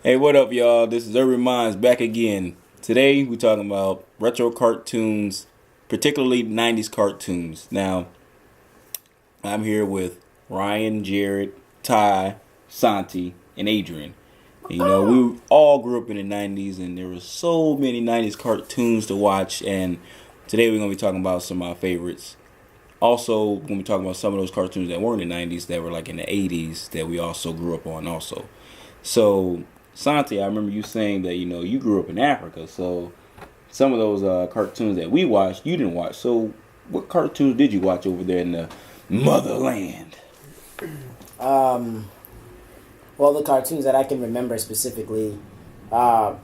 Hey, what up, y'all? This is Urban Mindz back again. Today, we're talking about retro cartoons, particularly 90s cartoons. Now, I'm here with Ryan, Jared, Ty, Santi, and Adrian. And, we all grew up in the 90s, and there were so many 90s cartoons to watch. And today, we're going to be talking about some of our favorites. Also, we're going to be talking about some of those cartoons that weren't in the 90s, that were like in the 80s, that we also grew up on also. So, Santi, I remember you saying that, you grew up in Africa, so some of those cartoons that we watched, you didn't watch. So what cartoons did you watch over there in the motherland? Well, the cartoons that I can remember specifically, I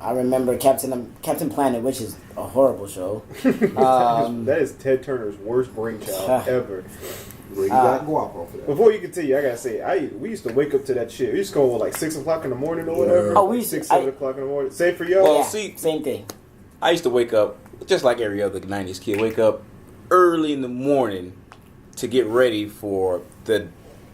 remember Captain Planet, which is a horrible show. That is Ted Turner's worst brainchild ever. Bro, you gotta go off of that. Before you continue, I gotta say, we used to wake up to that shit. We used to go like 6 o'clock in the morning or whatever. Oh, we used to 7 o'clock in the morning. Same for y'all. Well, Yeah, see, same thing. I used to wake up, just like every other 90s kid, wake up early in the morning to get ready for the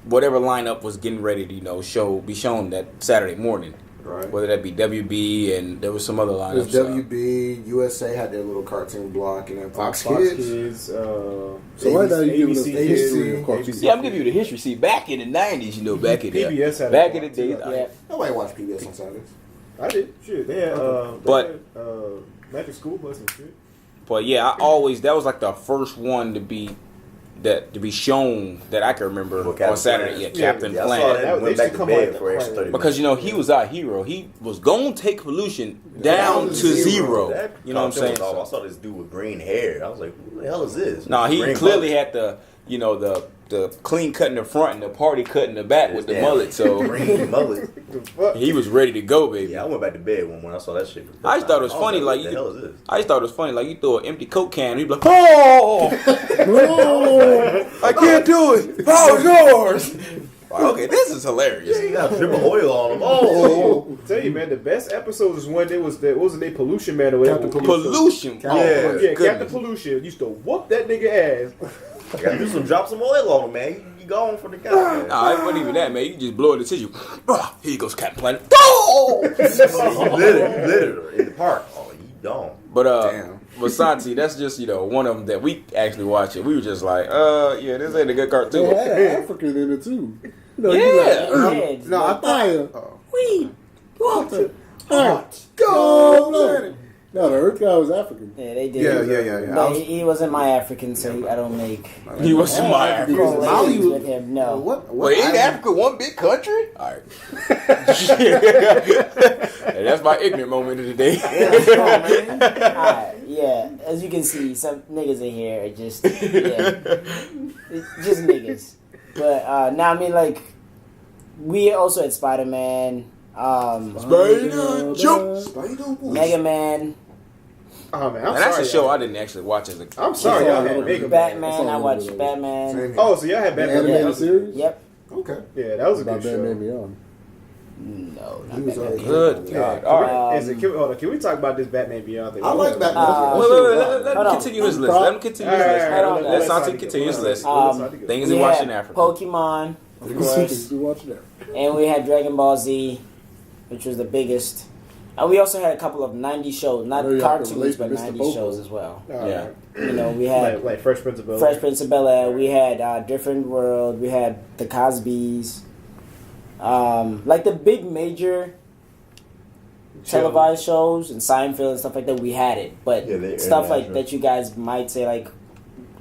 whatever lineup was getting ready to, be shown that Saturday morning. Right. Whether that be WB and there was some other lineups. There's WB, USA had their little cartoon block, and then Fox Kids. So right now you giving us ABC. Yeah, I'm giving you the history. See, back in the 90s, back in the PBS had back a in the days. Yeah. Nobody watched PBS on Saturdays. I did. Shit, they had, Magic School Bus and shit. But yeah, that was like the first one to be shown that I can remember on Saturday. Yeah, Captain I saw Planet. that. They used to come on for extra 30 Because he was our hero. He was gonna take pollution down to zero. You know what I'm saying? I saw this dude with green hair. I was like, who the hell is this? No, he Green clearly mullet. had the clean cut in the front and the party cut in the back with the Damn. mullet. So green mullet. he was ready to go, baby. Yeah, I went back to bed when I saw that shit. I just thought it was funny, what like the hell is this? I just thought it was funny, like you throw an empty Coke can, and you'd be like, "Oh, I can't do it. Power's yours." Like, okay, this is hilarious. Yeah, you got a drip of oil on him. Oh, I tell you, man, the best episodes is when wasn't they Pollution Man or whatever. Pollution. Captain Pollution used to whoop that nigga ass. I gotta drop some oil on him, man. You going for the guy. Nah, it wasn't even that, man. You just blow it the tissue. Here goes Captain Planet. Oh! You lit her in the park. Oh, you don't. But Santi, that's just one of them that we actually watched it. We were just like, yeah, this ain't a good cartoon. They had African in it too. Yeah. I fire. We Water. Hot. Go. No, the Earth guy was African. Yeah, they did. Yeah. But he wasn't my African, so I don't make He wasn't my African. correlations with him. No. What Ain't Africa one big country? All right. Hey, that's my ignorant moment of the day. Alright, yeah. As you can see, some niggas in here are just just niggas. But now I mean, like, we also had Spider-Man, Mega Man. Oh man, I'm And that's sorry. a show I didn't actually watch as a kid. I'm sorry, y'all had Mega Man. Batman. I watched Batman. Oh, so y'all had The Batman. animated series? Yep. Okay. Yeah, that was a About good show. Batman Beyond. No, He not was Batman. Good God. All right. Can we talk about this Batman Beyond thing? I like Batman. Wait. Let Hold him on. continue his list. Let him continue his list. Hold on. Let Santi continue his list. Things We in watching had Africa. Pokemon, of course, We watched that. and we had Dragon Ball Z, which was the biggest. And we also had a couple of 90 shows, not I know you have to cartoons, relate but to Mr. 90 Popo. shows as well. Yeah. We had like Fresh Prince of Bel-Air. Fresh Prince of Bel-Air, we had Different World, we had The Cosbys. Like the big major televised shows and Seinfeld and stuff like that, we had it. But Yeah, they stuff like international. that you guys might say, like,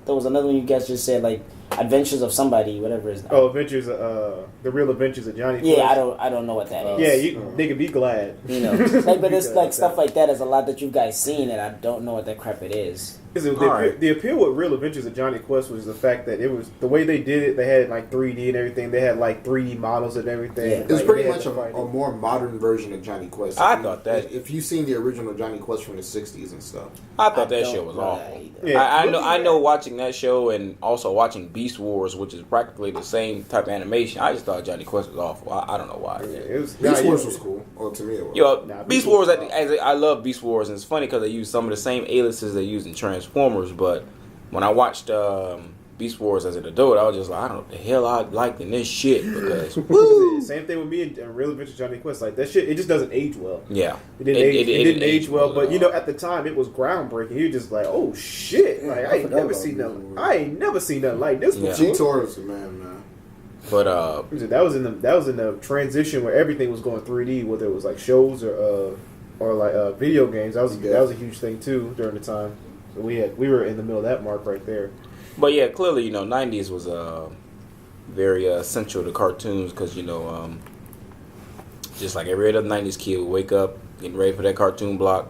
there was another one you guys just said, like, Adventures of Somebody, whatever it is. Oh, Adventures, the real Adventures of Johnny. Yeah, Quest. I don't know what that is. Yeah, nigga, be glad. Like, but it's like stuff like that is a lot that you guys seen, and I don't know what that crap it is. The appeal with Real Adventures of Johnny Quest was the fact that it was the way they did it. They had like 3D and everything. They had like 3D models and everything. Yeah. It was Like, pretty they had much to a fight it. more modern version of Johnny Quest. I thought that. If you've seen the original Johnny Quest from the 60s and stuff. I thought that don't show was know awful. that either. Yeah. I know watching that show and also watching Beast Wars, which is practically the same type of animation. I just thought Johnny Quest was awful. I don't know why. It was, Beast nah, Wars yeah. was cool. Well, to me it was. Yo, Nah, Beast Wars, I love Beast Wars, and it's funny because they use some of the same aliases they use in Transformers, but when I watched Beast Wars as an adult, I was just like, I don't know what the hell I liked in this shit because woo. Same thing with me and Real Adventures Johnny Quest. Like that shit, it just doesn't age well. Yeah, it didn't age well. But you know, at the time, it was groundbreaking. You're just like, oh shit! Like I ain't never seen nothing like this before. G-Tor is the man. But that was in the transition where everything was going 3D, whether it was like shows or like video games. That was a huge thing too during the time. So we were in the middle of that mark right there. But yeah, clearly, 90s was very essential to cartoons because, just like every other 90s kid would wake up, getting ready for that cartoon block,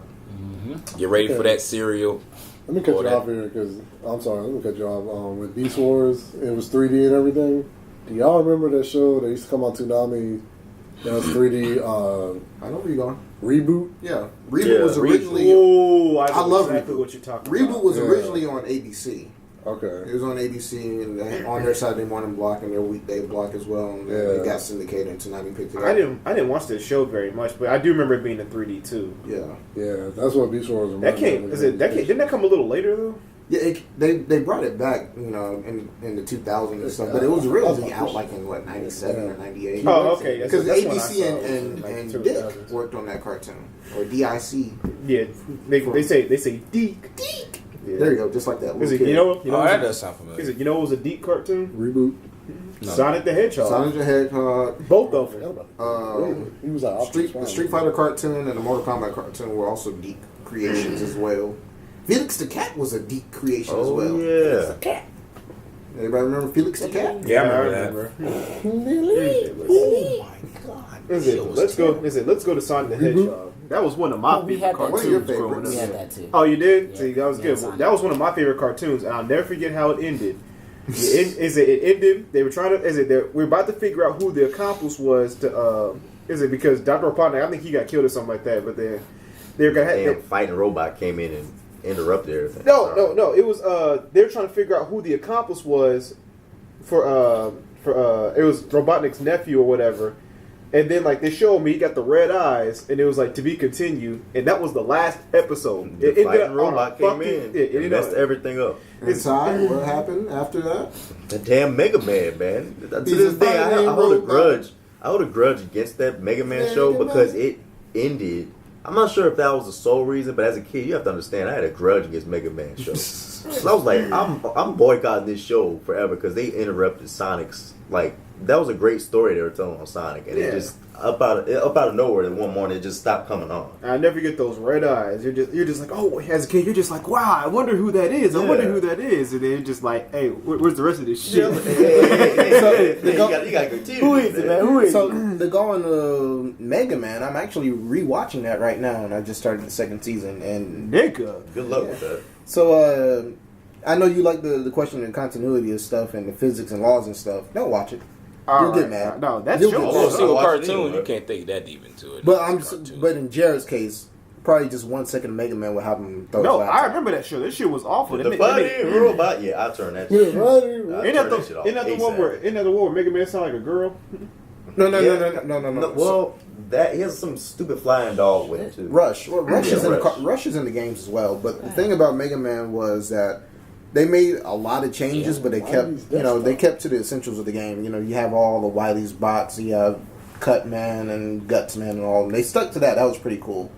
get ready for that cereal. Let me cut you off here because, I'm sorry, let me cut you off. With Beast Wars, it was 3D and everything. Do y'all remember that show that used to come on Toonami that was 3D? I know where you're going. Reboot? Yeah. Reboot was originally... Oh, I love exactly Reboot. what you're talking Reboot about. was originally on ABC. Okay. It was on ABC and on their Saturday morning block and their weekday block as well. And it got syndicated and Toonami picked it up. I didn't watch this show very much, but I do remember it being in 3D too. Yeah, that's what Beast Wars was. Didn't that come a little later though? Yeah, they brought it back, in the 2000s and stuff, but it was originally out like in 97 or 98. Oh, okay. Because ABC and Dick worked on that cartoon, or DIC. Yeah, they say Deke. Yeah. There you go, just like that. Is it, that does sound familiar. Is it, it was a Deke cartoon? Reboot. No. Sonic the Hedgehog. Sonic the Hedgehog. Both of them. He was the Street Fighter cartoon and the Mortal Kombat cartoon were also Deke creations as well. Felix the Cat was a Deke creation as well. Yeah. The cat. Everybody remember Felix the Cat? Yeah, I remember that. Oh my god. Let's go to Sonic the Hedgehog. That was one of my favorite cartoons growing up. We had that too. Oh, you did? Yeah. See, that was good. Sonic. That was one of my favorite cartoons, and I'll never forget how it ended. It ended. They were trying to. We're about to figure out who the accomplice was to. Because Dr. Robotnik, I think he got killed or something like that. But they're gonna have fighting robot came in and interrupted everything. No. It was they were trying to figure out who the accomplice was for it was Robotnik's nephew or whatever. And then, they showed me he got the red eyes, and it was to be continued, and that was the last episode. The fighting robot came in and messed everything up. Inside, what happened after that? The damn Mega Man. To this day, I hold a grudge. I hold a grudge against that Mega Man show because it ended. I'm not sure if that was the sole reason, but as a kid, you have to understand, I had a grudge against Mega Man shows. So I was like, I'm boycotting this show forever because they interrupted Sonic's that was a great story they were telling on Sonic, and it just up out of nowhere. One morning, it just stopped coming on. I never get those red eyes. You're just like, oh, as a kid, you're just like, wow, I wonder who that is. And then you're just like, hey, where's the rest of this shit? You gotta continue. Who is it, man? Who is So to go on to Mega Man, I'm actually rewatching that right now, and I just started the second season. And nigga, good luck with that. So I know you like the question and continuity of stuff and the physics and laws and stuff. Don't watch it. You'll get mad. No, that's You'll true. get Oh, mad. see, with cartoons, you can't think that deep into it. But in Jared's case, probably just 1 second of Mega Man would have him throw No, his I remember that show. That shit was awful. The fighting robot, I turn that shit. Isn't that the one where Mega Man sound like a girl? No. Well, he has some stupid flying dog with him too. Rush is in the games as well. But the thing about Mega Man was that they made a lot of changes, but they kept to the essentials of the game. You have all the Wily's bots, you have Cutman and Gutsman and all. And they stuck to that. That was pretty cool.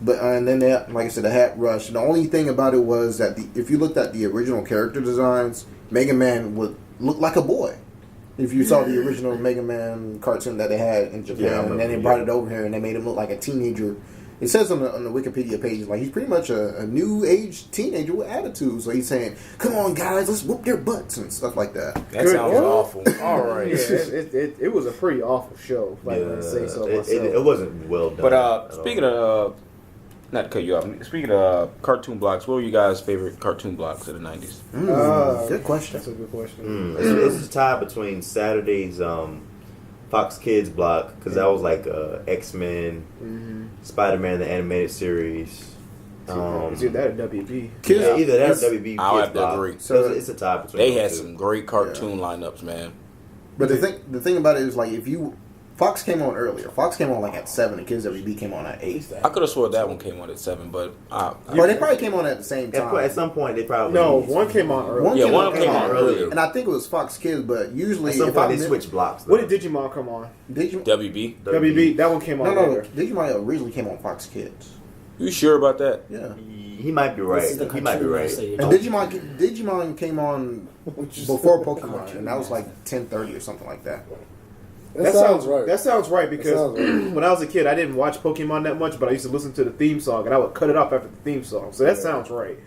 But and then they, like I said, they had Rush. The only thing about it was that if you looked at the original character designs, Mega Man would look like a boy. If you saw the original Mega Man cartoon that they had in Japan, and then they brought it over here and they made him look like a teenager. It says on the Wikipedia page, he's pretty much a new age teenager with attitude. So he's saying, "Come on, guys, let's whoop their butts" and stuff like that. That sounds awful. All right. Yeah, it was a pretty awful show. I say so myself. It wasn't well done. But speaking of, not to cut you off. Speaking of cartoon blocks, what were you guys' favorite cartoon blocks of the '90s? Good question. That's a good question. It's a tie between Saturday's Fox Kids block, because that was X-Men, Spider-Man the animated series. It's either that or WB. Either that or WB. I'll Kids have to block. agree. So it's a tie between. They had some great cartoon lineups, man. But the thing about it is, if you Fox came on earlier. Fox came on like at 7. And Kids WB came on at 8. I could have swore that one came on at 7, but Or they probably came on at the same time. At some point, they probably No, one came on earlier. one came on earlier. And I think it was Fox Kids, but usually At some if point, I they switch blocks. What did Digimon come on? WB. WB. That one came on No, later. Digimon originally came on Fox Kids. You sure about that? Yeah. He might be right. He might be right. And Digimon came on before Pokemon, and that was like 10:30 or something like that. That sounds right. That sounds right because sounds right. when I was a kid, I didn't watch Pokemon that much, but I used to listen to the theme song, and I would cut it off after the theme song. So that sounds right.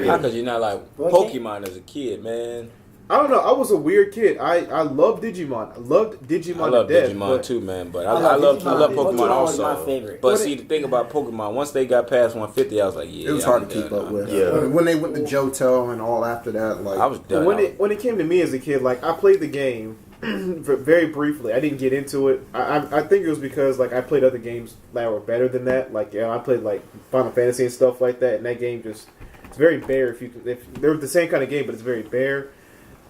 How could you not like Pokemon as a kid, man? I don't know. I was a weird kid. I loved Digimon. I loved Digimon. I love to death, Digimon but too, man. But I I love love Pokemon Pokemon also. was my favorite. But see, the thing about Pokemon, once they got past 150, I was like, yeah, It was hard to keep up with. Yeah. When they went to Johto and all after that, like I was done. when it came to me as a kid, like I played the game very briefly. I didn't get into it. I think it was because like I played other games that were better than that. Like I played like Final Fantasy and stuff like that, and that game just it's very bare. If they're the same kind of game, but it's very bare.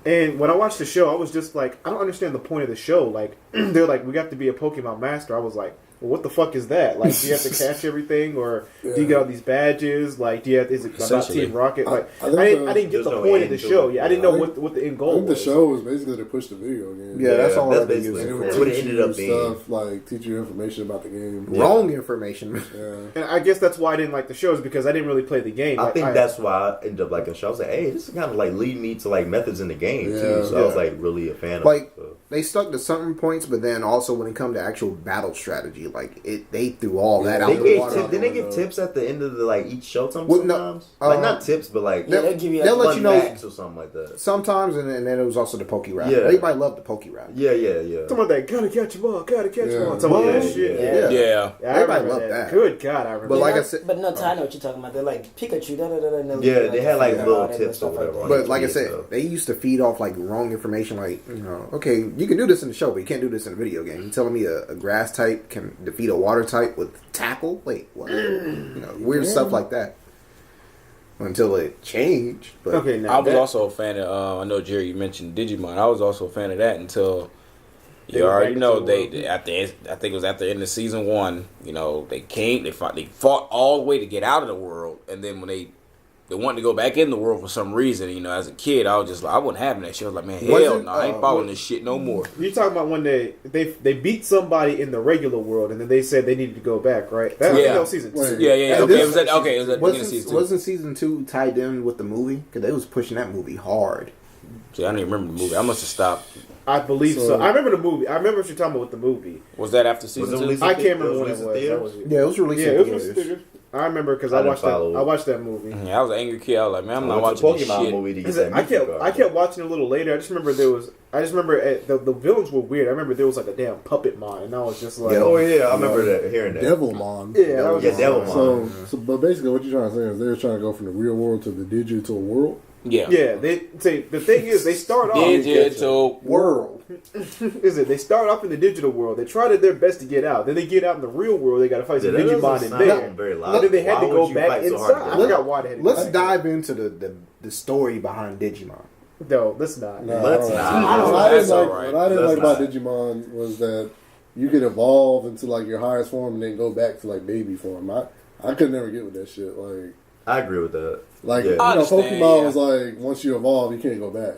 And when I watched the show, I was just like, I don't understand the point of the show. Like they're like, we got to be a Pokemon master. I was like, well, what the fuck is that? Like, do you have to catch everything, or do you get all these badges? Like, do you have, is it about Team Rocket? Like, I didn't get the point of the show. Yeah, I didn't know what the end goal I think was. the show was basically to push the video game. yeah, that's all that's that they basically used And it it for. would what it teach ended you up being. stuff, like teach you information about the game. Wrong information. Yeah. And I guess that's why I didn't like the show, is because I didn't really play the game. I Like, think that's why I ended up like a show. I was like, hey, this is kind of like leading me to like methods in the game Yeah. too. So I was like really a fan Like, of it. So. They stuck to certain points, but then also when it come to actual battle strategy, like they threw all that out They the gave water. didn't they give tips at the end of the like each show sometimes? Well, no, like not tips, but like Yeah, they'll give you they'll let you know facts or something like that. sometimes, and then it was also the Poke Rap. Yeah. Everybody loved the Poke Rap. Yeah, yeah, yeah. some of that gotta catch them all, gotta catch them Yeah. all. Some of that Yeah. shit. Yeah. Yeah. Yeah, I Everybody remember loved that. Good God, I remember. But that. like I said, But no, I know what you're talking about. They're like Pikachu, da da da da. Yeah, they had like little and tips stuff or whatever. Like on but like I each said, video. they used to feed off like wrong information. Like okay, you can do this in the show, but you can't do this in a video game. You telling me a grass type can defeat a water type with tackle? Wait, what? Weird stuff like that. Until it changed. But okay, now I was that- also a fan of. I know Jerry, you mentioned Digimon. I was also a fan of that until They you went already back know into the they at the end, I think it was at the end of season 1. You know, they fought all the way to get out of the world, and then when they wanted to go back in the world for some reason. You know, as a kid, I was just like, I wasn't having that shit. I was like, man, hell no, I ain't following this shit no more. You talking about when they beat somebody in the regular world, and then they said they needed to go back, right? I think that was season 2. Wait. Yeah. And Okay, this- it was at the beginning of season 2. wasn't season 2 tied in with the movie? Because they was pushing that movie hard. See, I don't even remember the movie. I must have stopped. I believe so. So- I remember the movie. I remember what you're talking about with the movie. Was that after Was season it 2? released I in can't remember it when it was was. released in That was Yeah, it was released yeah, in it was theaters. released. I remember because I I didn't watched that. follow. I watched that movie. Yeah, I was an angry kid. I was like, man, I'm not I went to watching this Pokemon shit. movie to get Because that I kept card. watching a little later. I just remember the villains were weird. I remember there was like a damn puppet mon, and I was just like, Oh yeah, I remember that hearing that. Devilmon. yeah, that was Yeah, just, Devilmon. So, but basically, what you're trying to say is they're trying to go from the real world to the digital world. Yeah. yeah. They say the thing is they start off. Digital World. They start off in the digital world. They tried their best to get out. Then they get out in the real world. They got to fight some Yeah, that Digimon doesn't in sound there. very And loud. then they had Why to would go you back fight so hard inside. to I get forgot out? why they had to Let's go dive into the story behind Digimon. No, let's not. No, Let's I don't not. know. That's What I didn't like, alright. what I didn't Let's like about not. Digimon was that you could evolve into like your highest form and then go back to like baby form. I could never get with that shit. I agree with that. Like Yeah. I understand, Pokemon yeah. was like once you evolve, you can't go back.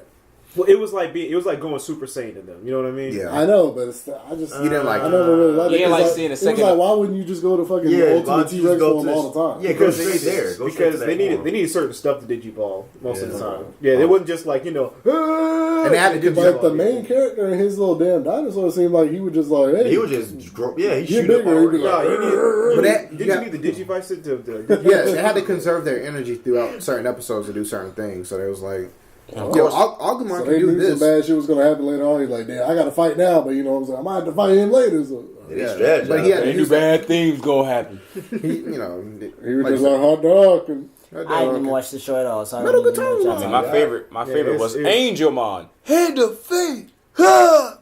Well, it was like going Super Saiyan to them. You know what I mean? Yeah. I know, but I just You didn't like I never really liked You it. didn't 'cause like seeing a it second- was like, why wouldn't you just go to fucking Yeah, why Ultimate don't you T-Rex just go form to all the time? Yeah, Because go straight there. Go straight because to they that needed form. they needed certain stuff to Digiball most of the Yeah. time. Yeah, it wasn't just like And they had to do But the main character and his little damn dinosaur seemed like he would just like, hey, He was just he Get shoot up bigger, already. he'd be like, No, you But need. that- Did yeah. you need the Digivice to Yeah, they had to conserve their energy throughout certain episodes to do certain things. So they was like, Of yo, course. Agumon so can they do knew some this. bad shit was gonna happen later on. He's like, damn, I gotta fight now, but you know what I'm saying, I might have to fight him later. So They Yeah. strategized. But he had to Ain't use no bad things gonna happen. He, you know, he was like just I like hot dog and I didn't watch the show at all, so I Metal don't even know what Guitar y'all I mean, talking my about. favorite it's- was it's- Angelmon. Hand of fate. Ha!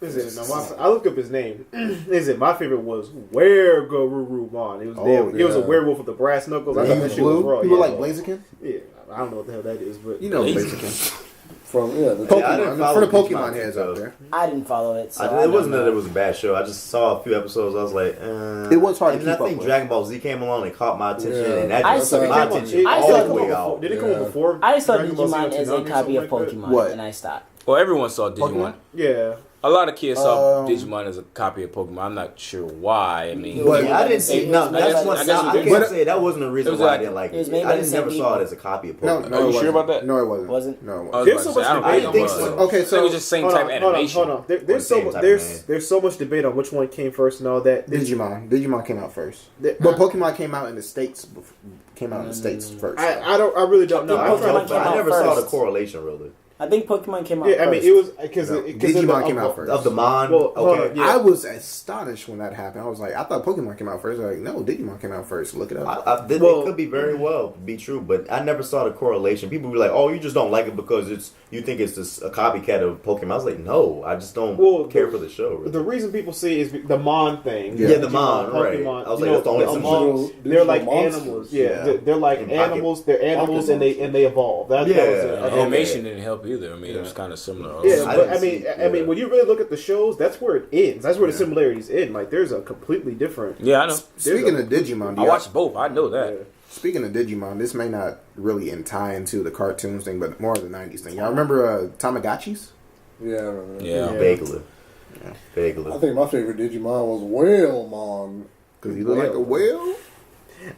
Is it? No, I looked up his name. Is it? My favorite was Wergorurumon. It was Oh, It was a yeah. werewolf with the brass knuckles. I he thought was that shit was blue. raw. He Yeah, looked like Blaziken. Yeah, I don't know what the hell that is, but You know Blaziken. Blaziken. From I didn't follow For the Digimon Pokemon heads out there. I didn't follow it. So it wasn't that it was a bad show. I just saw a few episodes. I was like, It was hard to and keep I think up with. Dragon Ball Z came along and caught my attention, Yeah. and that I just saw took my Digimon. attention I all saw the way out. Did it come out before? I saw Dragon Ball Z Digimon on as a Toonami or copy of something like that? Pokemon, What? and I stopped. Well, everyone saw Digimon. Pokemon? Yeah. A lot of kids saw Um, Digimon as a copy of Pokemon. I'm not sure why. I mean, But- Yeah, I didn't see. No, that's what I guess I it can't was- say that wasn't the reason it was why I like- didn't like it was it. made by I the didn't same never saw people. it as a copy of No, Pokemon. no, Are you it sure about wasn't. that? No, it wasn't. Wasn't? No, it I wasn't. was There's about to so say, much I don't debate think on it which was. one. I Okay, think so it was just same type animation. Hold on. There's so same much. type of man. There's so much debate on which one came first and all that. Digimon came out first, The- but Pokemon came out in the States. Came out in the States first. I really don't know. I I'm think trying Pokemon to came I out never saw the first. correlation really I think Pokemon came out Yeah, I mean first. it was because No, Digimon came out first. of the Mon. Well, hold Okay, on, yeah. I was astonished when that happened. I was like, I thought Pokemon came out first. I was like, no, Digimon came out first. Look it up. It Well- could be very well be true, but I never saw the correlation. People be like, "Oh, you just don't like it because you think it's just a copycat of Pokemon." I was like, "No, I just don't care for the show." Really. The reason people see is the Mon thing. Yeah, the Mon, right. Pokemon. I was You like, know, that's the only the thing. Mons, Digital they're like monsters. animals. Yeah, Yeah. they're like And animals. They're animals, and they evolve. That was Yeah. it. The animation didn't help either. I mean, it was kind of similar. Yeah, I but didn't see- I mean, when you really look at the shows, that's where it ends. That's where the similarities end. Like, there's a completely different. Yeah, I know. Speaking of Digimon, do I y'all- watched both. I know that. Speaking of Digimon, this may not really tie into the cartoons thing, but more of the '90s thing. Y'all remember Tamagotchis? Yeah, I remember that. Yeah. Vaguely. Yeah. Vaguely. I think my favorite Digimon was Whalemon. Because he looked like a whale.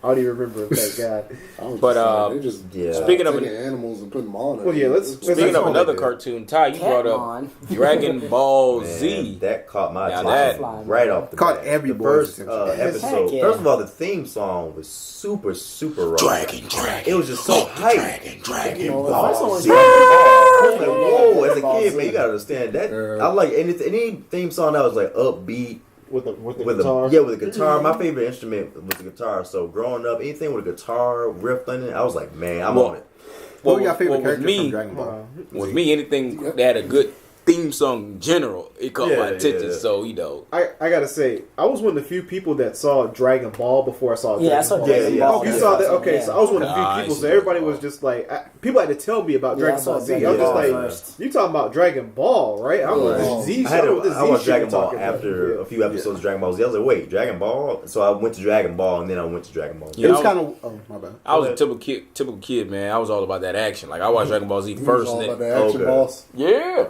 I don't even remember. Thank God. I was But, just like, they just yeah. Speaking of taking animals and putting them on. Well, yeah, let's- Speaking of all another they did. cartoon, Ty, you brought up Catmon. Dragon Ball Man, Z. that caught my Now attention that- right off the Caught bat. every the boy's first attention. episode. Heck yeah. First of all, the theme song was super raw. Dragon. It was just so hype. You know, the first one was I was like, whoa! As a Ball kid, Z. man, you gotta understand that. Yeah. I like any theme song that was like upbeat With the with guitar. with a guitar. My favorite instrument was the guitar. So growing up, anything with a guitar riff in it, I was like, man, I'm Well, on it. What were your with favorite characters me, from Dragon Ball? with me, anything that had a good theme song in general, it caught my Yeah, attention. yeah. So, you know. I gotta say, I was one of the few people that saw Dragon Ball before I saw. Yeah, I Dragon saw Ball. Dragon Yeah, Ball. You yeah. saw that? Okay, Yeah. so I was one of the Ah, few I people. see So everybody Dragon was just like, people had to tell me about Yeah, I Dragon saw Ball Z. Dragon I'm just Ball like, first. you talking about Dragon Ball, right? I'm Right. like, Z. I, had I know what this I Z watched shit you're Dragon Ball talking about. after Yeah. a few episodes of Dragon Ball Z. I was like, wait, Dragon Ball? So I went to Dragon Ball, and then I went to Dragon Ball Z. Yeah, It was I kind of. Oh, my bad. I was a typical kid, man. I was all about that action. Like, I watched Dragon Ball Z He was first. all And about then, the action Okay. boss. yeah.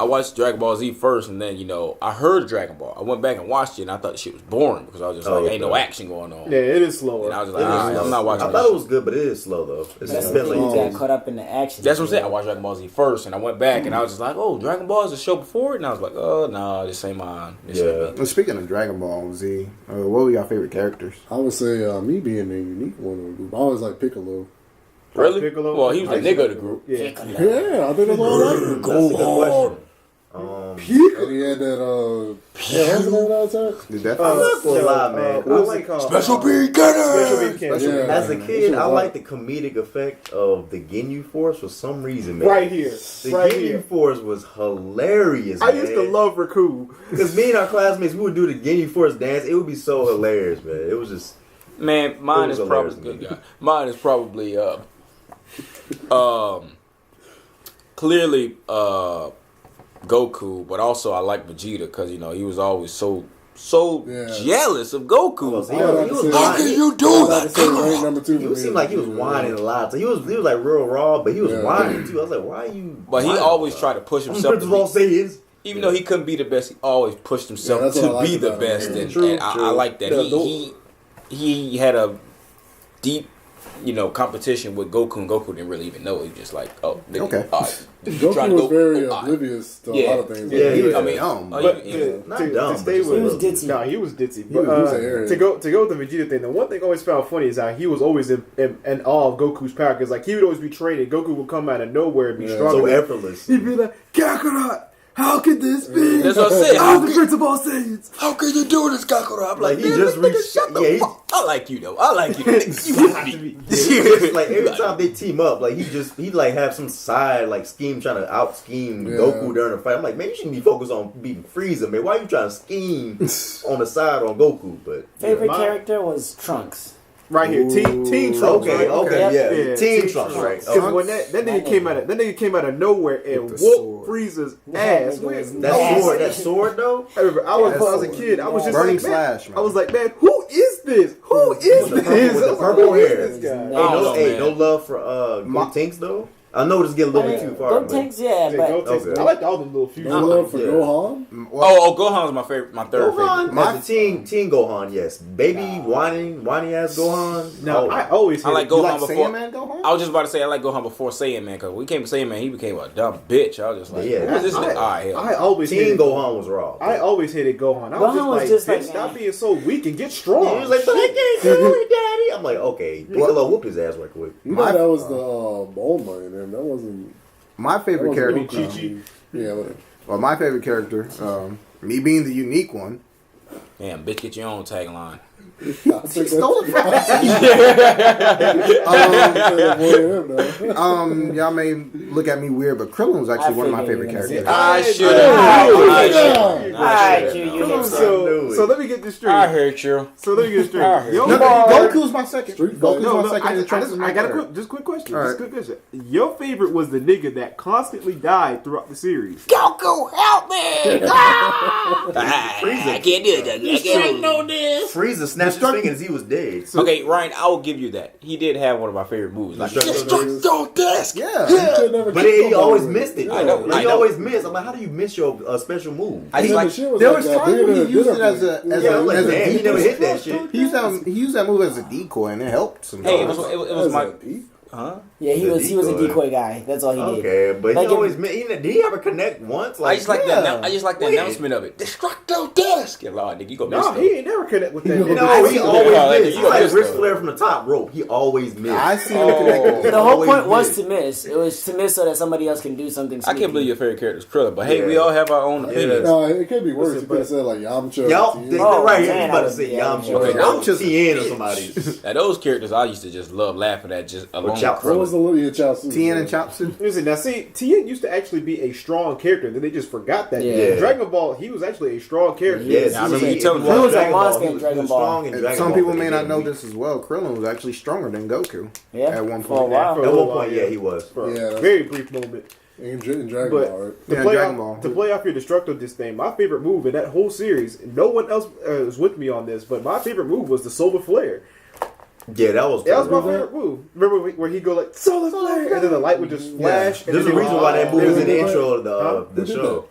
I watched Dragon Ball Z first, and then, you know, I heard Dragon Ball. I went back and watched it, and I thought the shit was boring because I was just Oh, like, ain't no okay. action going on. Yeah, it is slower. And I was just It like, is all right, slow. I'm not watching I this thought it shit. was good, but it is slow though. It's That's the been thing, like you got caught up in the action. That's what I'm saying. I watched Dragon Ball Z first, and I went back, and I was just like, oh, Dragon Ball is a show before it? And I was like, oh, no, this ain't mine. This ain't Yeah. me. Well, speaking of Dragon Ball Z, what were your favorite characters? I would say me being the unique one of the group. I always like Piccolo. Really? Piccolo? Well, he was the nigga of the group. Yeah. Yeah, I think that's all I like. That's a good question. And he had that, yeah, what's the name of that attack? Did that? I'm not gonna lie, man. What was I it like- called? Special Special beginner! Beginner. Yeah. As a That kid, shit I was like the comedic effect of the Ginyu Force for some reason, man. Right here. The Right Ginyu here. Force was hilarious, I man. used to love Raku. Because me and our classmates, we would do the Ginyu Force dance. It would be so hilarious, man. It was just... Man, mine It is was probably hilarious, good guy. Mine is probably clearly Goku, but also I like Vegeta because you know he was always so Yeah. jealous of Goku. He I was was whining. say- you do I was about to say rank number 2 He for me. seemed like he was whining a lot. So he was like real raw, but he was Yeah. whining too. I was like, why are you? But he whining, always bro? tried to push I'm himself. Prince To of all be, Saiyans. even though he couldn't be the best, he always pushed himself Yeah, that's what to I be like the about him, best, man. and, True, and I true. like that. He had a deep, you know, competition with Goku, and Goku didn't really even know. He just like, oh, nigga, Okay. all right, you Goku trying to was go- very all right. oblivious to Yeah. a lot of things. Yeah, he was- I mean, dumb. But he- Not to dumb, stay but just with He was ditzy. No, he was ditzy. He But was an area. to go with the Vegeta thing, the one thing I always found funny is how he was always in awe of Goku's power. Because like he would always be training, Goku would come out of nowhere and be Yeah. stronger. So than- effortless. He'd be like, Kakarot, how could this be? That's what I said. I'm the Prince of all Saiyans. How can you do this, Kakarot? I'm Like, like, he man, just nigga, reached- shut the yeah, he- fuck. I like you though. I like you. You got me. It's like every time they team up, like he'd like have some side like scheme trying to out scheme Yeah. Goku during the fight. I'm like, man, you shouldn't be focused on beating Frieza, man. Why you trying to scheme on the side on Goku? But Favorite my- character was Trunks. Right here, Teen Trunks. Okay, right? okay, yeah. Teen Teen Trunks, right? Because Okay. when that nigga came out of nowhere and With the whooped sword. Frieza's Yeah, ass. nigga was That sword though. I remember, I was That's a sword. kid. I was just Burning like, man, Slash, man. I was like, man, who is this? Who is With the this? purple- with the I was like, purple who is hair. this guy? I don't know, man. No love for Go Tinks though. I know this is getting a little bit too far. Go but- Tanks, yeah, Yeah, but go take- Okay. I liked all the little few. No love for Yeah. Gohan. Oh, Gohan's my favorite, my third Gohan, favorite. my teen Gohan, yes. Baby whiny ass Gohan. No, I always I hated like You Gohan like before. Saiyaman Gohan? I was just about to say I like Gohan before Saiyan Man because we came to Saiyan Man, he became a dumb bitch. I was just like, Yeah. who is this? All right, hell. I always Teen hated Gohan was raw. I always hated Gohan. I was Gohan was just just like, like, bitch, stop eh. being so weak and get strong. He was like, but I can't do it, daddy. I'm like, okay. Piccolo whooped his ass right quick. You know that was the Bulma in him. That wasn't. My That favorite wasn't character. Goku. Yeah, whatever. Well, my favorite character, me being the unique one. Damn, bitch, get your own tagline. I think Stole it from y'all may look at me weird, but Krillin was actually one of my favorite characters. I should Alright, you hipster. So let me get this straight. I heard you. So let me get this I straight. heard Yo, No, Goku's my second. Street Goku's Fighter. my second. and Trunks is my I got a third. quick question. All Just right. quick question. Your favorite was the nigga that constantly died throughout the series. Goku, help me! I can't do it. I can't know this. Frieza snapped his fingers, he was dead. Okay, Ryan, I will give you that. He did have one of my favorite moves. Like, Destructo desk. Yeah. But he always missed it. I know, He always missed. I'm like, how do you miss your special move? I just like. There was times when he used it as a Yeah, I'm like, as a damn, he never hit that shit. He used that move as a decoy, and it helped sometimes. Hey, it was my. Huh? Yeah, he was a decoy guy. That's all he did. Okay, but Like he always missed. Did he ever connect once? I just like yeah. that. I just like the Wait. announcement of it. Destructo desk. Yeah, Lord, nigga, you gonna miss No, though. he ain't never connect with that. nigga. No, he Yeah, always like, missed. you He's like missed, Ric though. Flair from the top rope. He always missed. I see him connect. The whole Always point was missed. to miss. It was to miss so that somebody else can do something. I Sneaky. can't believe your favorite character is Krillin, but hey, Yeah. we all have our own opinions. No, it can't be worse. Listen, You could have said like Yamcha. Y'all, or they Tien. Oh, right here. man, I'm about I to say would- yeah, Yamcha. okay, That was Yamcha's Tien or somebody. Now those characters I used to just love laughing at just alone. with Chop- What was Krillin. the little Chaozu? Tien and Chopsu. Listen, now see, Tien used to actually be a strong character. Then they just forgot that. Yeah. In Dragon Ball, he was actually a strong character. Yes, I remember you telling me. He was a Dragon Ball, monster he in was Dragon Ball. strong in And Dragon some Ball, people but may he not didn't know weak. this as well. Krillin was actually stronger than Goku. Yeah. At one For a point. while. For a At little one point, while, yeah, he was. For a Yeah, that's- very brief moment. In Dragon But Ball, right? to, Yeah, play Dragon off, Ball. to play off your Destructo Disc thing, my favorite move in that whole series, no one else was with me on this, but my favorite move was the Solar Flare. Yeah, that was. That was my cool. favorite move. Remember where he go like Solar Flare, and then the light would just flash. And There's a then reason why that move is in the intro of Huh? the Who did show.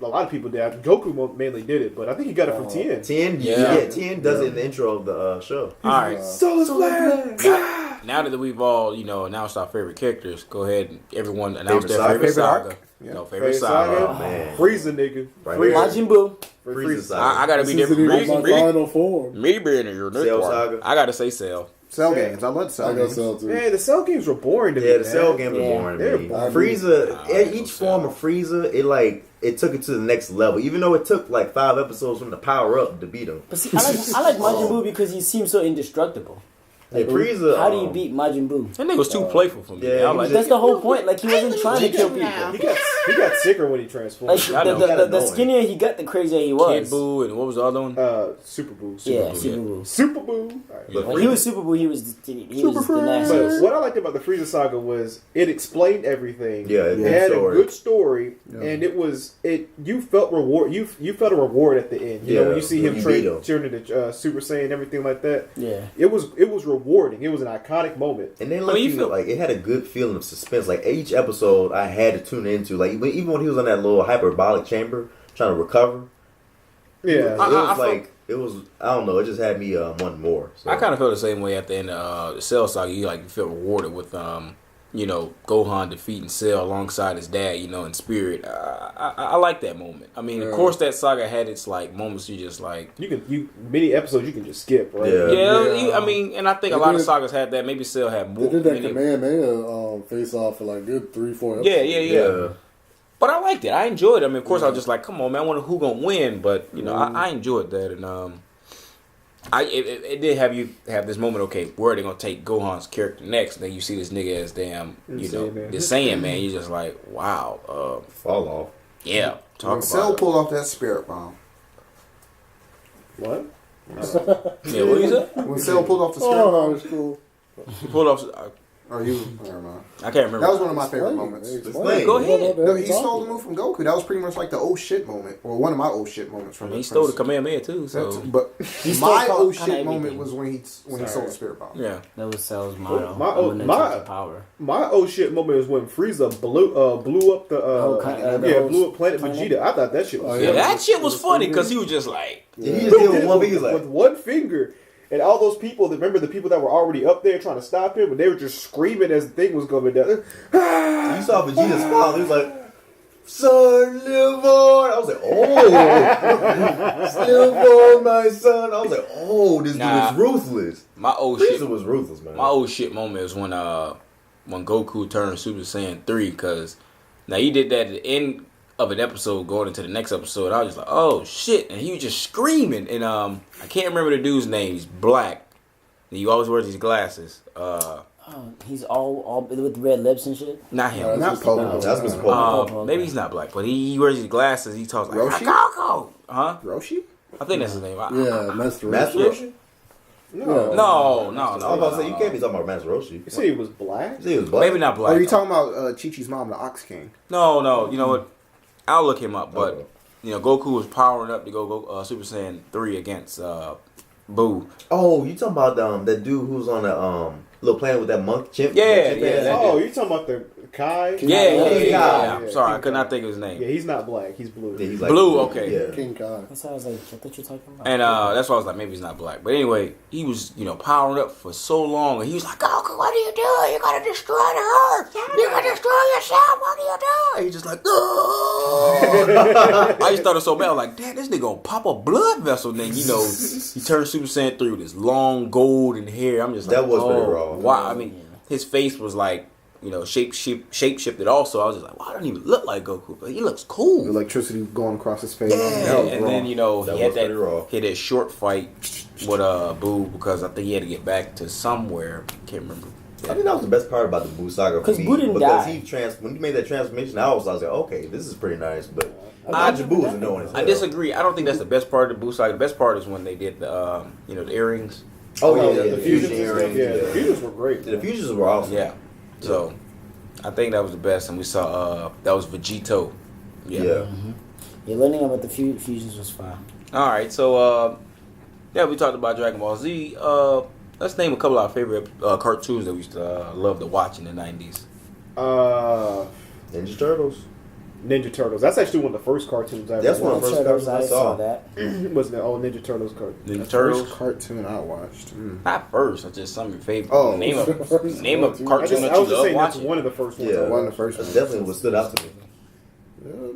A lot of people did. Goku mainly did it, but I think he got it from Tien. Tien, Yeah. yeah, Tien does it in the intro of the show. All right. Solar Flare. Now that we've all, announced our favorite characters, go ahead and everyone announce Favorite their saga? favorite Favorite saga. arc? Yeah. No, favorite Favorite saga. saga? Oh man, Frieza, nigga. Right Frieza. Majin Buu. Frieza saga. I gotta This be isn't different. even my final form. Me being your Cell saga. I gotta say Cell. Cell games. I love Cell I got games. Cell too. Man, the Cell games were boring to me. Yeah, the man. Cell games Yeah. are boring They're to me. boring. Frieza, each form of Frieza, it took it to the next level. Even though it took like 5 episodes from the power up to beat him. But see, I like Majin Buu because he seems so indestructible. Yeah, Frieza. How do you beat Majin Buu? That nigga was too playful for me. yeah, I he like was That's the whole point. Like he wasn't trying to kill people. He got sicker when he transformed. Like I know. the skinnier he got, the crazier he Kid was. Boo and what was the other one? Super Boo. Yeah, Buu, Super Buu. Super Boo. Alright. But When he was Super Buu, he was the nastiest. But what I liked about the Frieza saga was it explained everything. Yeah, it good had story. a good story, and you felt reward. You felt a reward at the end. You know Yeah, when you see when him you beat him. turn into Super Saiyan and everything like that. Yeah. It was rewarding. It was an iconic moment. And then like you you feel- like it had a good feeling of suspense. Like each episode, I had to tune into. Like even when he was in that little hyperbolic chamber trying to recover, Yeah, it I was like it was. I don't know. It just had me wanting more. So. I kind of felt the same way at the end of the Cell saga. You feel rewarded with Gohan defeating Cell alongside his dad. In spirit. I like that moment. I mean, of course, that saga had its moments. You just like. many episodes you can just skip, right? Yeah, I mean, and I think a They lot of did- sagas had that. Maybe Cell had more. They did that many- Kamehameha face off for like good 3-4 episodes. Yeah. But I liked it. I enjoyed it. I mean, of course, I was just like, "Come on, man! I wonder who gonna win." But I enjoyed that, and it did have you have this moment. Okay, where are they gonna take Gohan's character next? And then you see this nigga as damn, the Saiyan man. You're just like, wow, fall off. yeah. Talk When Cell about it. pulled off that spirit bomb. What? Yeah, what you said? When Cell pulled off the spirit Oh, bomb. it's cool. He pulled off. Or you? Never mind. I can't remember. That was one of my favorite moments. Explain. Go ahead. No, he stole the move from Goku. That was pretty much like the oh shit moment, or one of my oh shit moments from. He stole the Kamehameha too. So But stole my oh kinda shit everything. moment was when he stole the spirit bomb. yeah, That was Cell's motto. My- I'm gonna my- take the power. My oh shit moment is when Frieza blew up the whole blew up Planet planet? Vegeta. I thought that shit was Oh, yeah, funny. that shit was funny because he was just like, He just did with one. He was with like, one finger. And all those people, remember the people that were already up there trying to stop him, but they were just screaming as the thing was going down. you saw Vegeta's smile. He was like, "Son, live on." I was like, "Oh, live on, my son." I was like, "Oh, this Nah. dude is ruthless." my old shit. Frieza was ruthless, man. My old shit moment is when Goku turned Super Saiyan 3 because now he did that at the end of an episode going into the next episode. I was just like, oh shit, and he was just screaming and I can't remember the dude's name. He's black. And he always wears these glasses. Oh, he's all with red lips and shit. Not him. Not Pogo. That's Mr. Pogo. Okay. Maybe he's not black, but he wears these glasses. He talks like Roshi? Goku. Huh? Roshi? I think that's his name. Yeah, Master Master Roshi. Roshi? No. No. I was about to say, you can't be talking about Master Roshi. You said he was black? You said he was black? Maybe not black. Are you talking about Chi-Chi's mom, the Ox King? No. You know what? I'll look him up. But Okay. you know, Goku was powering up to go Super Saiyan 3 against Boo. Oh, you talking about that dude who's on the little planet with that monk chimp? Yeah, that chimp yeah, ass? that Oh, you talking about the Kai? Yeah. Yeah, Sorry, I King could not Kai. think of his name. Yeah, he's not black. He's blue. Yeah, he's like Blue, okay. Yeah. King Kai. That's how I was like, I thought you were talking about. And that's why I was like, maybe he's not black. But anyway, he was, powering up for so long. And he was like, Goku, what are you doing? You gotta destroy the Earth. You gotta destroy yourself. What are you doing? He's just like, oh. I just thought it so bad. I was like, damn, this nigga gonna pop a blood vessel. And then, he turned Super Saiyan 3 with his long golden hair. I'm just like, That was pretty raw. Wow. I mean, his face was like, shape shifted also. I was just like, wow, I don't even look like Goku, but he looks The cool. electricity going across his face. Yeah, That was and raw. then That he was had pretty raw. that short fight with Boo because I think he had to get back to somewhere. Can't remember. I think that was the best part about the Boo saga for 'Cause me. Boo didn't because die. when he made that transformation, I was like, okay, this is pretty nice. But Majin Buu was annoying as hell. I disagree. I don't think that's the best part of the Boo saga. The best part is when they did the the earrings. Oh, Oh, yeah, the fusions and stuff. earrings. Yeah, the fusions were great. The fusions were awesome. Yeah. So I think that was the best, and we saw that was Vegito. Yeah. Yeah, learning about the fusions was fine. All right, so we talked about Dragon Ball Z. Let's name a couple of our favorite cartoons that we used to love to watch in the 90s. Ninja Turtles. Ninja Turtles. That's actually one of the first cartoons I ever That's one of watched. the first cartoons I saw. that. Was the old Ninja Turtles cartoon. Ninja Turtles. First cartoon I watched. Not first, that's just some of your favorite. Oh. Name a I cartoon that was you just love saying that's watching. one of the first ones. Yeah, I One of watched. the first That's ones. definitely what stood out to me.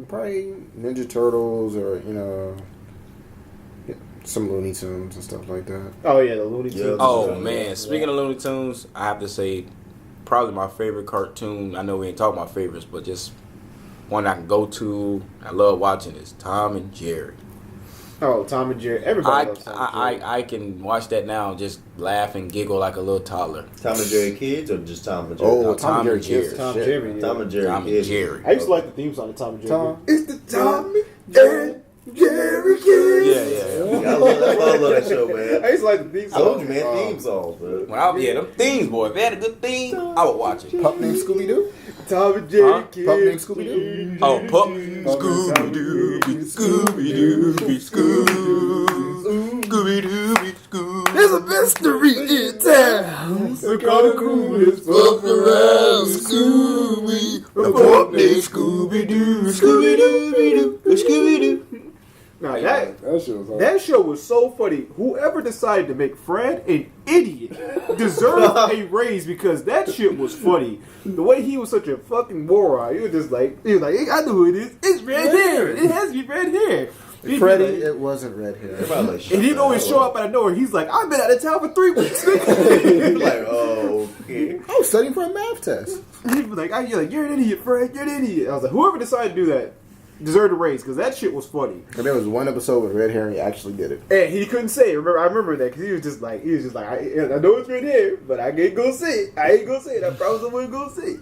Probably Ninja Turtles or some Looney Tunes and stuff like that. Oh yeah, the Looney Tunes. Yeah. Oh man, speaking of Looney Tunes, I have to say probably my favorite cartoon. I know we ain't talking about favorites, but just one I can go to. I love watching is Tom and Jerry. Oh, Tom and Jerry. Everybody loves Tom and Jerry. I can watch that now and just laugh and giggle like a little toddler. Tom and Jerry Kids or just Tom and Jerry? Oh, No, Tom and Jerry Kids. Tom Shit. Jerry. Yeah. Tom and Jerry Tom and Kids. Jerry. I used to like the theme song of Tom and Jerry. Tom. It's the Tom and Jerry Kids. Yeah. I love that show, man. I used to like the theme I told song. you, man, theme songs, bro. When them themes, boy. If they had a good theme, I would watch it. Pup named Scooby Doo. Tom and Jerry Huh? Kids. Pup named Scooby-Doo. Oh, Pup. Scooby-Doo, Scooby-Doo, Scooby-Doo, Scooby-Doo, Scooby. There's a mystery in town. Look how the coolest Fuck around, Scooby. A pup named Scooby-Doo. Scooby-Doo, Scooby-Doo. Now that That shit was hard. that show was so funny. Whoever decided to make Fred an idiot deserved a raise because that shit was funny. The way he was such a fucking moron. He was just like, I know who it is. It's red hair. It has to be red hair. He'd be Freddie, like- it wasn't red hair. Everybody like, and he'd always show up out of nowhere. He's like, I've been out of town for 3 weeks. like, oh, okay. I was studying for a math test. He'd be like, you're an idiot, Fred. You're an idiot. I was like, whoever decided to do that deserved a raise because that shit was funny. And there was one episode with red hair and he actually did it. And he couldn't say it. I remember that because he was just like, I know it's red hair, but I ain't gonna say it. I ain't gonna say it. I promise I wasn't gonna say it.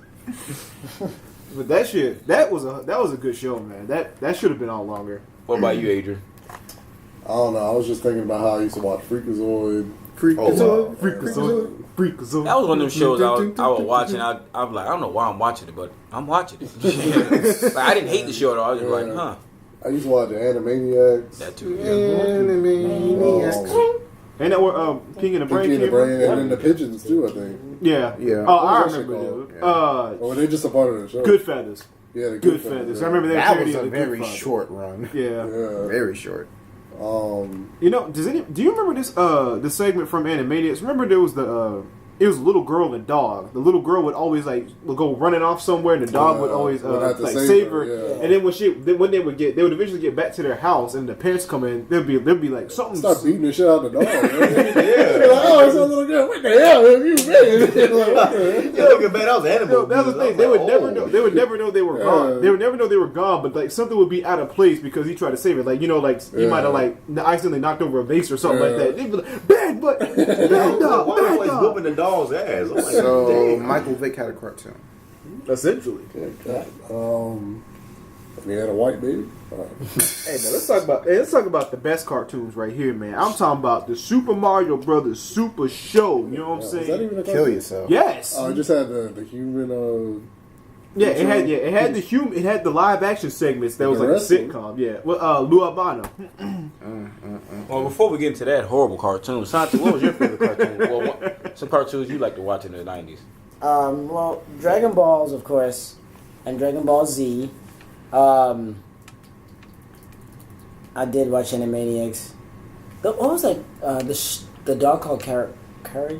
But that shit, that was a good show, man. That should have been on longer. What about you, Adrian? I don't know. I was just thinking about how I used to watch Freakazoid. Freakazoid. That was one of them shows I was watching. I was like, I don't know why I'm watching it, but I'm watching it. Like, I didn't hate the show at all. I was just like, huh. I used to watch the Animaniacs. That too. Animaniacs. Ain't that where King and the Brain Pinky and the came Brain, from? and then the Pigeons too, I think. Yeah. Yeah. Oh, I What was that remember shit them. Or they're just a part of the show. Goodfellas. Yeah, the Goodfellas. I remember That parody was a of the very Goodfellas. short run. Yeah. Very short. You know, do you remember this the segment from Animaniacs? Remember there was it was a little girl and dog. The little girl would always would go running off somewhere, and the dog would always would have to save her. yeah. And then when they would eventually get back to their house, and the parents come in, they'd be like something. Start beating the shit out of the dog. Yeah. Like, oh, it's a little girl. What the hell have you been? Like, what the hell? Yeah, look at man, that was animal. That was the thing. They would never know. They would never know they were gone. They would never know they were gone. But like something would be out of place because he tried to save it. Like he might have accidentally knocked over a vase or something like that. They'd be like, bad butt, bad dog, Why bad was dog. whooping the dog's ass? I'm like, So damn. Michael Vick had a cartoon. Essentially. We had a white baby. Hey man, let's talk about the best cartoons right here, man. I'm talking about the Super Mario Brothers Super Show. You know what I'm Is that saying? even a Kill cartoon? yourself. Yes. Oh, it just had the human. It had the live action segments that was like a wrestling? sitcom. Yeah. Well, Lou Albano. Well, before we get into that horrible cartoon, Santi, what was your favorite cartoon? Well, some cartoons you like to watch in the 90s? Well, Dragon Balls, of course, and Dragon Ball Z. I did watch Animaniacs. What was the dog called Courage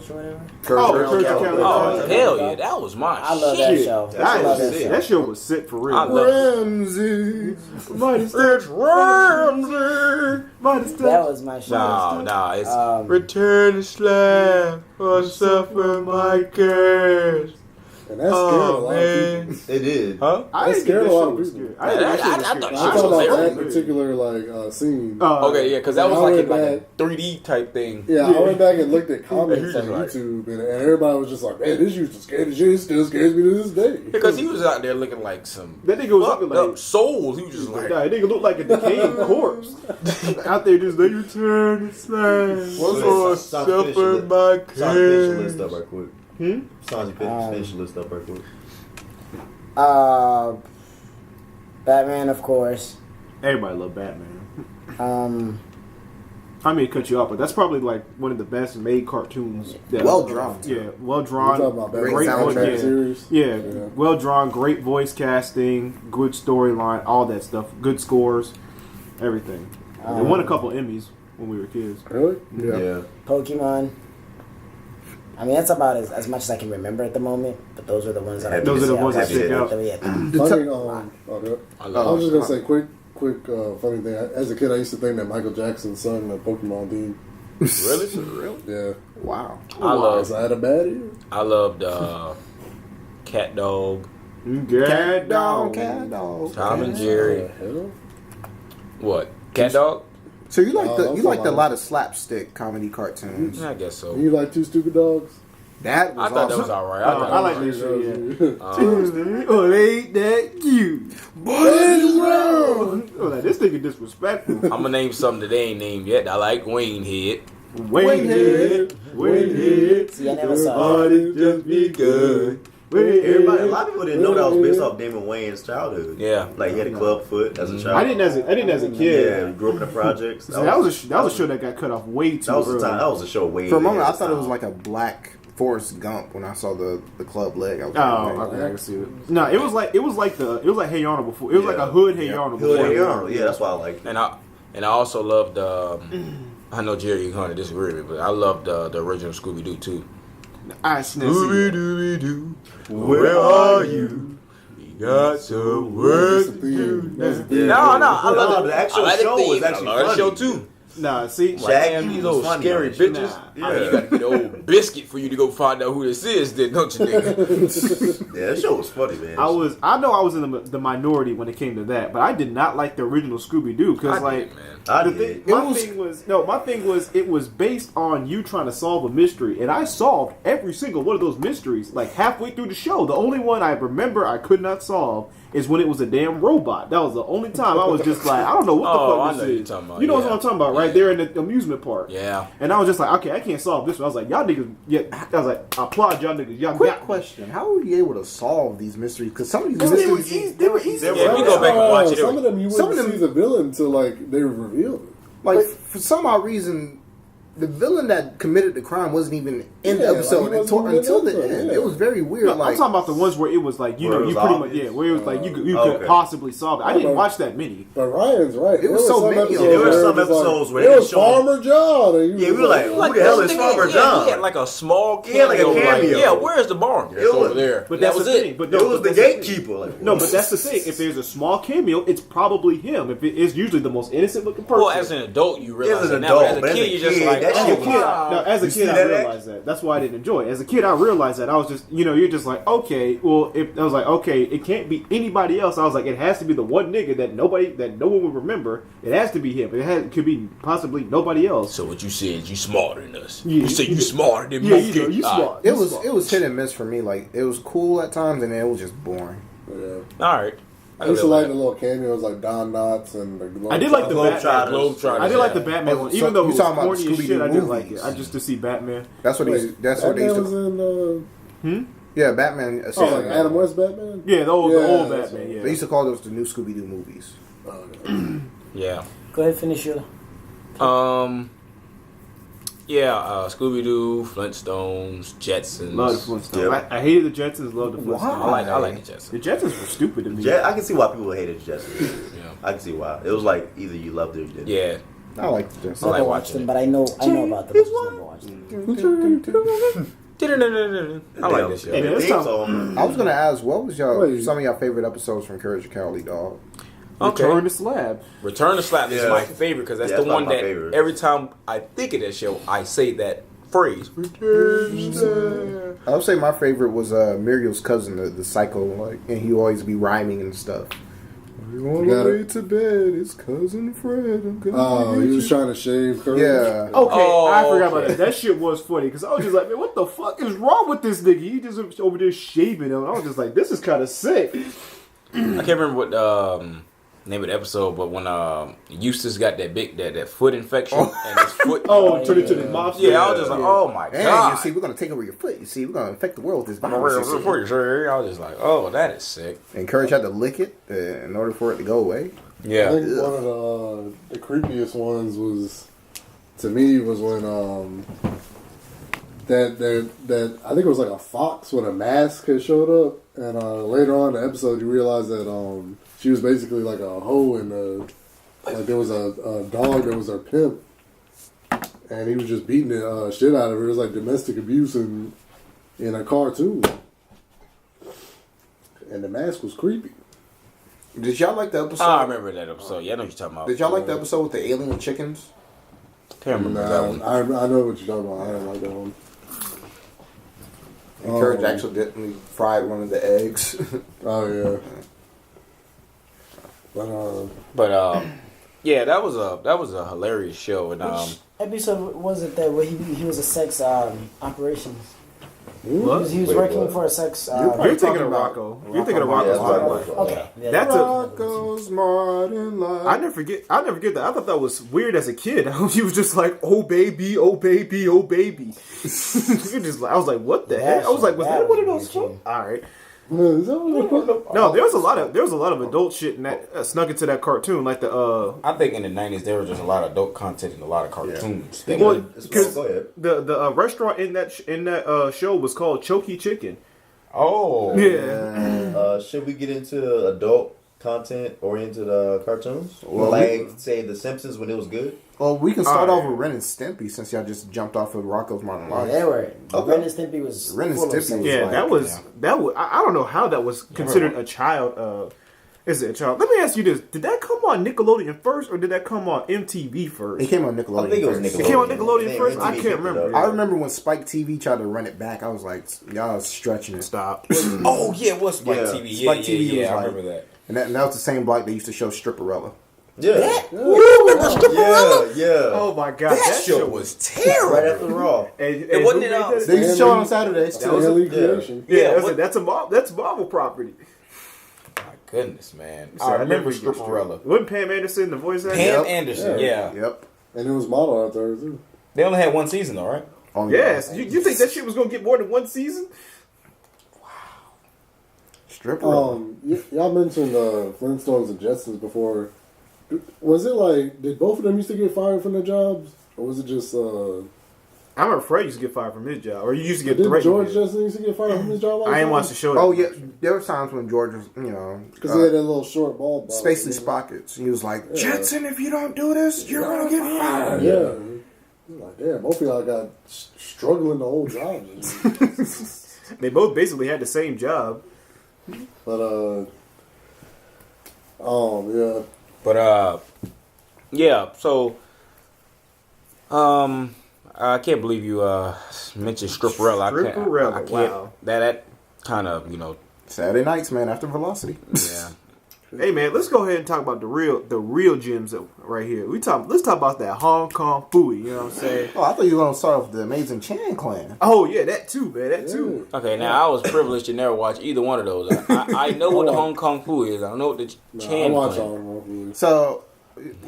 or whatever? Courage the Cowardly Oh, Dog. hell yeah, that was my I love that Shit. show. That I love that shit- show. that show was sick for real. I love it. Ramsey. Mighty Step. Ramsey. Mighty Step. That was my show. No, it's Return to slab or suffer my curse. And that scared a lot of people. It did. huh? I That didn't scared think a lot that of shit was people. scary. I didn't think that shit was I scary. thought I'm shit talking was about very that good. particular scene. Okay, yeah, because that was I like went in like a back- 3D type thing. Yeah, I went back and looked at comments He was on just like- YouTube, and everybody was just like, "Man, this used to scare the shit. It still scares me to this day." Because he was out there looking like some That nigga was looking fucked up like souls. He was just like, that nigga looked like a decaying corpse. Out there just like return to slab or suffer my Santi, finish the list curse. up right quick. Santi, finish the list up right quick. Batman, of course. Everybody love Batman. I mean, to cut you off, but that's probably like one of the best made cartoons. Well drawn. Yeah, well We're drawn. talking about Great Batman soundtrack yeah. series. Yeah, well drawn, great voice casting, good storyline, all that stuff, good scores, everything. They won a couple Emmys when we were kids. Really? Yeah. Pokemon. I mean, that's about as much as I can remember at the moment, but those are the ones that I Those are the ones that stick out. Yeah. Funny, okay. I I love was just gonna say, quick, funny thing. As a kid, I used to think that Michael Jackson sung the Pokemon theme. Really? For real? Yeah, Wow. was I had a bad ear? I loved Cat Dog, Cat dog. Tom and Jerry. What the hell? What? Cat Dog? So you like Oh, you liked a lot of slapstick comedy cartoons. I guess so. You like Two Stupid Dogs? That was I thought that awesome. was alright. I like this shit. Yeah. Tuesday, oh, ain't that cute? What is wrong? Oh, like, this nigga disrespectful. I'm gonna name something that they ain't named yet. I like Wayne Head. Wayne Head. See, I never saw it. Body just be good. Everybody, a lot of people didn't know that was based off Damon Wayne's childhood. Yeah. Like he had a club foot as a child. I didn't as a kid. Yeah, he grew up in the projects. So that was a show that got cut off way too That was early. the time. That was a show way. For a moment, I ahead of thought it was time. like a black Forrest Gump when I saw the club leg. I was Oh, like, okay, I can see it. No, it was like Hey Arnold before. It was like a hood Hey Arnold Hood before. Hey Arnold. Yeah, that's why I like. And I also loved I know Jerry, you're gonna disagree with me, but I loved the original Scooby Doo too. I Scooby Doo, where are you? We got some work That's the theme. That's the Yeah. theme. No, I love the actual I like show the theme, was and I actually love the funny. show too. Nah, see, Like, damn, these was old funny scary on that shit. bitches. Nah. I mean, you gotta get the old biscuit for you to go find out who this is, then, don't you, nigga? Yeah, that show was funny, man. I know I was in the minority when it came to that, but I did not like the original Scooby Doo because like. man. I The did. thing, my thing was it was based on you trying to solve a mystery, and I solved every single one of those mysteries like halfway through the show. The only one I remember I could not solve is when it was a damn robot. That was the only time I was just like, I don't know what the Oh, I fuck know this you're is. talking about, You know yeah. what I'm talking about, right? like they're in the amusement park. Yeah. And I was just like, okay, I can't solve this one. I was like, y'all niggas. Yeah, I was like, I applaud y'all niggas. Y'all Quick got me. question: how were you able to solve these mysteries? Because some of these They were mysteries, easy. They were easy. Yeah, we go back and watch it. Some of them you Some wouldn't of them- see the villain until like they revealed it. like for some odd reason, the villain that committed the crime wasn't even in the Yeah, episode like, he wasn't until even the in the end. episode, It was very weird. No, like I'm talking about the ones where it was like, you Where know, it you was pretty much, obvious. where it was like, you could Okay. possibly solve it. I didn't Okay. watch that many. But Ryan's right. It was There so some many of episodes them. There were where some it was episodes where it they was showed- Farmer John. And Yeah, we were like, who the hell is Farmer John? He had like a small cameo. He had like a cameo. Yeah, where's the barn? It was- over there. But that that's was the thing. it. But It no, was but the that's thing. gatekeeper. Like, No, but that's the thing. If there's a small cameo, it's probably him. If it is usually the most innocent looking person. Well, as an adult, you realize As an it now. adult, But as a kid, you're just like, that As a shit oh, kid, wow. no, as a You see kid, I that realized that. That's why I didn't enjoy it. As a kid, I realized that. I was just, you're just like, okay, well, I was like, okay, it can't be anybody else. I was like, it has to be the one nigga that no one would remember. It has to be him. It could be possibly nobody else. So what you said, you smarter than us. Yeah, You said you smarter than Yeah, me. you smart. it You was smart. it was hit and miss for me. Like it was cool at times, and then it was just boring. Yeah. All right. I used to like the little cameos like Don Knotts and the I did like the Batman. Globetrotters. I did like the Yeah. Batman one, So even though it you was talking about corny as Scooby-Doo shit. I didn't like movies. it. I just to see Batman. That's what Wait, that's what they Batman used was to. in. Yeah, Batman. Oh, like Adam West Batman. Yeah, the old that's Batman. right. Yeah. They used to call those the new Scooby-Doo movies. Oh, yeah. Yeah. Go ahead, finish your. Scooby Doo, Flintstones, Jetsons. Love the Flintstones. Yep. I hated the Jetsons. Love the Flintstones. I like the Jetsons. The Jetsons were stupid to me. I can see why people hated Jesse. Yeah. I can see why. It was like either you loved it or you didn't. Yeah. I like this. I like Never watching watched them, it. but I know about them. I just never watched them. I like this show. Hey, let's Theme talk- song. I was gonna ask, what was Wait. some of your favorite episodes from Courage the Cowardly Dog? Return to Slab. Return to Slap is Yeah. my favorite because that's Yeah, the that's one my that favorite. every time I think of that show, I say that phrase. I would say my favorite was Muriel's cousin, the psycho, like, and he always be rhyming and stuff. We're on Got the it. way to bed. It's cousin Fred. I'm gonna Oh, get he was you. trying to shave Courage. Yeah. Okay, Oh, I forgot about okay. that. That shit was funny because I was just like, man, what the fuck is wrong with this nigga? He just over there shaving him. I was just like, this is kind of sick. I can't remember what name of the episode, but when Eustace got that foot infection and his foot. Oh, turn it to the mobster. Yeah, I was just like, oh my And god. you see, we're gonna take over your foot. You see, we're gonna infect the world with this I'm a virus. real you see. for you, sir. I was just like, oh, that is sick. And Courage had to lick it in order for it to go away. I Yeah. think one of the creepiest ones was, to me, was when that I think it was like a fox with a mask had showed up, and later on in the episode you realize that she was basically like a hoe, and like there was a dog that was her pimp, and he was just beating the shit out of her. It was like domestic abuse in a cartoon, and the mask was creepy. Did y'all like the episode? I remember that episode. Yeah, I know what you're talking about. Did y'all like the episode with the alien chickens? Can't remember that one. I know what you're talking about. I didn't like that one. And Courage accidentally fried one of the eggs. Oh yeah. But Yeah, that was a hilarious show, and Which episode was it that where he was a sex operations? What? He was Wait, working what? for a sex. You're thinking of about Rocco. You're thinking of Yeah, Rocco's that's Modern right. Life. Okay, yeah, That's a. Rocco's Modern Life. I never forget that. I thought that was weird as a kid. He was just like, "Oh baby, oh baby, oh baby." You just, I was like, "What the heck?" I was like, "Was that one of those?" All right. No, there was a lot of adult shit in that snuck into that cartoon, like the I think in the 90s there was just a lot of adult content and a lot of cartoons. They well, were- because Go ahead. the restaurant in that show was called Choky Chicken. oh Yeah. Should we get into adult content oriented cartoons? Well, like say The Simpsons when it was good. Well, we can start Alright. off with Ren and Stimpy since y'all just jumped off of Rocco's Modern Yeah, Life. they were. Okay. Ren and Stimpy was. Ren and full of Stimpy sex. was Yeah, like- that was. I don't know how that was considered a child. Is it a child? Let me ask you this: did that come on Nickelodeon first, or did that come on MTV first? It came on Nickelodeon. I think it was first. Nickelodeon. It came on Nickelodeon Man, first? MTV I can't picked it remember. up. I remember when Spike TV tried to run it back. I was like, y'all stretching it. Stop. oh yeah, it was Spike Yeah. TV. Yeah, Spike TV yeah, was I like- remember that. And that was the same block they used to show Stripperella. Yeah. That? Yeah. Oh my god, That show was terrible. Right after Raw. And wasn't who it, made that? They used to show it on Saturdays that was too. a lead creation. Yeah, Yeah, that's what- that's Marvel property. My goodness, man. So I remember never get Stripperella. Wasn't Pam Anderson the voice actor? Pam Yep. Anderson, yeah. Yep. And it was modeled after her too. They only had one season though, right? Yes. You think that shit was gonna get more than one season? Stripper. Y'all mentioned Flintstones and Jetsons before. Was it like, did both of them used to get fired from their jobs? Or was it just... I remember Fred used to get fired from his job. Or you used to get didn't threatened. George Jetson used to get fired from his job? I ain't watched the show. Oh yeah, there were times when George was, Because he had that little short ball. Spacely Sprockets. He was like, Jetson, if you don't do this, you're gonna get fired. Yeah. Like, damn, both of y'all got struggling to hold jobs. They both basically had the same job. But, yeah. But yeah. So, I can't believe you mentioned Stripperella. Stripperella, wow. That kind of Saturday nights, man, after Velocity. Yeah. Hey man, let's go ahead and talk about the real gems right here. Let's talk about that Hong Kong Phooey. You know what I'm saying? Oh, I thought you were gonna start off with the Amazing Chan Clan. Oh yeah, that too, man. That too. Okay, now I was privileged to never watch either one of those. I know what the Hong Kong Phooey is. I know what the Chan I watch Clan. all of them. So,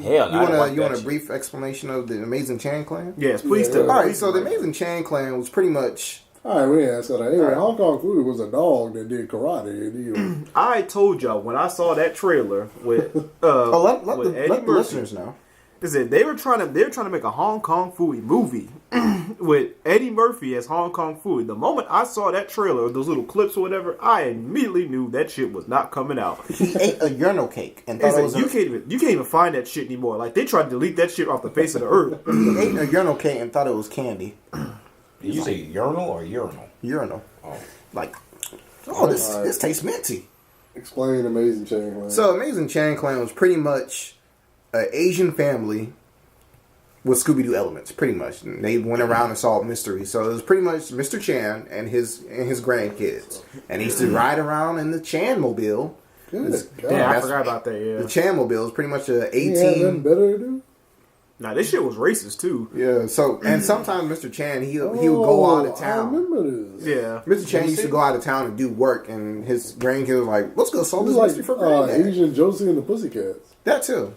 Hell, you want a brief explanation of the Amazing Chan Clan? Yes, please do. All right, so the Amazing Chan Clan was pretty much. All right, we asked that. Anyway, Hong Kong Phooey was a dog that did karate. And he, I told y'all when I saw that trailer with with Eddie let the Murphy, listeners know. is that they were trying to make a Hong Kong Phooey movie with Eddie Murphy as Hong Kong Phooey. The moment I saw that trailer, those little clips or whatever, I immediately knew that shit was not coming out. He ate a urinal cake and thought it was you can't even find that shit anymore. Like they tried to delete that shit off the face of the earth. he ate a urinal cake and thought it was candy. Did you say urinal or urinal? Urinal. Oh. Like, this tastes minty. explain Amazing Chan Clan. So Amazing Chan Clan was pretty much an Asian family with Scooby-Doo elements, pretty much. And they went around and solved mysteries. So it was pretty much Mr. Chan and his grandkids. And he used to ride around in the Chan mobile. Good. Yeah, I forgot about that. Yeah, The Chan mobile is pretty much a He had 18. nothing better to do. nah, this shit was racist too. Yeah. So and sometimes Mr. Chan he would go out of I town. remember this. Yeah, Mr. Chan used to go out of town and do work, and his grandkids was like, "Let's go solve It this was mystery for like granddad." Asian Josie and the Pussycats. That too.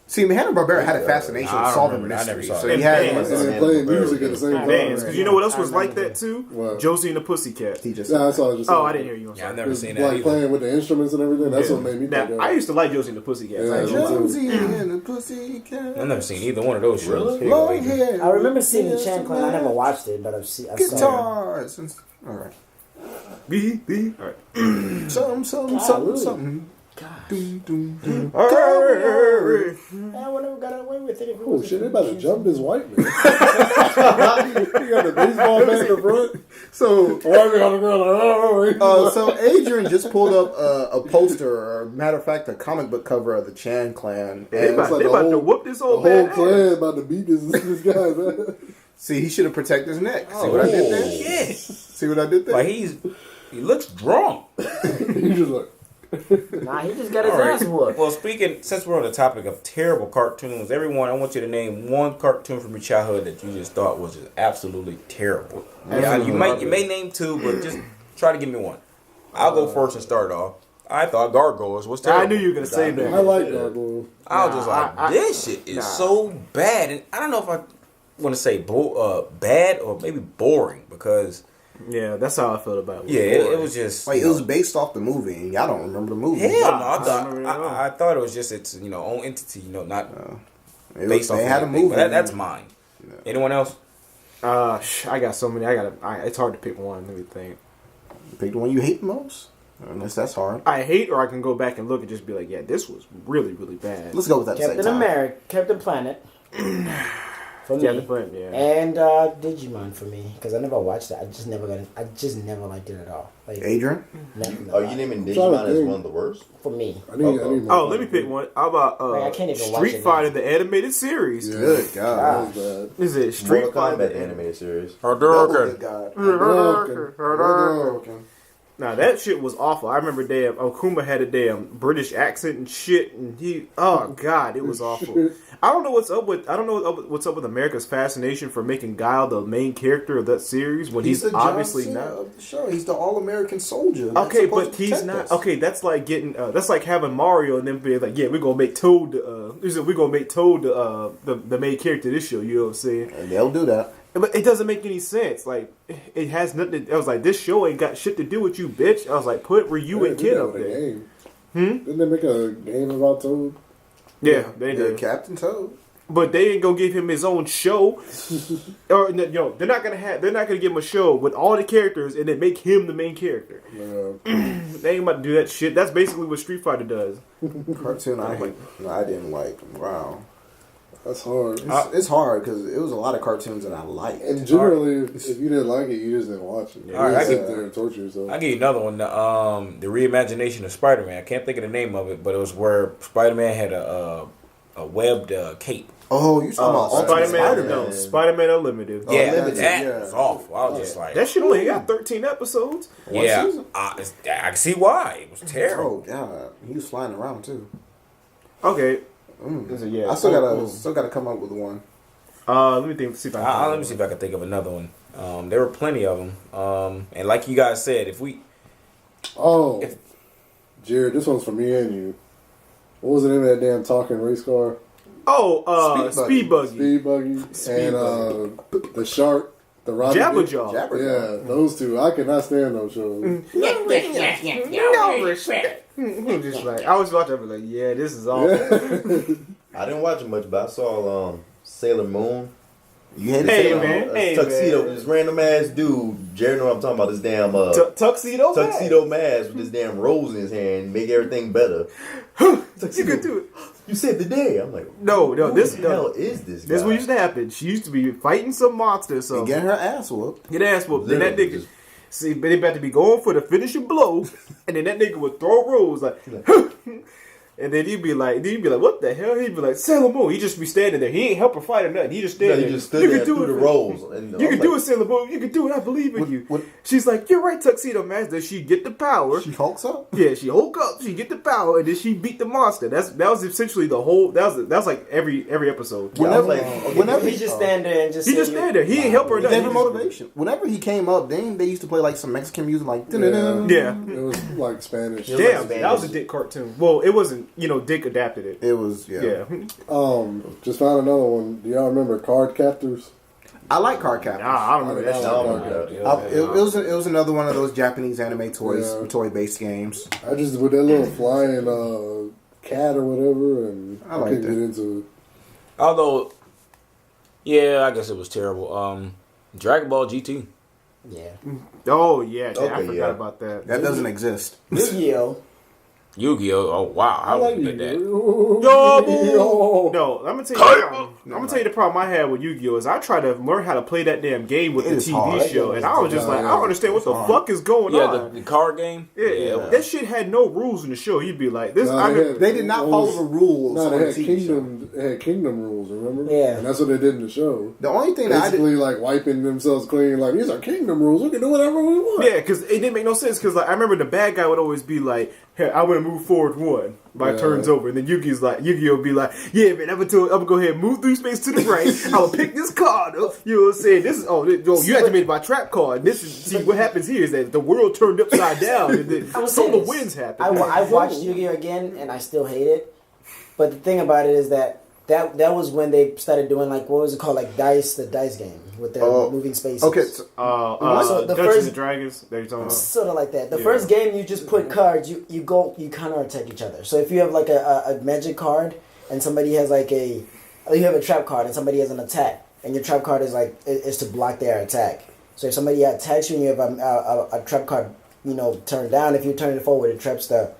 See, Hanna-Barbera had a fascination I with don't solving remember that. I never mysteries. saw So that. he had And And then playing music at the same time. because you know what else was like that too? What? Josie and the Pussycat. He just Yeah, that's all I just Oh, said. I didn't hear you. I'm Yeah, I've sorry. never Just seen that like either. playing with the instruments and everything. That's what made me think Now, of I used to like Josie and the Pussycats. Yeah, I enjoyed them. Josie and the Pussycat. I've never seen either one of those shows. Here you go, Long Adrian. hair. I remember seeing the Chan Clan. I never watched it, but I've seen. I saw it. Guitars. All right. All right. Something. Doom, doom, doom. I wonder who got away with it. If it Oh was shit, they about to jump this white man. He got the baseball bat in the front. So, White man on the ground. Like, so Adrian just pulled up a poster, or matter of fact, a comic book cover of the Chan Clan. They And about, like they the about to whole- whoop this the old whole man. clan about to beat this guy, man. see, he should have protected his neck. See what I did there? Shit. See what I did there? Like he looks drunk. He just like, Nah, he just got his All right. ass whooped. Well, since we're on the topic of terrible cartoons, everyone, I want you to name one cartoon from your childhood that you just thought was just absolutely terrible. Yeah, you may name two, but just try to give me one. I'll go first and start off. I thought Gargoyles was terrible. I knew you were gonna say that. I like Gargoyle. I was just like, this shit is so bad, and I don't know if I want to say bad or maybe boring because Yeah, that's how I felt about it. yeah, it was just Like, it was based off the movie, and y'all don't remember the movie. hell no. I don't remember it at all. I thought it was just its own entity, not It was, based off. they had a anything, movie. but that's mine. Anyone else? I got so many. It's hard to pick one. Let me think. Pick the one you hate the most. Unless that's hard. I hate, or I can go back and look and just be like, yeah, this was really, really bad. Let's go with that Captain second time. America, Captain Planet. For me. Yeah, the friend, yeah. And Digimon for me, because I never watched that. I just never liked it at all. Like, Adrian? nothing Are about you it. naming trying to Digimon as think. one of the worst? For me. I need Oh, more let me pick one. How about Like, I can't even watch Street it Fighter, now. the animated series? Yeah. Good God. That was bad. Is it Street Mortal Fighter? Kombat animated series. Oh, good God. Hadouken. Nah, that shit was awful. I remember damn Okuma had a damn British accent and shit, and oh god, it was awful. I don't know what's up with America's fascination for making Guile the main character of that series when he's the obviously John Cena not. of the show. He's the all-American soldier. that's Okay, supposed but to he's protect not. us. Okay, that's like getting. That's like having Mario and then being like, yeah, we're gonna make Toad. We're gonna make Toad the main character of this show. You know what I'm saying? And they'll do that. But it doesn't make any sense. Like, it has nothing. I was like, this show ain't got shit to do with you, bitch. I was like, put Ryu and Kid up there. Didn't they make a game about Toad? Yeah, they Yeah, did. Captain Toad. But they ain't gonna give him his own show. Or they're not gonna give him a show with all the characters and then make him the main character. They ain't about to do that shit. That's basically what Street Fighter does. Cartoon I didn't like. Wow. That's hard. It's hard because it was a lot of cartoons that I liked. And generally, if you didn't like it, you just didn't watch it. You All right, didn't I sit get- there and torture yourself. I'll give you another one. The reimagination of Spider-Man. I can't think of the name of it, but it was where Spider-Man had a webbed cape. Oh, you talking about Ultimate Spider-Man? Spider-Man? No, Spider-Man Unlimited. Oh, Yeah, limited, that yeah. was awful. I was just like, That shit only got 13 episodes. yeah, season? I can see why. It was terrible. Oh god, he was flying around too. Okay. I still gotta come up with one. Let me think. See if I can Let me see if I can think of another one. There were plenty of them. And like you guys said, if we Oh, Jared, this one's for me and you. What was the name of that damn talking race car? Oh, Speed Buggy. Speed Buggy. And the shark, the Robbie Jabberjaw. Yeah, those two. I cannot stand those shows. No respect. Just like I was watching, I was like, yeah, this is awful. I didn't watch it much, but I saw Sailor Moon. You had Hey, Sailor man. Moon. Hey, Tuxedo, man. this random ass dude. Jared know what I'm talking about. This damn Tuxedo mask with this damn rose in his hand, make everything better. You could do it. You saved the day. I'm like, No, who this the hell is this guy? This what used to happen. She used to be fighting some monster or And something. get her ass whooped. Get ass whooped. Then that Literally nigga, just- see, but they about to be going for the finishing blow, and then that nigga would throw Rose like, and then you'd be like, what the hell? He'd be like, Sailor Moon. He'd just be standing there. He ain't help her fight or nothing. He just standing He there. just stood there and threw the man. rolls. And You I'm can do like, it, Sailor Moon. You can do it. I believe in you. what- She's like, you're right, Tuxedo Mask. Does she get the power? She hulks up. Yeah, she woke up, she get the power, and then she beat the monster. That was essentially the whole. That was like every episode. I was Whenever, like, whenever He just stand there and just He say just you- stand there. He ain't help her. He nothing. gave her motivation. Whenever he came up, they used to play like some Mexican music, like dun-dun-dun. Yeah. It was like Spanish. Yeah. Damn, Spanish. that was a Dick cartoon. Well, it wasn't. Dick adapted it. It was Yeah. Just found another one. Do y'all remember Card Captors? I like Card Captors. I don't remember that shit. no, It was another one of those Japanese anime toys, Yeah. toy based games. I just with that little flying cat or whatever, and I I liked couldn't it. get into it. Although, yeah, I guess it was terrible. Dragon Ball GT. Yeah. Oh yeah, damn, I Okay, forgot yeah. about that. That doesn't exist. Yu-Gi-Oh! Yu-Gi-Oh! Oh wow, I like was at that. Yo, No, I'm gonna tell you. I'm gonna tell you the problem I had with Yu-Gi-Oh is I tried to learn how to play that damn game with It the is TV hard. show, and I was just like, I don't understand what the fuck is going Yeah, on. the card game. Yeah, that shit had no rules in the show. You'd be like, this. Nah, They did not follow the rules. No, on they the had TV kingdom. They had kingdom rules. Remember? Yeah. And that's what they did in the show. show. The only thing that I did, Basically, like wiping themselves clean. Like these are kingdom rules. We can do whatever we want. Yeah, because it didn't make no sense. Because like, I remember the bad guy would always be like, "Hey, I want to move forward one." My turn's over, and then Yu-Gi-Oh would be like, "Yeah, man, I'm gonna go ahead and move 3 spaces to the right. I will pick this card up." You know what I'm saying? This is you activated my trap card. This is see what happens here is that the world turned upside down, and then I would say solar this. winds happen. I watched Yu-Gi-Oh again, and I still hate it. But the thing about it is that was when they started doing like what was it called, like the dice game with their moving spaces. okay, so So the Dungeons first- and Dragons. They're talking about. Sort of like that. The first game, you just put cards. You counter attack each other. So if you have like a magic card and somebody has like you have a trap card and somebody has an attack, and your trap card is to block their attack. So if somebody attacks you and you have a trap card, turned down, if you turn it forward, it traps their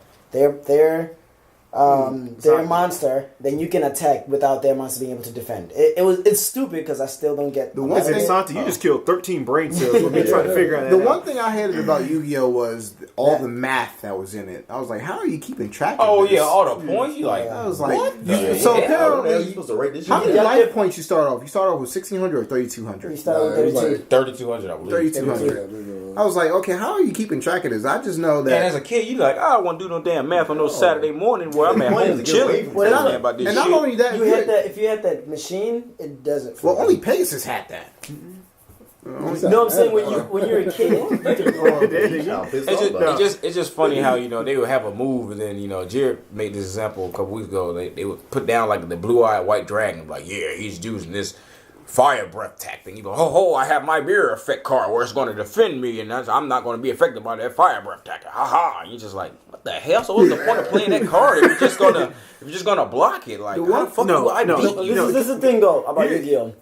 their monster, then you can attack without their monster being able to defend. It's stupid because I still don't get the one thing. Santi, you just killed 13 brain cells with me trying to figure out that. The one thing I hated about Yu-Gi-Oh was all the math that was in it. I was like, how are you keeping track of this? all the points. You like, I was like, what? so apparently, you supposed to rate this shit how many down? life points you start off? You start off with 1,600 or 3,200? You start with it was 32. like 3,200, I believe. 3,200. I was like, okay, how are you keeping track of this? I just know that. And as a kid, you like, I don't want to do no damn math on no Saturday morning where I'm at point is home to get chilling. away from Well, something. about this and shit. not only that, If you had that machine, it does it. well, only Pegasus had that. You know what I'm saying? When you're a kid, you can It's just funny how they would have a move and then Jared made this example a couple weeks ago. They would put down like the blue-eyed white dragon, like he's using this fire breath tactic. You go, ho, I have my mirror effect card where it's going to defend me, and I'm not going to be affected by that fire breath tactic. Ha ha! And you're just like, what the hell? So what's the point of playing that card if you're just gonna block it? Like, how the fuck do I beat you? This is the thing though about Yu-Gi-Oh.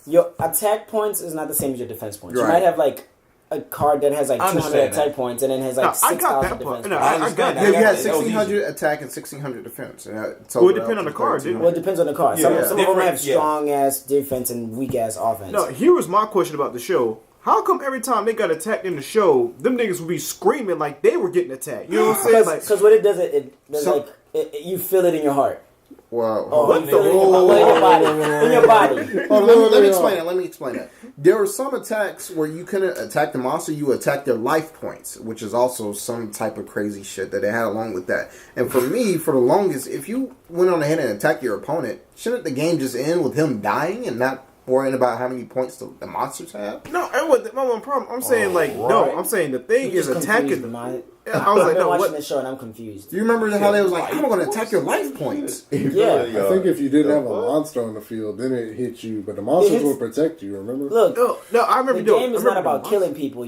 Your attack points is not the same as your defense points. You might have like a card that has like 200 attack points and then has like 6,000 defense points. I got that. You had That was 1,600 attack and 1,600 defense. So it depends on the card, didn't it? Well, it depends on the card. Some of them have Different, strong ass defense and weak ass offense. No, here was my question about the show. How come every time they got attacked in the show, them niggas would be screaming like they were getting attacked? You know what I'm saying? Because what it does, it does you feel it in your heart. Wow. You feel it in your body. Let me explain that. There are some attacks where you couldn't attack the monster, you attack their life points, which is also some type of crazy shit that they had along with that. And for me, for the longest, if you went on ahead and attacked your opponent, shouldn't the game just end with him dying and not worrying about how many points the monsters have? No, that wasn't my one problem. I'm saying I'm saying the thing is attacking. I was like, no, watching what? the show and I'm confused. Do you remember how they was like, I'm going to attack your life points? Yeah. I think if you didn't have a monster on the field, then it hit you. But the monsters will protect you, remember? Look, No, I remember. the game is not about killing people.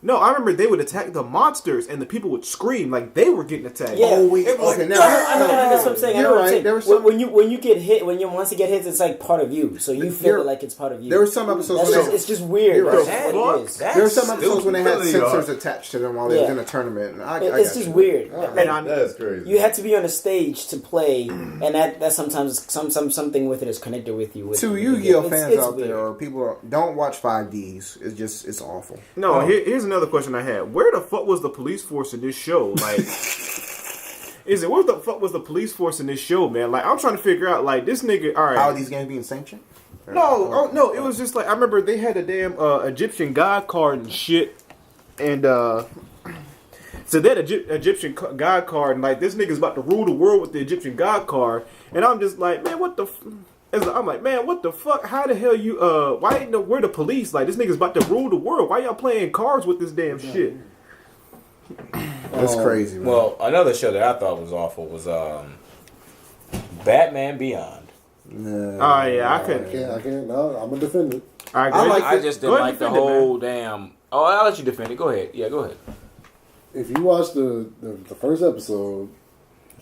No, I remember they would attack the monsters and the people would scream like they were getting attacked. Yeah. Oh, wait. It was Okay, like, now that's what I'm saying. You're right. There was some, when you get hit, once you get hit, it's like part of you. So you feel it like it's part of you. there were some episodes it's just weird. You're That's right. what it is. There were some episodes when they had Stupid. sensors attached to them while they was in a tournament. And It's just weird. That's crazy. You had to be on a stage to play, and that sometimes something with it is connected with you. To Yu-Gi-Oh fans it's out weird. there, or people don't watch 5Ds. It's awful. No, here's another question I had. Where the fuck was the police force in this show? Like, where the fuck was the police force in this show, man? Like, I'm trying to figure out, like, this nigga, all right. How are these games being sanctioned? No, it was just like, I remember they had a damn Egyptian god card and shit, and so that Egyptian god card, and like, this nigga's about to rule the world with the Egyptian god card, and I'm just like, man, what the I'm like, man, what the fuck? How the hell you, why ain't where the police? Like, this nigga's about to rule the world. Why y'all playing cards with this damn shit? That's crazy, man. Well, another show that I thought was awful was Batman Beyond. Oh yeah, I couldn't. I can't. No, I'm gonna defend it. I just didn't Go ahead like the and defend it, whole damn. Oh, I'll let you defend it. Go ahead. Yeah, go ahead. If you watch the first episode,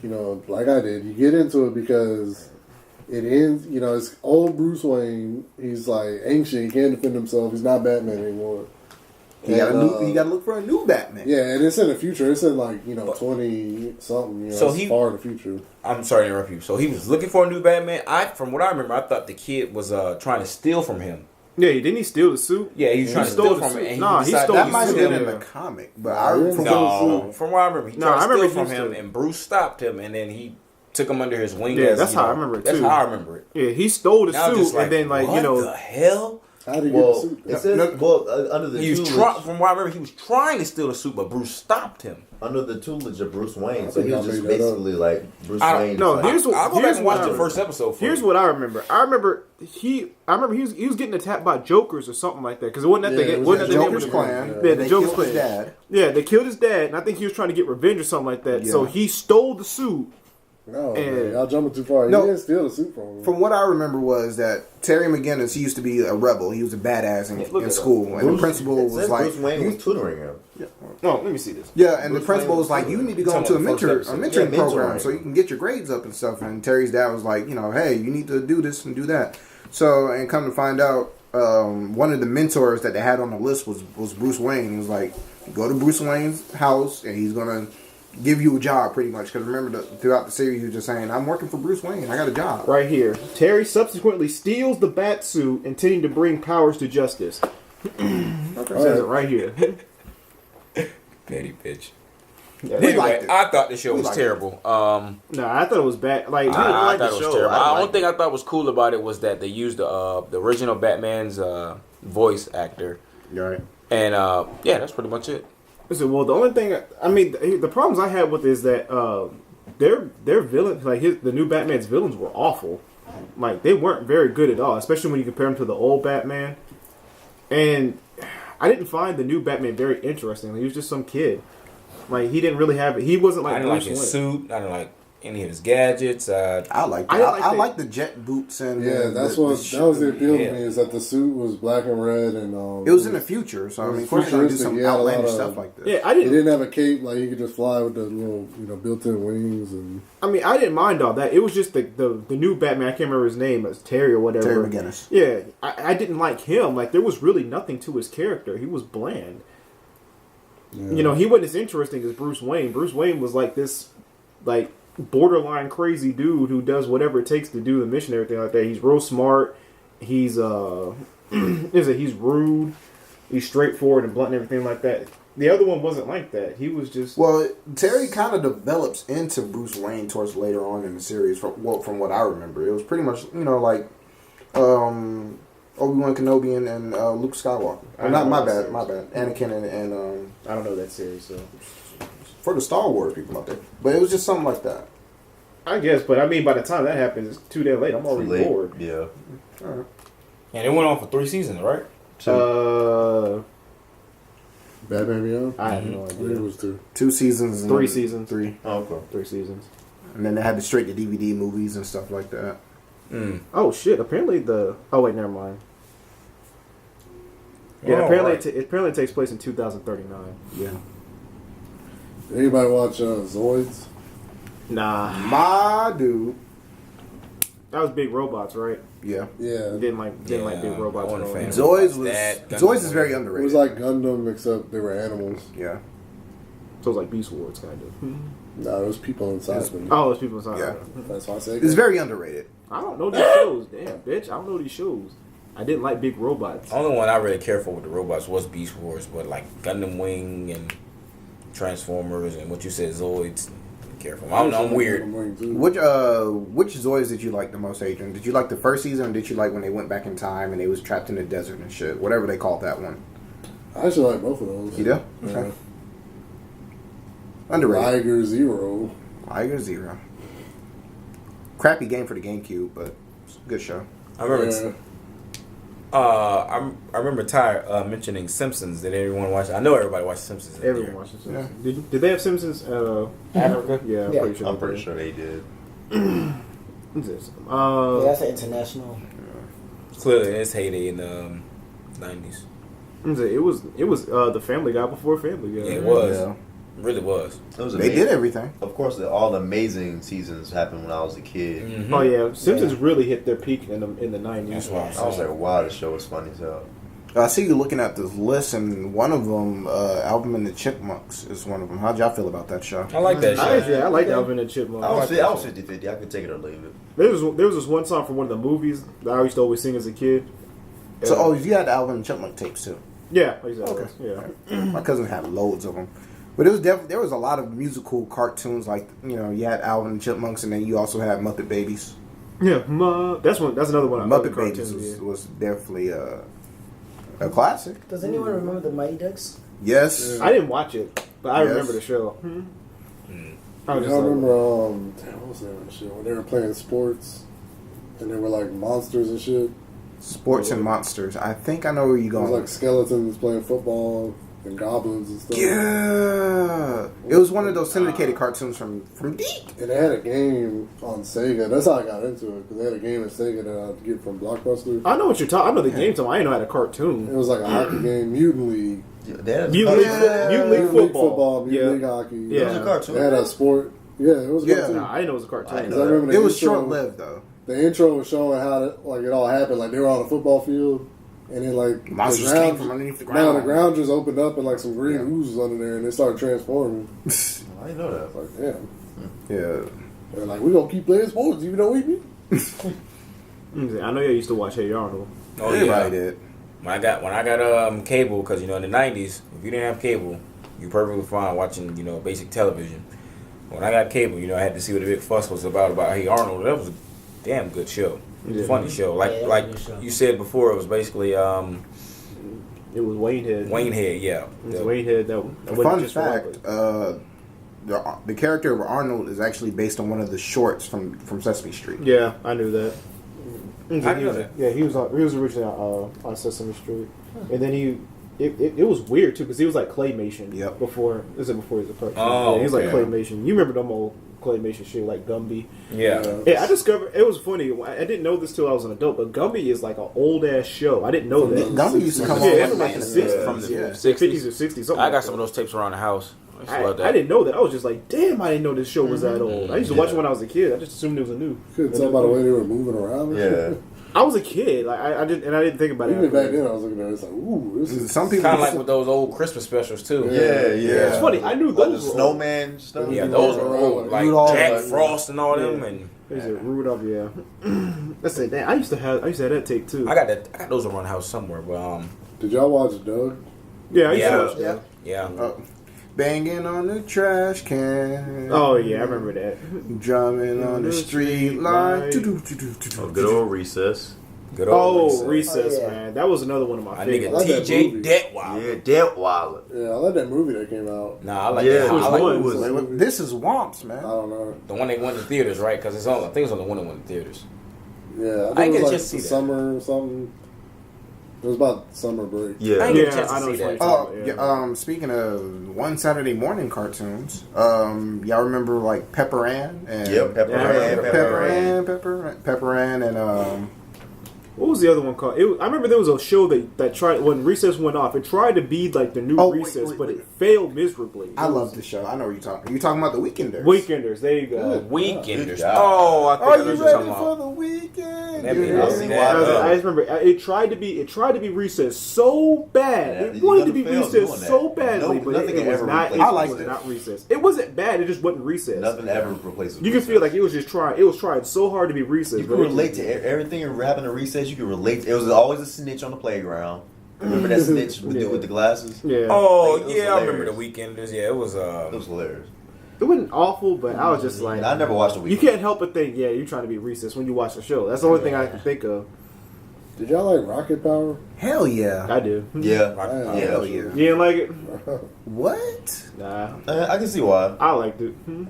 like I did, you get into it because it ends. It's old Bruce Wayne. He's like ancient. He can't defend himself. He's not Batman anymore. You gotta look for a new Batman. Yeah, and it's in the future. It's in 20 something. So it's far in the future. I'm sorry to interrupt you. So he was looking for a new Batman. From what I remember, I thought the kid was trying to steal from him. Yeah, didn't he steal the suit? Yeah, he was trying to steal from him. And Nah, he stole That the might have suit. been in the comic, but from what I remember, he tried to steal from he him, and Bruce stopped him, and then he took him under his wing. Yeah, that's how I remember it too. That's how I remember it. Yeah, he stole the And I was suit, just and then what the hell? How do you get the suit? It says, under the He was tutelage, from what I remember, he was trying to steal the suit, but Bruce stopped him. under the tutelage of Bruce Wayne, so think he I was just made that basically like Bruce I- Wayne. no, just like, here's what- I'll go back and watch the what I first episode. Here's what I remember. I remember he was getting attacked by Jokers or something like that because it wasn't that Yeah, they it was wasn't that that Joker's they clan. Yeah, the They Joker's killed his clan. dad. Yeah, they killed his dad, and I think he was trying to get revenge or something like that. Yeah. So he stole the suit. No, And- man, y'all jumping too far. No. He didn't steal the suit from him. From what I remember was that Terry McGinnis, he used to be a rebel. He was a badass in school, and the principal it was says like, Bruce Wayne was tutoring him. No, let me see this. yeah, and Bruce the principal Wayne was like, was you need to You're go into a talking about the first mentoring episode. Yeah, program mentoring. so you can get your grades up and stuff. And Terry's dad was like, hey, you need to do this and do that. So, and come to find out, one of the mentors that they had on the list was Bruce Wayne. He was like, go to Bruce Wayne's house, and he's gonna give you a job pretty much. Because remember, throughout the series, you're just saying, "I'm working for Bruce Wayne. I got a job." Right here. Terry subsequently steals the bat suit, intending to bring powers to justice. It says it right here. Petty bitch. Yeah, We Anyway, liked it. I thought the show We was liked it. terrible. Nah, I thought it was bad. Like, I like thought the it was show. terrible. I The liked only thing I thought was cool about it was that they used the original Batman's voice actor, Right. and yeah, that's pretty much it. listen, well, the only thing I mean, the problems I had with it is that their villain, like the new Batman's villains, were awful. Like they weren't very good at all, especially when you compare them to the old Batman. And I didn't find the new Batman very interesting. He was just some kid. Like he didn't really have it. He wasn't like I didn't like Bruce his Wayne. suit. I didn't like any of his gadgets. I liked it. I like I the- like the jet boots and Yeah, that was the appeal to me, is that the suit was black and red, and It was in the future, so I It mean, was of course, they're gonna do futuristic. some He had a lot outlandish of- stuff like this. Yeah, I he didn't. didn't have a cape, like he could just fly with the little, built-in wings, and I mean, I didn't mind all that. It was just the new Batman. I can't remember his name. It's Terry or whatever. Terry McGinnis. Yeah, I didn't like him. Like there was really nothing to his character. He was bland. yeah. He wasn't as interesting as Bruce Wayne. Bruce Wayne was like this, like borderline crazy dude who does whatever it takes to do the mission and everything like that. He's real smart. He's he's rude. He's straightforward and blunt and everything like that. The other one wasn't like that. He was just Well, Terry kind of develops into Bruce Wayne towards later on in the series. From what I remember, it was pretty much like Obi-Wan Kenobi and Luke Skywalker. I Not know my that bad, series. Anakin and I don't know that series, so for the Star Wars people out there. But it was just something like that. I guess. But I mean, by the time that happens, it's too damn late. I'm already Late. bored. Yeah. And it went on for 3 seasons, right? Batman Beyond. I have no I think it idea. was 2. 2 seasons, and 3 seasons. 3, Oh, okay. 3 seasons. and then they had the straight to DVD movies and stuff like that. Oh shit! Apparently oh wait, never mind. Yeah, Oh, apparently right. it apparently takes place in 2039. Yeah, Did anybody watch Zoids? Nah, my dude. that was big robots, right? Yeah, Yeah. Didn't like big robots. I wasn't a fan. Zoids was That, Zoids is very It underrated. was like Gundam, except they were animals. yeah, So it was like Beast Wars, kind of. No, it was people inside them. Oh, it's people inside. Yeah. That's why I said it's very underrated. I don't know these shows. Damn, bitch, I don't know these shows. I didn't like big robots. The only one I really cared for with the robots was Beast Wars, but like Gundam Wing and Transformers and what you said Zoids, didn't care for them. I don't know, I'm weird. Which Zoids did you like the most, Adrian? Did you like the first season, or did you like when they went back in time and they was trapped in the desert and shit? Whatever they called that one. I actually like both of those. You do? Okay. Underrated. Liger Zero. Liger Zero. Crappy game for the GameCube, but it's a good show. I remember. Yeah. I remember Ty mentioning Simpsons. Did everyone watch? I know everybody watched Simpsons. in Everyone there. watches Simpsons. Did they have Simpsons? Africa? Yeah, I'm Yeah. pretty sure. I'm pretty sure they did. What's this? Yeah, that's an international. Clearly, it's heyday in the 90s. It was the Family Guy before Family Guy. Yeah, it was. Yeah. It really was. It was They amazing. did everything. Of course, all the amazing seasons happened when I was a kid. Mhm. Oh yeah, Simpsons really hit their peak in the 90s. That's why I was like, wow, this show was funny as hell. I see you looking at this list, and one of them, Alvin and the Chipmunks, is one of them. How'd y'all feel about that show? I like that I show. like Alvin and Chipmunk. I was 50-50. I could take it or leave it. There was this one song from one of the movies that I used to always sing as a kid. So, you had the Alvin and Chipmunk tapes too. Yeah, exactly. Okay. Yeah. My cousin had loads of them. But it was there was a lot of musical cartoons, like, you had Alvin and Chipmunks, and then you also had Muppet Babies. Yeah, that's another one. I love the Muppet Babies cartoons, was definitely a classic. Does anyone remember the Mighty Ducks? Yes. I didn't watch it, but I Yes. remember the show. I was I just like, remember, what was that shit? When they were playing sports, and they were like monsters and shit. Sports and Monsters. I think I know where you're It was going. like skeletons playing football and goblins and stuff. Yeah. It was one of those syndicated cartoons from Deke. And they had a game on Sega. That's how I got into it, because they had a game at Sega that I'd get from Blockbuster. I know what you're talking. I know the game. I didn't know I had a It cartoon. was like a hockey game, Mutant League. Mutant Mutant League football. Mutant Yeah. League hockey. Yeah. It was a cartoon. They had a sport. Yeah, it was a Yeah. cartoon. Nah, I didn't know it was a cartoon. I didn't 'Cause I remember the It was intro- short lived, though. The intro was showing how it all happened. Like they were on a football field, And then like Monsters the came ground, from underneath the no, ground. the ground just opened up and like some green ooze was under there, and they started transforming. I didn't know that. Like damn. Yeah. They're like, we gonna keep playing sports even though we beat. I know you used to watch Hey Arnold. Oh Everybody yeah. did. When I got cable, because in the '90s, if you didn't have cable, you perfectly fine watching basic television. When I got cable, I had to see what the big fuss was about Hey Arnold. That was a damn good show. It was a funny show. Like Yeah, that was a like good show. you said before, it was basically It was Wayne Head. Wayne Head. Yeah. It was Wayne Head. That wasn't Fun just fact: the character of Arnold is actually based on one of the shorts from Sesame Street. Yeah, I knew that. I knew that. Yeah, he was originally on Sesame Street, and then it was weird too because he was like claymation. Yep. Before he was a cartoon. Oh, yeah, he was like okay. claymation. You remember them old claymation shit like Gumby? Yeah. Yeah, I discovered it was funny. I didn't know this till I was an adult, but Gumby is like an old ass show. I didn't know that. Gumby used to come Yeah, on it's from like the in 60s. From the yeah. 50s or 60s. Something I like got that. some of those tapes around the house. I used to love that. I didn't know that. I was just like, damn, I didn't know this show was that old. I used to watch it when I was a kid. I just assumed it was a new. Couldn't tell by the way they were moving around. and Yeah. shit. I was a kid. Like I didn't think about it. Even back then, I was looking at it. It's like, ooh, this is Some people Kind of like with those old Christmas specials too. Yeah. It's funny. I knew Like those the were old. snowman stuff. Yeah, those were old. Like Jack Rudolph. Frost and all them. Yeah. And Is it Rudolph? Yeah. That's it. Damn, I used to have that tape too. I got those around the house somewhere. But Did y'all watch Doug? Yeah, I used Yeah. to watch that. yeah. banging on the trash can. Oh yeah, I remember that. Drumming on the street light. Oh, good old recess. Good old Oh, Recess. Recess, Oh, yeah. man. That was another one of my My favorites. nigga like that TJ movie. Detweiler. Yeah, Detweiler. Yeah, I like that movie that came out. Nah, I like Yeah, that. it was I like one. the- was- This is Womps, man. I don't know. the one that went to theaters, right? Because it's on. I think it's on the one that went to theaters. Yeah, I I think get it was just see like that. summer or something. It was about summer break. Yeah. I ain't get a Yeah, chance I to know see it's that. like- Oh, speaking of one Saturday morning cartoons, y'all remember like Pepper Ann and Yep, Pepper Yeah, I Ann, remember Pepper Ann, and What was the other one called? I remember there was a show that tried when Recess went off. It tried to be like the new Oh, wait, Recess, wait, but wait. it failed miserably. I love this show. I know what you're talking. You're talking about the Weekenders. Weekenders. There you go. Weekenders. Good job. Oh, I think Are I you know what you're ready talking for about. the weekend? Let me Yeah. know. See I, that? I just remember it tried to be Recess so bad. Yeah, It you wanted gotta to be fail Recess doing that. so badly, No, but nothing it can was ever not. replace I It liked was it. not Recess. It wasn't bad. It just wasn't Recess. Nothing ever replaces. You can feel like it was just trying. It was trying so hard to be Recess. You but can it relate just- to everything in rapping to recess. You can relate. It was always a snitch on the playground. Remember that snitch with the glasses? Yeah. Oh, Like, it was yeah, I remember the hilarious. Weekenders. Yeah, it was. It was hilarious. It wasn't awful, but I was just like, And I never watched the you weekend. can't help but think, yeah, you're trying to be Recess when you watch the show. That's the only thing I can think of. Did y'all like Rocket Power? Hell yeah. I do. Yeah, Yeah. Hell yeah. You didn't like it? What? Nah, I can see why. I liked it. And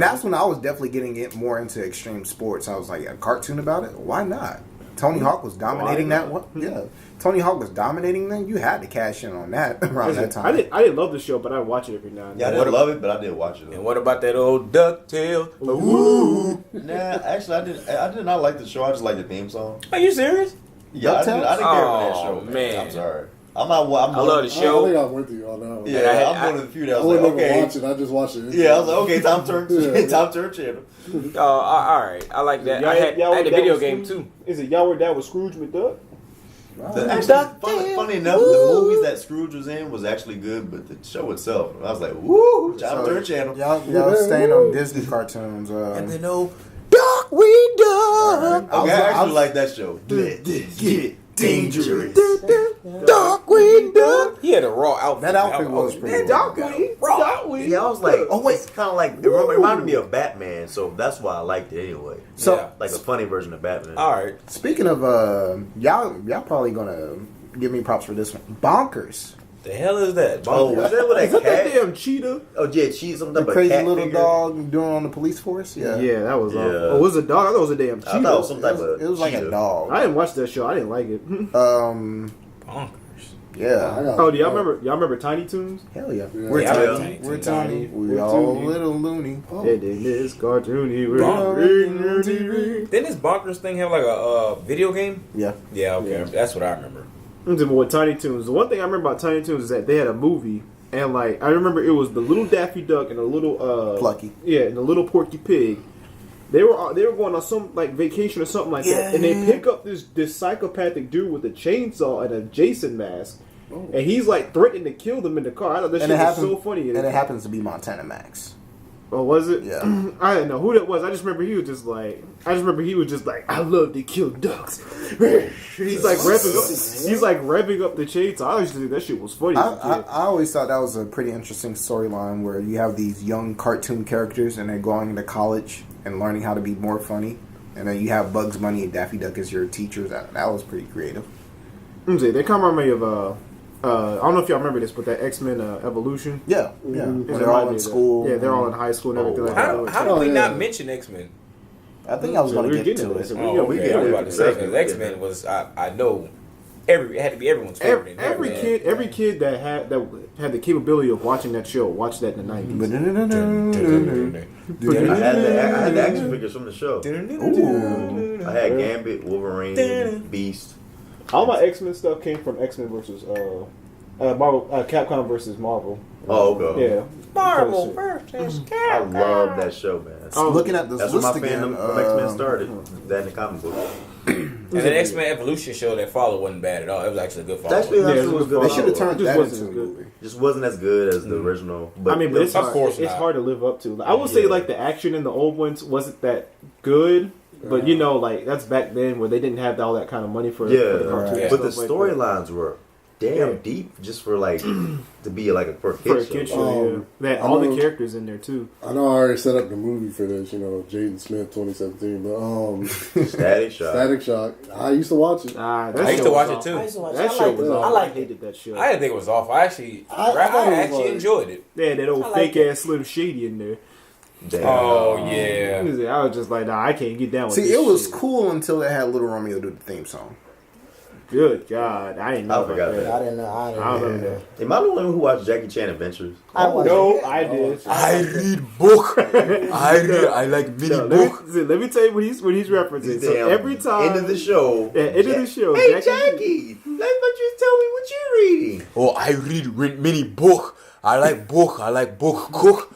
that's when I was definitely getting it more into extreme sports. I was like, a cartoon about it? Why not? Tony Hawk was dominating that one. Yeah. Tony Hawk was dominating them. You had to cash in on that around that time. I didn't love the show, but I watch it every now and Yeah, I then. didn't love it, but I did watch it. And what about that old DuckTale? Nah, actually, I did not like the show. I just liked the theme song. Are you serious? Yeah, I didn't care for that Oh, show. man. I'm sorry. I'm not. I'm I love the I show. think I'm with you on that one. Yeah, And I had- I'm one of the few that I was like, wouldn't even okay. watch it. I just watched it. Yeah, I was like, okay, time turn, Yeah. time turn channel. All right. I like that. I had the video game too. Is it y'all were dad with Scrooge McDuck? Actually, funny enough, the movies that Scrooge was in was actually good, but the show itself, I was like, woo, time turn channel. Y'all staying on Disney cartoons. And then oh, Duckweed Duck. Okay, I actually like that show. Let's get dangerous. Duckweed Duck. he had a raw outfit. That outfit was pretty That good. Duckweed. Duckweed. Yeah, I was like, Oh, wait. it's kind of like it reminded me of Batman, so that's why I liked it anyway. So- Yeah. Like a funny version of Batman. All right. Speaking of y'all probably gonna give me props for this one. Bonkers. The hell is that? Oh, was that with Is that that that cat? damn cheetah? Oh yeah, she's some The type of crazy cat little figure. dog doing on the police force. Yeah. Yeah, that was Yeah. awful. Oh, it was a dog? I thought it was a damn cheetah. I thought it was some type of. It was like a cheetah. dog. I didn't watch that show. I didn't like it. Um. Bonkers. Yeah. I got Oh, do y'all remember Tiny Toons? Hell yeah. Yeah. We're Yeah, I tiny. remember We're Tiny tiny. Toons. We We're all tiny. little loony. They did this cartoony. We're Didn't this Bonkers thing have like a video game? Yeah. Yeah, okay. Yeah. That's what I remember. With Tiny Toons, the one thing I remember about Tiny Toons is that they had a movie, and like I remember it was the little Daffy Duck and a little Plucky. yeah, and the little Porky Pig, They were going on some like vacation or something like that, and they pick up this psychopathic dude with a chainsaw and a Jason mask, and he's like threatening to kill them in the car. I thought that shit was so funny. And it happens to be Montana Max. Oh, was it? Yeah. I didn't know who that was. I just remember he was just like, I love to kill ducks. He's like revving up the chainsaw. I used to think that shit was funny. I always thought that was a pretty interesting storyline where you have these young cartoon characters and they're going into college and learning how to be more funny. And then you have Bugs Bunny and Daffy Duck as your teachers. That was pretty creative. They kind of remind me of I don't know if y'all remember this, but that X-Men Evolution. Yeah. When they're all in school. Yeah, they're all in high school and everything like that. How did we not mention X-Men? I think I was going to get to it. I was about to say, because X-Men was, I know, it had to be everyone's favorite. Every kid that had the capability of watching that show watched that in the 90s. I had the action figures from the show. I had Gambit, Wolverine, Beast. All my X-Men stuff came from X-Men versus Marvel, Capcom versus Marvel. Oh, okay. Yeah. Marvel versus Capcom. I love that show, man. Looking at this That's list where my again, fandom of X-Men started. That in the comic book. And the X-Men Evolution show that followed wasn't bad at all. It was actually a good follow. It was good. They should have turned that into a good. movie. Just wasn't as good as the original. But But it's of hard, course it's not. hard to live up to. I would say like the action in the old ones wasn't that good. But like that's back then where they didn't have all that kind of money for the cartoons. Yeah. But the Stuff like that. storylines were damn deep, just for like to be like for a kid show. show. That all the characters in there too. I know I already set up the movie for this, Jaden Smith 2017, but Static Shock. Static Shock. I used to watch it. I used to watch it too. I used to watch That it. show was awful. I I hated that show. I didn't think it was awful. I actually enjoyed it. Yeah, that old fake ass Slim Shady in there. Damn. Oh yeah. I was just like, nah, I can't get down with this. See, it was shit. cool until they had Little Romeo do the theme song. Good God, I didn't know I forgot about that. I didn't know. I I don't didn't remember know. that. Am I the only one who watched Jackie Chan Adventures? I watched No, it. I did. I read book. I like mini No, book. let me tell you what he's referencing. So Damn. every time End of the show. end of the show, Hey Jackie, let you tell me what you're reading. Oh, I read mini book. I like book. I like book cook.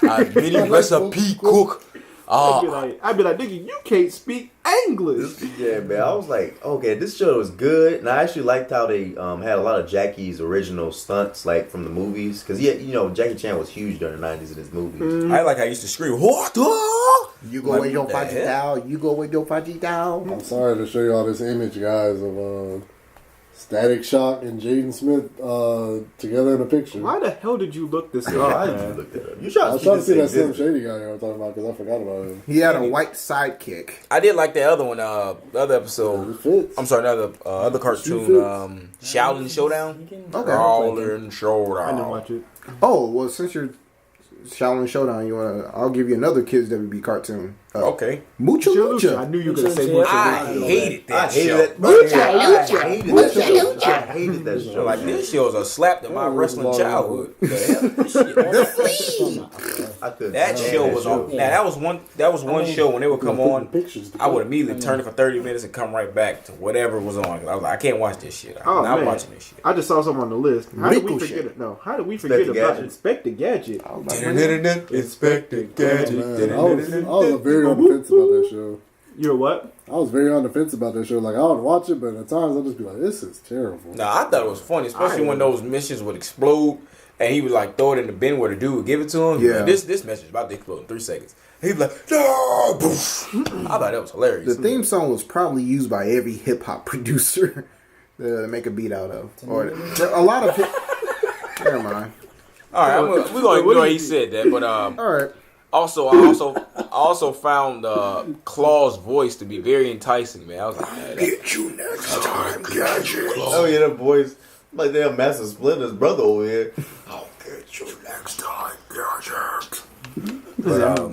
Mini recipe cook. I'd be like, nigga, you can't speak English. Yeah, man. I was like, okay, this show was good, and I actually liked how they had a lot of Jackie's original stunts, like from the movies, because Jackie Chan was huge during the '90s in his movies. I like how I used to scream, "What the?" You go with your Faji Dao. You go with your Faji Dao. I'm sorry to show you all this image, guys, of Static Shock and Jaden Smith together in a picture. Why the hell did you look this Oh, up, I didn't man? look that up. You I trying was to trying to see that this Slim thing Shady guy you were talking about because I forgot about him. He had a white sidekick. I did like the other one. The other episode. It fits. I'm sorry, other cartoon. Shaolin Showdown. Okay. Shaolin Showdown. I didn't watch it. Oh, well, since you're Shaolin Showdown, I'll give you another Kids WB cartoon. Okay. Mucha I Lucha. knew you were gonna say Mucha Mucha I Lucha. hated that I hated show. that. I hated that show. Like this show's a slap to my wrestling childhood. The hell, this shit. I couldn't. That stand show was on. Now that was one show when they would come Put the on. pictures I would immediately turn it for 30 minutes and come right back to whatever was on. I was like, I can't watch this shit. I'm Oh, not man. watching this shit. I just saw something on the list. How did we Ricochet. forget it? No, how did we forget Inspector about Gadget. Inspector Gadget? Inspector Man, I was very on the fence about that show. You're what? I was very on the fence about that show. Like, I would watch it, but at times I'd just be like, this is terrible. No, I thought it was funny, especially when those missions would explode and he would like throw it in the bin where the dude would give it to him. Yeah. Like, this message is about to explode in 3 seconds. He'd be like, no! Poof. I thought that was hilarious. The theme song was probably used by every hip hop producer to make a beat out of. Or a lot of never mind. All right, we're going to ignore he said that, but All right. I also found Claw's voice to be very enticing, man. I was like, man, Get you next time, Gadget. Oh yeah, that voice like damn Master Splinter's brother over here. I'll get you next time, Gadget.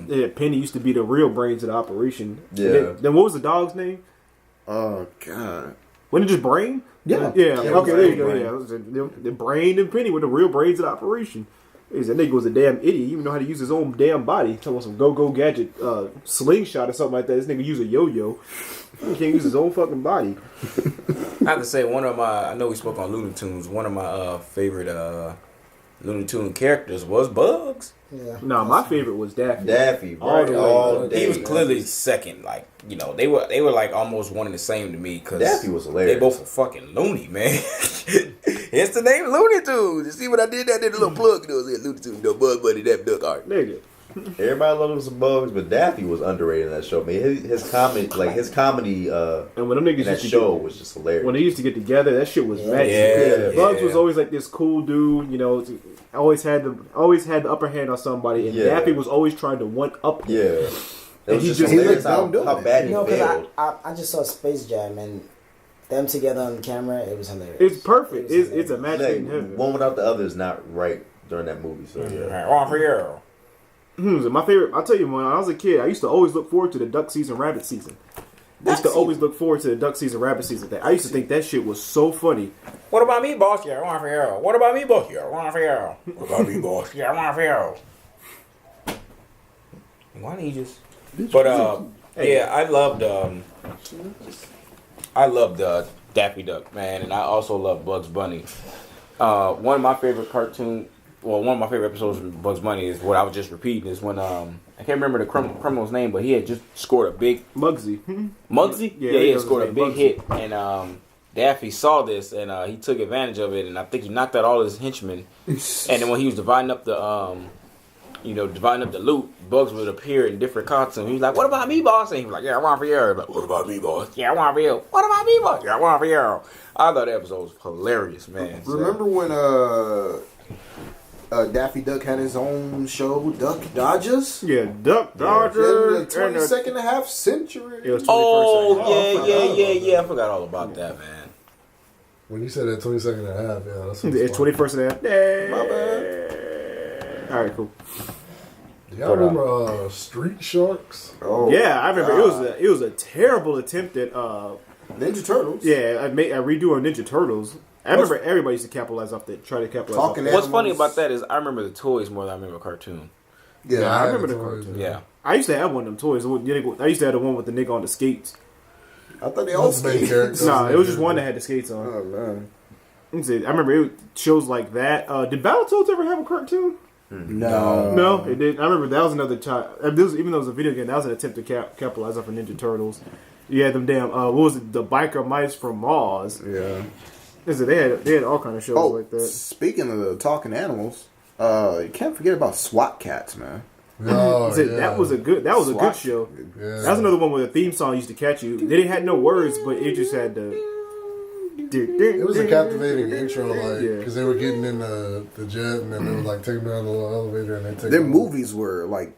Yeah, Penny used to be the real brains of the operation. Yeah. Then what was the dog's name? Oh God. Wasn't it just Brain? Yeah. Yeah. Yeah, Okay, there you go. Brain. Yeah, it was the Brain and Penny were the real brains of the operation. That nigga was a damn idiot. He didn't even know how to use his own damn body. Talking about some go-go gadget slingshot or something like that. This nigga use a yo-yo. He can't use his own fucking body. I have to say, I know we spoke on Looney Tunes. One of my favorite Looney Tune characters was Bugs. Yeah. No, my favorite was Daffy. Daffy, All right? the way. All day. He was clearly second. Like, you know, they were like almost one and the same to me because Daffy was hilarious. They both were fucking loony, man. Hence the name Looney Tunes. You see what I did? I did a little plug. You know, Looney Tunes, no Bug Buddy, that duck art. Nigga. Everybody loved some Bugs, but Daffy was underrated in that show. Man, his comedy, And when them niggas in that used to show was just hilarious. when they used to get together, that shit was magic. Yeah, Bugs yeah. was always like this cool dude, you know. Always had the upper hand on somebody, and Yeah. Daffy was always trying to one up him. Yeah. It And was he just just- hilarious he looked dumb how doing bad it. he You know, because failed. I just saw Space Jam and them together on camera. It was hilarious. It's perfect. It was It's a match made in Like, heaven. one without the other is not right during that movie. So yeah. Raphael. My favorite. I'll tell you, when I was a kid, I used to always look forward to the duck season, rabbit season. I used to always look forward to the duck season, rabbit season thing. I used to think that shit was so funny. What about me, boss? Yeah, Raphael. What about me, boss? Yeah, Raphael. What about me, boss? Yeah, Raphael. Why didn't he just? But yeah, I loved Daffy Duck, man, and I also love Bugs Bunny. One of my favorite episodes of Bugs Bunny is what I was just repeating is when I can't remember the criminal's name, but he had just scored a big Mugsy. Muggsy. Yeah, Yeah, he that had was scored a his big name, hit, and Daffy saw this and he took advantage of it, and I think he knocked out all his henchmen. And then when he was dividing up the loot, Bugs would appear in different costumes. He was like, "What about me, boss?" And he was like, "Yeah, I want for you." Like, "What about me, boss?" "Yeah, I want for you." "What about me, boss?" "Yeah, I want for you." I thought that episode was hilarious, man. So- Remember when Daffy Duck had his own show, Duck Dodgers? Yeah, Duck In Dodger. the 22nd and a half century. It was 21st Oh century. yeah! I forgot all about that, man. When you said that 22nd and a half, yeah, that's what It's 21st and a half. My bad. All right, cool. Do y'all remember Street Sharks? Oh, Yeah, I remember God. it was a terrible attempt at Ninja Turtles. I redo Ninja Turtles. I remember everybody used to capitalize off that. Try to capitalize Talking off that. What's funny about that is I remember the toys more than I remember the cartoon. Yeah, I had remember the toys, cartoon. Yeah. I used to have one of them toys. I used to have the one with the nigga on the skates. I thought they all Those main skated. characters. Nah, it was just one that had the skates on. Oh, man. I remember shows like that. Did Battletoads ever have a cartoon? No. No, it didn't. I remember that was another time. Even though it was a video game, that was an attempt to capitalize off of Ninja Turtles. You had them damn. What was it? The biker mice from Mars. Yeah. They had all kind of shows Oh, like that. speaking of the talking animals, you can't forget about SWAT Cats, man. Oh, yeah. That was a good SWAT. show. Yeah. That was another one where the theme song used to catch you. They didn't have no words, but it just had the. It was a captivating intro, like, Yeah. because they were getting in the jet, and then they would, like, take them down the little elevator, and they take Their them movies were, like,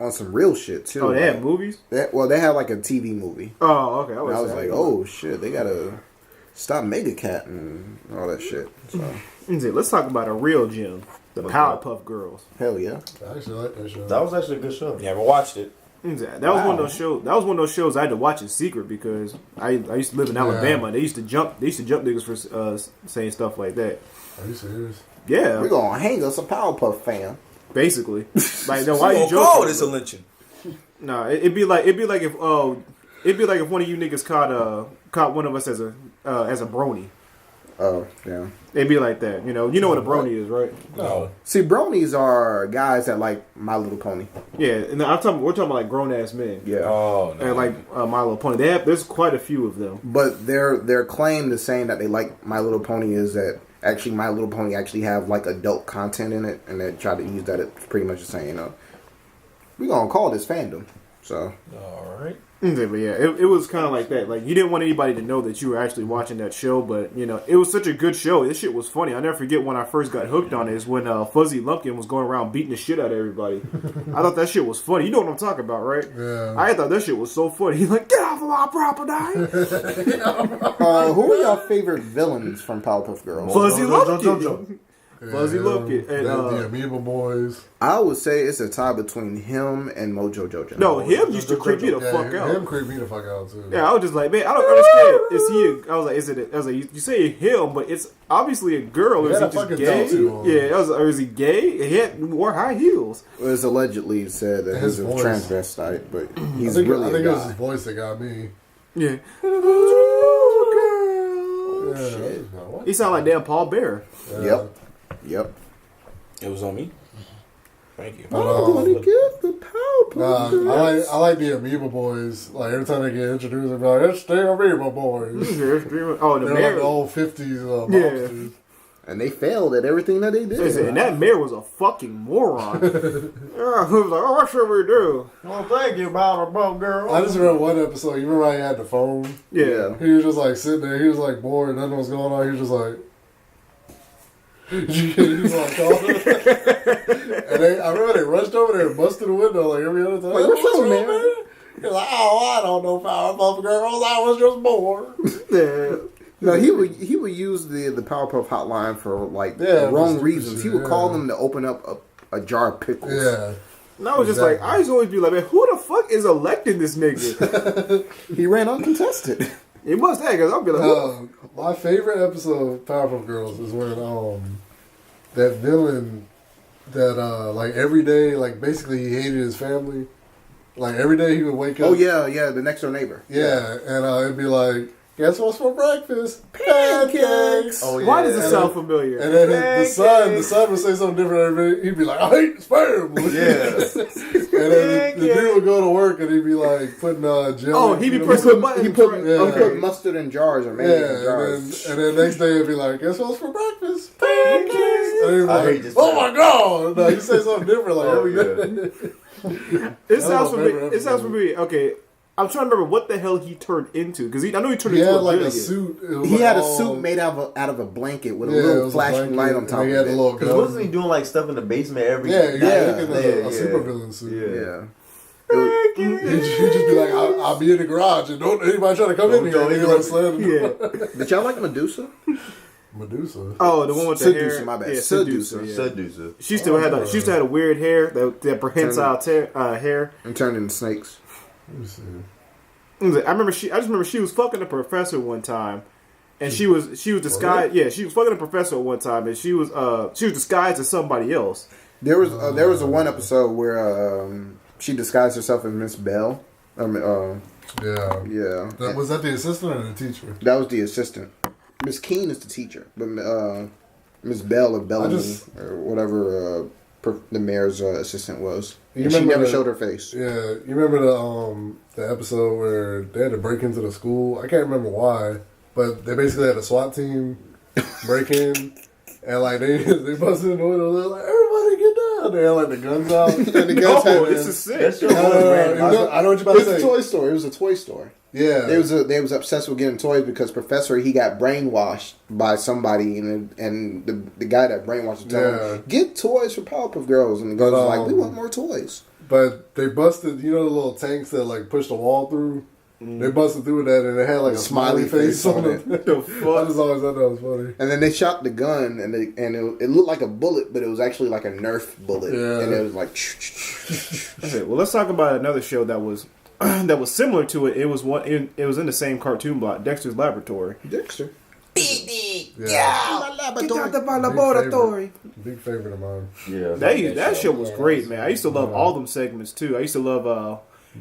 on some real shit, too. Oh, they had Like, movies. they had, like, a TV movie. Oh, okay. And I was like, oh, shit, they gotta stop Mega Cat and all that shit. So, Let's talk about a real gem, the Powerpuff Girls. hell yeah. I actually like that show. That was actually a good show. Never watched it. That was one of those shows. That was one of those shows I had to watch in secret because I used to live in Alabama. They used to jump niggas for saying stuff like that. Are you serious? Yeah, We're gonna hang us a Powerpuff fan. basically. Like, then why you Oh, joking? this a lynching. Nah, it'd be like if one of you niggas caught one of us as a brony. Oh, yeah. It'd be like that. You know what a brony is, right? No. See, bronies are guys that like My Little Pony. Yeah, and we're talking about like grown ass men. Yeah. Oh no. And like My Little Pony. There's quite a few of them. But their claim to saying that they like My Little Pony is that actually My Little Pony actually have like adult content in it, and they try to use that. It's pretty much saying, we're gonna call this fandom. So All right. But yeah, it was kind of like that. Like, you didn't want anybody to know that you were actually watching that show, but it was such a good show. This shit was funny. I never forget when I first got hooked on it. Is when Fuzzy Lumpkin was going around beating the shit out of everybody. I thought that shit was funny. You know what I'm talking about, right? Yeah. I thought that shit was so funny. He's like, get off of my property. who are your favorite villains from Powerpuff Girls? Fuzzy Lumpkin. Yeah, Fuzzy Lumpkin. And, the Amoeba Boys. I would say it's a tie between him and Mojo Jojo. no, him used to creep me the fuck out. Him creeped me the fuck out, too. Yeah, I was just like, man, I don't understand. Is he? I was like, you say him, but it's obviously a girl. Or He is had he a just fucking gay? tutu on. Yeah, or is he gay? He wore high heels. It was allegedly said that His he's a voice. transvestite, but he's I think really it a was his guy. voice that got me. Yeah. Yeah, shit. what? He sounded like damn Paul Bear. Yep. It was on me. Thank you. But, I'm gonna get the Powerpuff Girls. I like the Amoeba Boys. Like every time they get introduced, they're like, "It's the Amoeba Boys." Oh, the They're mayor. like the old '50s Yeah. monsters. And they failed at everything that they did. And that mayor was a fucking moron. Yeah, he was like, "Oh, what should we do?" Well, thank you, Powerpuff Girl. I just remember one episode. You remember how he had the phone? Yeah. He was just like sitting there. He was like bored. Nothing was going on. He was just like. He was like calling. And I remember they rushed over there and busted the window like every other time. Like, what's wrong, man? He was like, "Oh, I don't know Powerpuff Girls. I was just bored." Yeah. No, he would use the Powerpuff hotline for like wrong just reasons. He would yeah. call them to open up a jar of pickles. Yeah. And I was just like, I used to always be like, man, who the fuck is electing this nigga? He ran uncontested. It must have, because I'll be like, My favorite episode of Powerpuff Girls is when that villain that like every day, like basically he hated his family. Like every day he would wake up. Oh yeah, the next door neighbor. Yeah, and it'd be like, "Guess what's for breakfast? Pancakes." Oh, yeah. why does it sound familiar? And then the son would say something different every day. He'd be like, "I hate this family." Yeah. And then the dude would go to work and he'd be like putting jelly. Oh, he'd be pressing buttons. He put Yeah. mustard in jars or Yeah, mayonnaise in jars. and then next day it'd be like, "Guess what's for breakfast? Pancakes." And he'd be I like, hate this "Oh family. my god!" No, you say something different like Oh, every day. It sounds my familiar. favorite It sounds familiar. Okay, I'm trying to remember what the hell he turned into, because I know he turned He into had a like a billion. suit. It was He like had a all- suit made out of a blanket with a Yeah, it little was a flashing blanket, light on and top he of had a it. little Because gun. wasn't he doing like stuff in the basement every Yeah, night? looking at a supervillain suit. Yeah. He'd just be like, I'll be in the garage and don't anybody try to come in here. And he'd like slam the door. Did y'all like Medusa? Medusa. Oh, the one with the Seducer, hair. my bad. Yeah, Seducer. Yeah. Seducer. She still had a weird hair, that prehensile hair. And turned into snakes. Let me see. I just remember she was fucking a professor one time, and she was disguised. Yeah, she was fucking a professor one time, and she was disguised as somebody else. There was a one episode where she disguised herself as Miss Bell. Yeah. Yeah. Was that the assistant or the teacher? That was the assistant. Miss Keene is the teacher, but Miss Bell or Bellamy or whatever the mayor's assistant was. And she never showed her face. Yeah, you remember the episode where they had to break into the school? I can't remember why, but they basically had a SWAT team break in, and like they busted in the window. They're like, "Everybody get down!" They had like the guns out. And the guns had This is sick. That shit was random. I know what you're about It to was a say. toy store. It was a toy store. Yeah, They was obsessed with getting toys because Professor he got brainwashed by somebody and the guy that brainwashed him told him, get toys for Powerpuff Girls, and the girls was like, we want more toys. But they busted, the little tanks that like push the wall through. They busted through that and it had like a smiley face on it. The fuck? I just always thought that was funny. And then they shot the gun and it looked like a bullet, but it was actually like a Nerf bullet. Yeah. And it was like. Okay, well, let's talk about another show that was similar to it. It was in the same cartoon block, Dexter's Laboratory. Dexter. Yeah. laboratory. Big favorite of mine. Yeah. That show was great, man. I used to love all them segments too. I used to love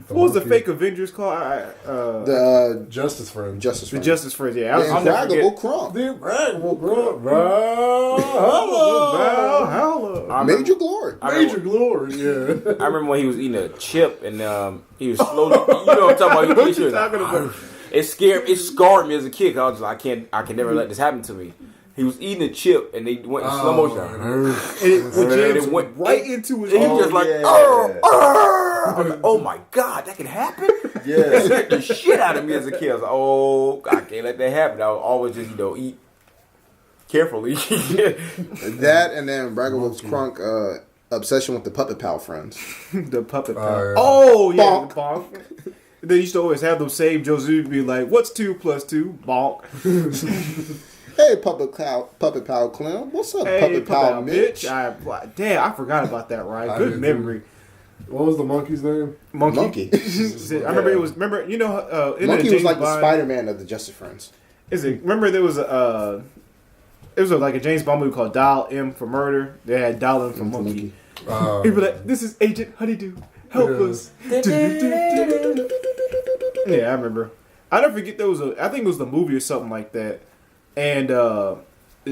what was the monkey. fake Avengers called? The Justice Friend. Justice The Friend. Justice Friends. Yeah, The I'll never Incredible forget. Crump. The incredible Valhalla. Valhalla. Major Glory. Major glory, yeah. I remember when he was eating a chip and he was slowly. You know what I'm talking about? He was talking about? It scarred me as a kid. 'Cause I was like, I can never let this happen to me. He was eating a chip and they went in slow motion. And it went right into his. And he was just like, yeah. I was like, oh my god, that can happen. Yeah. It scared the shit out of me as a kid. I was like, oh, I can't let that happen. I would always just eat carefully. That and then Braggarwolf's Crunk obsession with the Puppet Pal friends. The puppet Oh, pal. yeah. Oh yeah, Bonk. the bonk. They used to always have them same Josie be like, "What's 2 + 2?" Bonk. Hey, Puppet Pal Clown. What's up, Hey, Puppet Pal Mitch? Damn, I forgot about that. Right, I good did, memory. What was the monkey's name? Monkey. I remember it was. Remember in Monkey the was James like the Bond- Spider-Man of the Justice Friends. Remember there was like a James Bond movie called Dial M for Murder. They had Dial M for Monkey. He'd be like, "This is Agent Honeydew. Help us." Yeah, I remember. I never forget there was I think it was the movie or something like that. And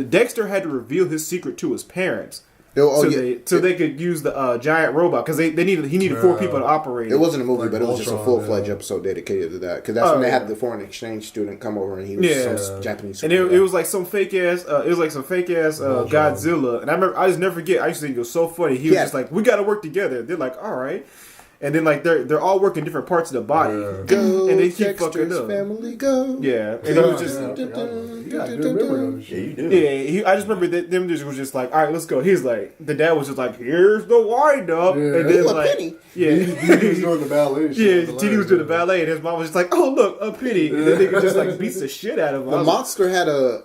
Dexter had to reveal his secret to his parents. So they could use the giant robot because he needed 4 people to operate It wasn't a movie, Like but it was just a Ultron, full-fledged episode dedicated to that. Because that's when they had the foreign exchange student come over and he was some Japanese. And it was like some fake ass. Godzilla. And I just never forget. I used to think it was so funny. He was just like, "We got to work together." They're like, "All right." And then like they're all working different parts of the body, Go, and they keep Dexter's fucking up. family, go. Yeah, and it was just You got good memory of this Yeah, shit. you do. yeah. I just remember that them just was just like, "All right, let's go." He's like, the dad was just like, "Here's the wind up," and then Ooh, a like, penny. yeah. He was doing the ballet shit. Yeah, It was TD was doing the hilarious. ballet, and his mom was just like, "Oh, look, a penny," and the nigga just like beats the shit out of him. The monster had a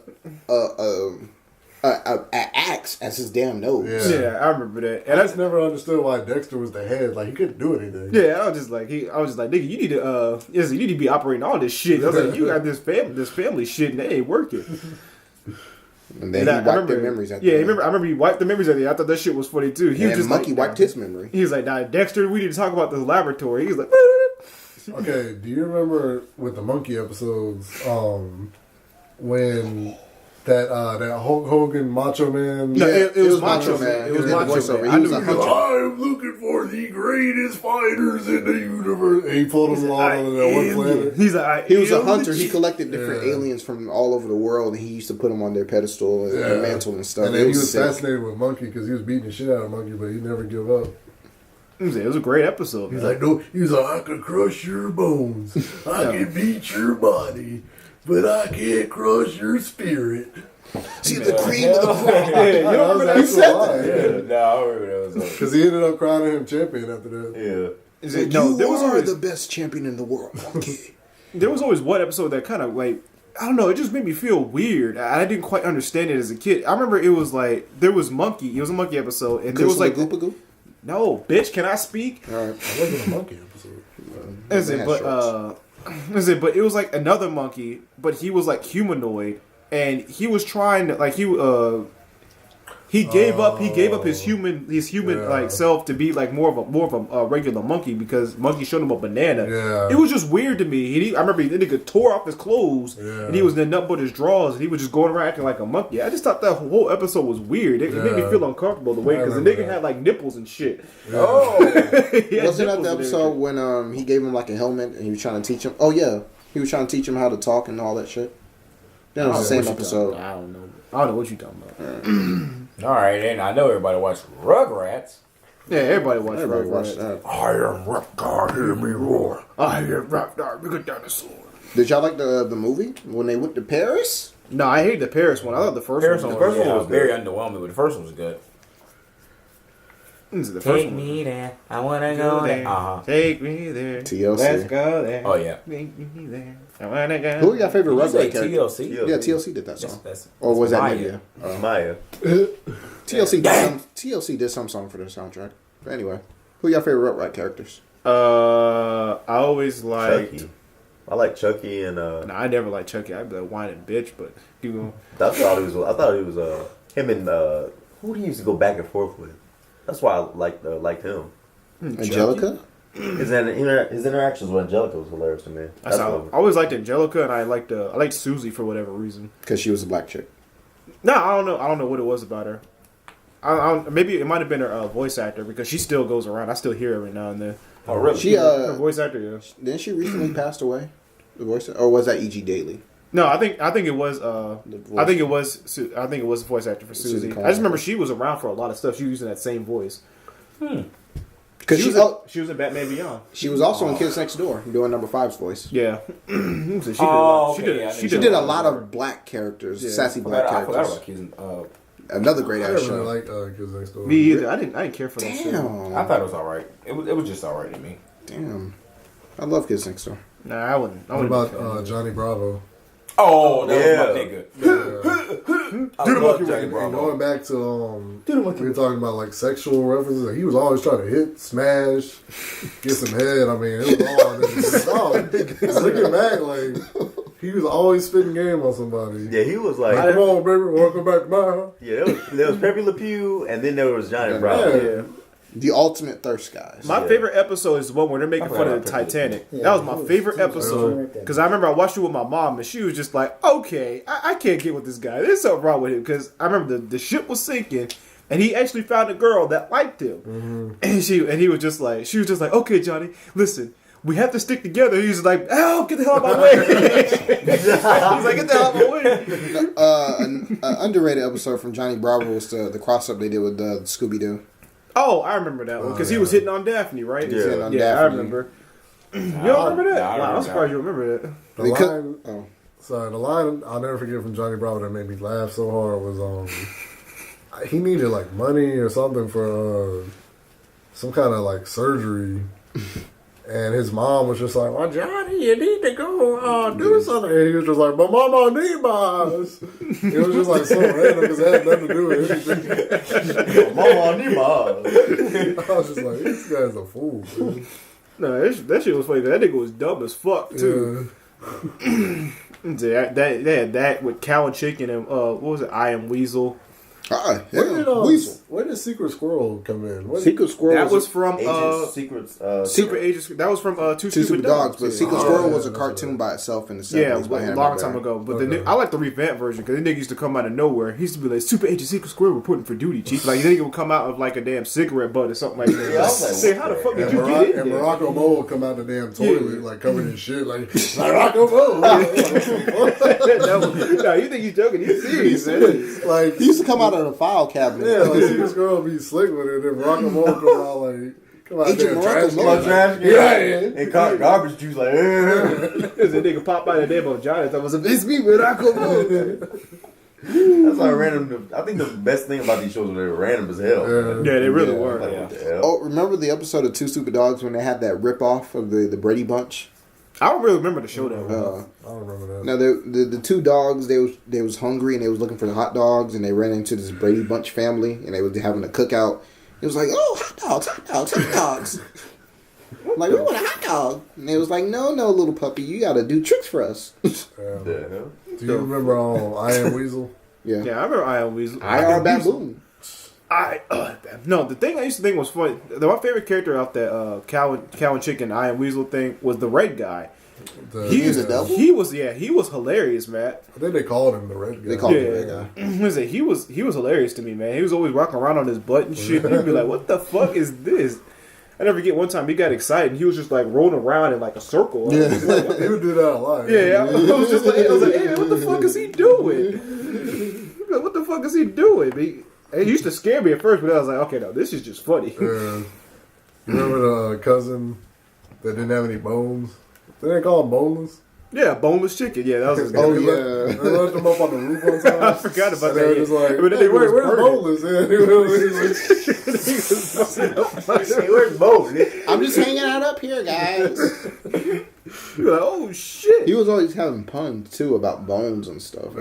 axe as his damn nose. Yeah, I remember that, I and just never understood why Dexter was the head. Like, he couldn't do anything. yeah, I was just like, nigga, you need to be operating all this shit. I was like, you got this family shit, and they ain't working. And then he wiped their memories at the end. I remember he wiped the memories at the end. I thought that shit was funny too. He was just Monkey like, wiped his memory. He was like, "Nah, Dexter, we need to talk about this laboratory." He was like, Okay, do you remember with the monkey episodes, when that Hulk Hogan Macho Man? No, Yeah, it was Macho Man. It was Yeah, the Macho voiceover. Man. He I was knew a he hunter. I'm looking for the greatest fighters in the universe. And he pulled them all on that one planet. He's like, He was a hunter. He collected different aliens from all over the world, and he used to put them on their pedestal and their mantle and stuff. And then It he was sick. fascinated with Monkey because he was beating the shit out of Monkey, but he never give up. it was a great episode. He's Man. like, no, he's like, I can crush your bones, I can beat your body, but I can't crush your spirit. See the cream of the crop. Yeah, you don't remember that? He said that. Yeah, no, I remember that was Because he ended up crowning him champion after that. Yeah. Is it, no, You there was are always the best champion in the world, monkey. there was always one episode that kind of like, I don't know, it just made me feel weird. I didn't quite understand it as a kid. I remember it was like there was Monkey. It was a Monkey episode, and there was like, Goopagoo? no, bitch, can I speak? All right. It wasn't a Monkey episode. But it was like another monkey, but he was like humanoid, and he was trying to like he gave up his human like self to be like more of a regular monkey because monkey showed him a banana. Yeah. It was just weird to me. I remember the nigga tore off his clothes and he was in nothing but his drawers and he was just going around acting like a monkey. I just thought that whole episode was weird. It made me feel uncomfortable the way because the nigga had like nipples and shit. Yeah. Oh, He had wasn't that nipples the and episode everything. when he gave him like a helmet and he was trying to teach him? Oh yeah, he was trying to teach him how to talk and all that shit. That was the same episode. I don't know what you talking about. All right, and I know everybody watched Rugrats. Yeah, everybody watched Everybody Rugrats. watched that. I am Reptar, hear me roar. I am Reptar, big a dinosaur. Did y'all like the movie when they went to Paris? No, I hate the Paris one. I thought the first Paris one one was was very underwhelming, but the first one was good. This is the first one. me there. I wanna go there. Take me there. TLC. Let's go there. Oh yeah. Take me there. I wanna go. Who are your favorite Did you say Rugrat character? TLC? Yeah. Yeah, TLC did that song. That's Or was that Maya. Nivea? It's Maya. TLC did some song for their soundtrack. But anyway, who are your favorite Rugrat characters? I always liked. Chucky. I like Chucky and Nah, I never liked Chucky. I'd be like whining bitch, but keep going. I thought he was him and who he used to go back and forth with. That's why I liked him. Angelica? His interactions with Angelica was hilarious to me. I always liked Angelica, and I liked Susie for whatever reason. Because she was a black chick. No, I don't know. I don't know what it was about her. Maybe it might have been her voice actor because she still goes around. I still hear her every now and then. Oh really? She Her voice actor, yeah. didn't she recently passed away? The voice, or was that E.G. Daily? No, I think it was. I think it was the voice actor for Susie Susie. I Coleman. just remember she was around for a lot of stuff. She was using that same voice. Because She was in Batman Beyond. she was also in Kids Next Door doing number 5's voice. Yeah. So she did. Oh, she okay, did. yeah, She She did did a lot of black characters, Yeah. sassy I black forgot characters. about Kids. Another great I ass never show. really liked Kids Next Door. Me either. I didn't care for that shit. Damn. I thought it was all right. It was just all right to me. Damn. I love Kids Next Door. Nah, I wouldn't. What about Johnny Bravo? Oh, that Yeah. was my nigga. I love Johnny And Bravo. going back to we were talking about like sexual references. Like, he was always trying to hit, smash, get some head. I mean, it was all. Looking back, like he was always spitting game on somebody. Yeah, he was like, Come on, baby, welcome back to my house. yeah, there was Pepe Le Pew, and then there was Johnny Bravo. Yeah. The ultimate thirst guys. My favorite episode is the one where they're making fun of the Titanic. That was my favorite episode because I remember I watched it with my mom and she was just like, "Okay, I can't get with this guy. There's something wrong with him." Because I remember the ship was sinking And he actually found a girl that liked him, and he was just like, okay, Johnny, listen, we have to stick together. He's like, oh, get the hell out of my way. He's like, get the hell out of my way. An underrated episode from Johnny Bravo was the cross up they did with Scooby Doo. Oh, I remember that one because he was hitting on Daphne, right? Yeah, I remember. You don't remember that? Wow, I'm surprised you remember that. The line I'll never forget from Johnny Bravo that made me laugh so hard was he needed like money or something for some kind of like surgery. And his mom was just like, well, Johnny, you need to go do something. And he was just like, but Mama need mine. It was just like so random because it had nothing to do with anything. Mama need mine. I was just like, this guy's a fool, man. No, that shit was funny. That nigga was dumb as fuck, too. Yeah. They had that with Cow and Chicken and, what was it, I Am Weasel. Where did Secret Squirrel come in? Secret Squirrel. That was from Super Agents. That was from Two Stupid Dogs. Dogs. But Secret Squirrel was a cartoon by itself in the 70s. Yeah, a long time ago. But I like the revamped version because the nigga used to come out of nowhere. He used to be like, Super Agent Secret Squirrel reporting for duty, chief. Like, the nigga would come out of like a damn cigarette butt or something like that. Yeah, I was like, say, how the fuck did you get in there? And Morocco Mo would come out the damn toilet, like covered in shit, like Morocco Mo. No, you think he's joking? He's serious, man. Like he used to come out of the file cabinet. Yeah, like Secret Squirrel be slick with it, and Morocco Mo come out there trash can. Yeah. And garbage juice like, Because the nigga pop out of there on Johnny. I was like, it's me, Morocco Mo. That's like random. I think the best thing about these shows was they were random as hell. Yeah, they really were. Like, what the hell? Oh, remember the episode of Two Stupid Dogs when they had that rip off of the Brady Bunch? I don't really remember the show that well. I don't remember that. No, the two dogs they was hungry and they was looking for the hot dogs and they ran into this Brady Bunch family and they was having a cookout. It was like, oh, hot dogs. Like, we want a hot dog. And they was like, no, little puppy, you got to do tricks for us. Do you remember I Am Weasel? Yeah, I remember I Am Weasel. I.R. Baboon. No, the thing I used to think was funny. My favorite character out that Cow and Chicken I Am Weasel thing was the red guy. He was a devil. He was hilarious, man. I think they called him the red guy. They called him the red guy. He was hilarious to me, man. He was always walking around on his butt and shit. You'd be like, what the fuck is this? I never forget one time he got excited and he was just like rolling around in like a circle. Yeah, he would do that a lot. Yeah, I was like, hey man, what the fuck is he doing? Like, what the fuck is he doing? It used to scare me at first, but I was like, okay, no, this is just funny. You remember the cousin that didn't have any bones? Didn't they call him boneless? Yeah, boneless chicken. Yeah, that was his name. Oh, yeah. They left him up on the roof one time. I forgot about that. They were just like, Hey, where's boneless? Where's Bo? I'm just hanging out up here, guys. You're like, oh shit. He was always having puns too about bones and stuff.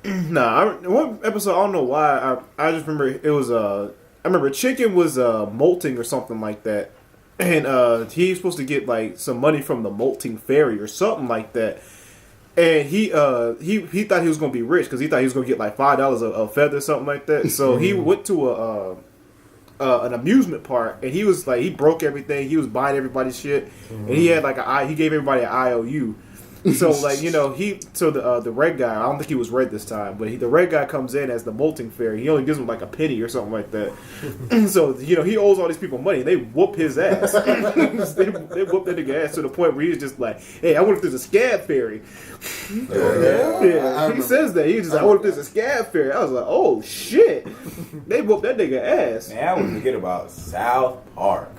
Nah, one episode, I don't know why. I just remember it was I remember Chicken was molting or something like that. And he was supposed to get like some money from the molting fairy or something like that. And he thought he was gonna be rich because he thought he was gonna get like $5 a feather or something like that. So he went to an amusement park and he was like, he broke everything. He was buying everybody's shit, and he had like he gave everybody an IOU. So like the red guy, I don't think he was red this time, but the red guy comes in as the molting fairy. He only gives him like a penny or something like that. So he owes all these people money. They whoop his ass. they whoop that nigga ass to the point where he's just like, hey, I wonder if there's a scab fairy. Yeah. He says that. He's just like, I wonder if there's a scab fairy. I was like, oh shit. They whooped that nigga ass. Man, I wouldn't forget about South Park.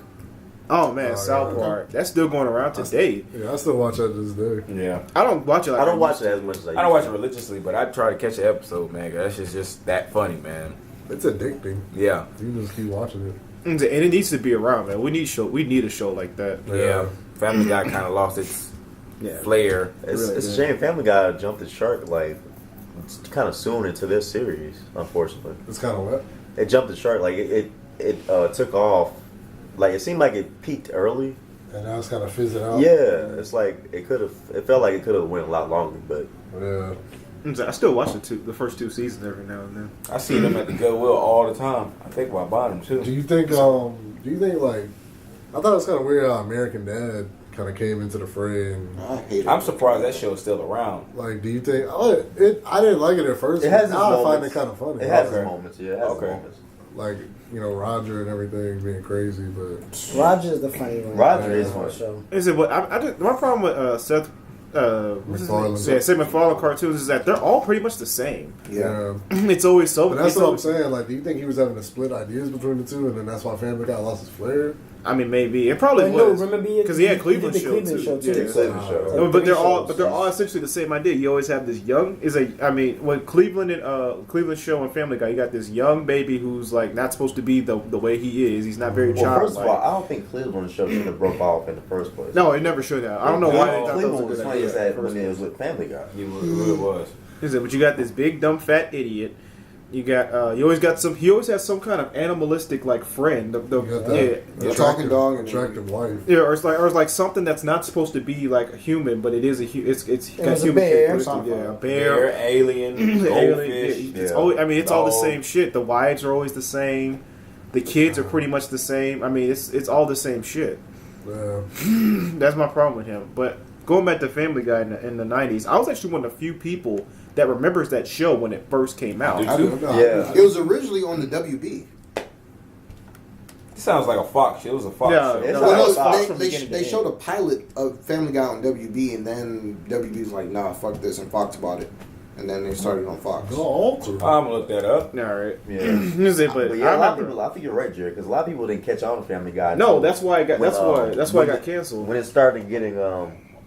Oh man, South Park. That's still going around today. Yeah, I still watch that this day. Yeah. I don't watch it. I don't watch it as much as I don't watch it religiously, but I try to catch an episode, man. Cause that shit's just that funny, man. It's addicting. Yeah. You just keep watching it. And it needs to be around, man. We need a show like that. Yeah. Family Guy kind of lost its flair. It's a shame Family Guy jumped the shark like kind of soon into this series. Unfortunately, it's kind of what it jumped the shark. Like it took off. Like it seemed like it peaked early, and now it's kind of fizzing out. Yeah, it's like it felt like it could have went a lot longer, but yeah. I still watch the first 2 seasons every now and then. I see them at the Goodwill all the time. I think about buying them too. Do you think like I thought it was kind of weird how American Dad kind of came into the fray, and I'm surprised that show is still around. Like, do you think I didn't like it at first. It has now its I find it kind of funny. It has its moments. Yeah, it has its moments. like Roger and everything being crazy, but Roger's the funny one. Roger is funny. Show. Is it? But my problem with Seth. MacFarlane. Seth MacFarlane cartoons is that they're all pretty much the same. yeah. It's always so. But that's it's what I'm always- saying. Like, do you think he was having to split ideas between the two, and then that's why Family Guy lost his flair? I mean, maybe it probably No, was remember because he had did Cleveland the show Cleveland too. show too. Yeah. Cleveland show. Like But they're three all, shows. but they're all essentially the same idea. You always have this young when Cleveland and Cleveland show and Family Guy, you got this young baby who's like not supposed to be the way he is. He's not very Well, childlike. first of all, I don't think Cleveland show should have broke off in the first place. No, it never showed that. I don't know why they thought that Cleveland was was a good funny idea. as that when it was with Family Guy. It really was. Is it? But you got this big dumb fat idiot. You got you always got some. He always has some kind of animalistic like friend. You got that The talking dog and attractive wife. Yeah, or it's like something that's not supposed to be like a human, but it is a it's got was a human bear. characteristics. Yeah, a Bear, bear. alien, goldfish. Alien, it's yeah. always, I mean, it's all the Dog. same shit. The wives are always the same. The kids are pretty much the same. I mean, it's all the same shit. Yeah. That's my problem with him. But going back to Family Guy in the 90s, I was actually one of the few people that remembers that show when it first came out. Yeah. It was originally on the WB. It sounds like a Fox. It was a Fox Yeah, show. It's no, like Well, a Fox no, from they beginning to they end. showed a pilot of Family Guy on WB, and then WB's like, nah, fuck this, and Fox bought it. And then they started on Fox. Go alter. I'm gonna look that up. All right. Yeah. Is it? But But yeah, I a lot of remember. people. I think you're right, Jerry, because a lot of people didn't catch on to Family Guy. No, until that's why I got. when, That's why it when got canceled. When it started getting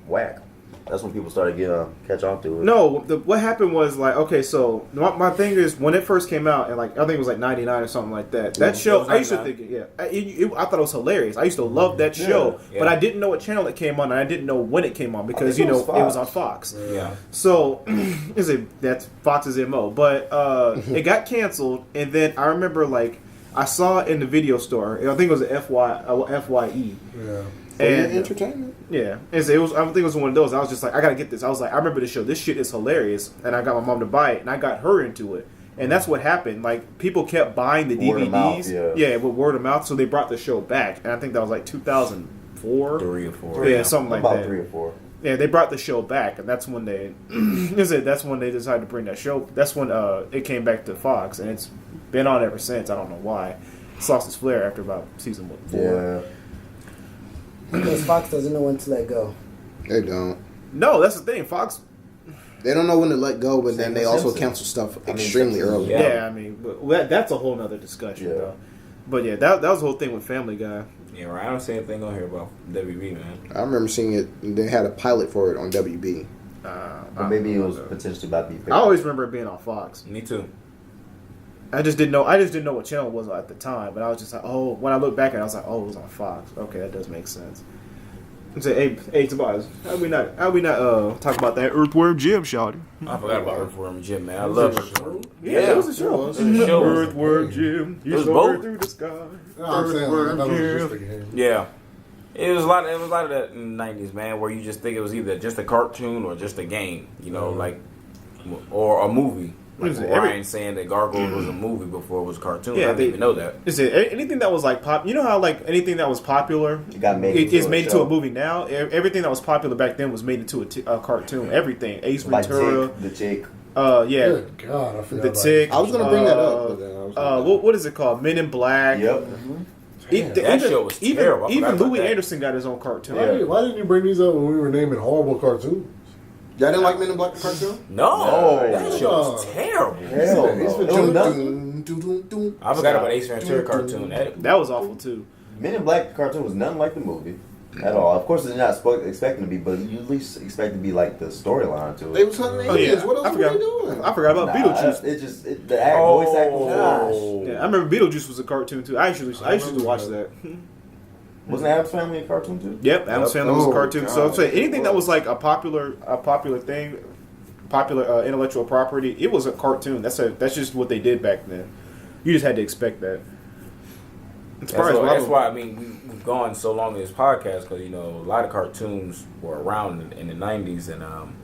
whack, that's when people started getting catch on to it. No, what happened was like, okay, so my thing is when it first came out, and like I think it was like '99 or something like that. That show, it was I used to 99. think, I thought it was hilarious. I used to love that show, Yeah. but I didn't know what channel it came on, and I didn't know when it came on because think it it was was on Fox. Fox. Yeah. So that's Fox's MO. But it got canceled, and then I remember like I saw it in the video store. I think it was a FYE. Yeah. And Entertainment. yeah, it was. I think it was one of those. I was just like, I gotta get this. I was like, I remember the show. This shit is hilarious, and I got my mom to buy it, and I got her into it, and that's what happened. Like people kept buying the Word of DVDs, mouth, yeah, with word of mouth. So they brought the show back, and I think that was like 2004, 3 or 4. yeah, something like about that. 3 or 4. Yeah, they brought the show back, and that's when they that's when they decided to bring that show. That's when it came back to Fox, and it's been on ever since. I don't know why. It's lost its flair after about season 4. Yeah. Because Fox doesn't know when to let go. They don't. No, that's the thing. Fox. They don't know when to let go, but Same then they with also Simpsons. cancel stuff I mean, extremely Simpsons, early. Yeah. Yeah, I mean, but that's a whole nother discussion, Yeah. though. But yeah, that was the whole thing with Family Guy. Yeah, right. I don't see anything on here about WB, man. I remember seeing it. They had a pilot for it on WB. But maybe it was potentially about to be picked I up. always remember it being on Fox. Me too. I just didn't know what channel it was at the time. But I was just like, oh, when I look back at it, I was like, oh, it was on Fox. Okay, that does make sense. And say, hey, Tobias, how we not talk about that Earthworm Jim, shawty? I forgot about Earthworm Jim, man. I love Earthworm. Yeah, it was a show. It was a show. Earthworm Jim, It was he's over both. through the sky. No, I'm saying like, I thought it was just a game. Yeah. It was a lot of that in the 90s, man, where you just think it was either just a cartoon or just a game, you know, like, or a movie. Like Is it Ryan saying that Gargoyle was a movie before it was a cartoon. Yeah, I didn't even know that. Is it anything that was like pop? You know how like anything that was popular, It got made it into is a made into show. a movie now. Everything that was popular back then was made into a cartoon. Everything, Ace Like Ventura, Tick, the chick. yeah, Good God, I forgot the about Tick. I was gonna bring that up, but then I was what is it called? Men in Black. Yep. That show was terrible. I forgot Even about Louis that. Anderson got his own cartoon. Why didn't you bring these up when we were naming horrible cartoons? Y'all didn't like Men in Black the cartoon? No, No. that show was terrible. Hell no. It was nothing. Dun, dun, dun, dun. I forgot about Ace Ventura cartoon. That was awful too. Men in Black cartoon was nothing like the movie at all. Of course, it's not expecting to be, but you at least expect to be like the storyline to it. They was hunting Oh, aliens. yeah. What else I were forgot. they doing? I forgot about Beetlejuice. It just the voice acting was trash. Yeah, I remember Beetlejuice was a cartoon too. I used to watch that. Wasn't Adam's Family a cartoon too? Yep, Adam's Family was a Oh, cartoon. So I'm God. saying anything that was like a popular thing, popular intellectual property, it was a cartoon. That's just what they did back then. You just had to expect that. It's That's why I mean we've gone so long in this podcast because you know a lot of cartoons were around in the 90s and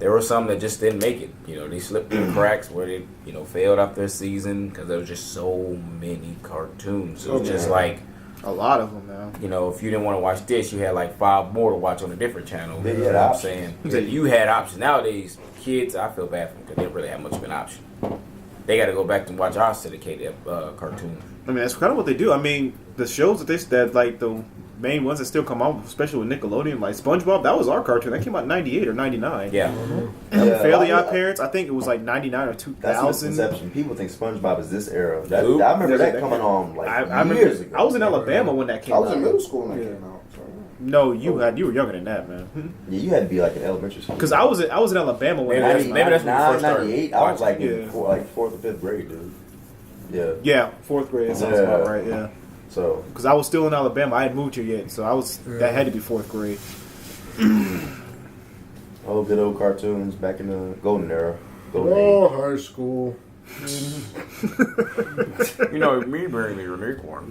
there were some that just didn't make it. You know they slipped through the cracks where they failed after a season because there was just so many cartoons. It was just like a lot of them now. you know if you didn't want to watch this, you had like 5 more to watch on a different channel. They You had know what I'm options. saying? You had options. Nowadays, kids, I feel bad for them because they don't really have much of an option. they got to go back and watch our syndicated cartoons. I mean, that's kind of what they do. I mean, the shows that like the main ones that still come out, especially with Nickelodeon, like SpongeBob, that was our cartoon. That came out in 98 or 99. Yeah. Fairly Odd Parents, I think it was like 99 or 2000. That's a misconception. People think SpongeBob is this era. I remember that coming on like years ago. I was in Alabama when that came out. I was in middle school when that came out. So. No, you were younger than that, man. Yeah, you had to be like in elementary school. Because I was in Alabama when Maybe that's when we first started 98. I was like watching. in like 4th or 5th grade, dude. Yeah. Yeah, 4th grade. Sounds about right. Yeah. So. Because I was still in Alabama, I hadn't moved here yet, so that had to be 4th grade. Oh, good old cartoons back in the golden era. High school. You know, me bringing the unique one.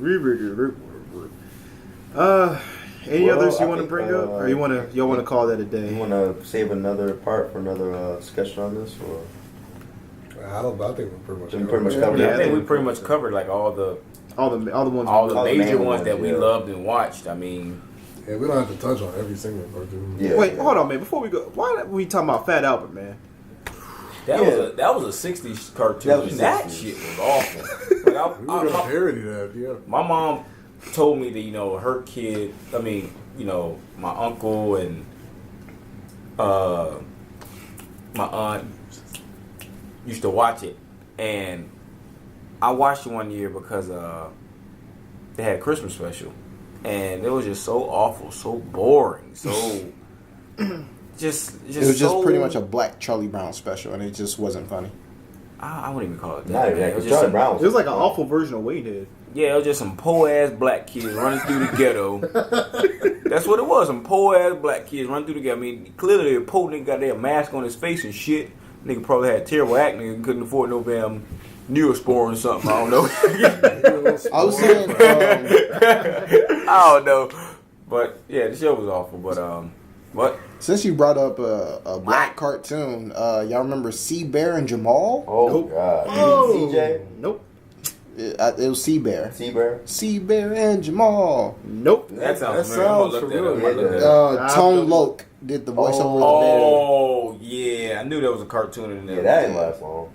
Any others you want to bring up, or y'all want to call that a day? You want to save another part for another discussion on this, or? I think we're pretty much covered. Yeah, I think we pretty much covered like all the major ones that we loved and watched. I mean, yeah, we don't have to touch on every single cartoon. Yeah. Wait, hold on, man. Before we go, why are we talking about Fat Albert, man? That was a '60s cartoon. That shit was awful. Like, we were parody that. Yeah. My mom told me that her kid. I mean, my uncle and my aunt used to watch it, and I watched it one year because they had a Christmas special, and it was just so awful, so boring, so just it was just pretty much a black Charlie Brown special, and it just wasn't funny. I wouldn't even call it that. Not exactly. Charlie Brown it was like an awful version of Waynehead. Yeah, it was just some poor ass black kids running through the ghetto. That's what it was. Some poor ass black kids running through the ghetto. I mean, clearly the poor nigga got their mask on his face and shit. Nigga probably had terrible acne and couldn't afford no damn Neosporin or something. I don't know. I was saying, I don't know. But yeah, the show was awful. But what? Since you brought up a black cartoon, y'all remember Sea Bear and Jamal? Oh Nope. God. Oh. CJ? Nope. It was Sea Bear. Sea Bear? Sea Bear and Jamal. Nope. That sounds familiar. Tone Loc did the voiceover. Oh yeah, I knew there was a cartoon in there. Yeah, that didn't last long.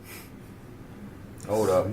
Hold up.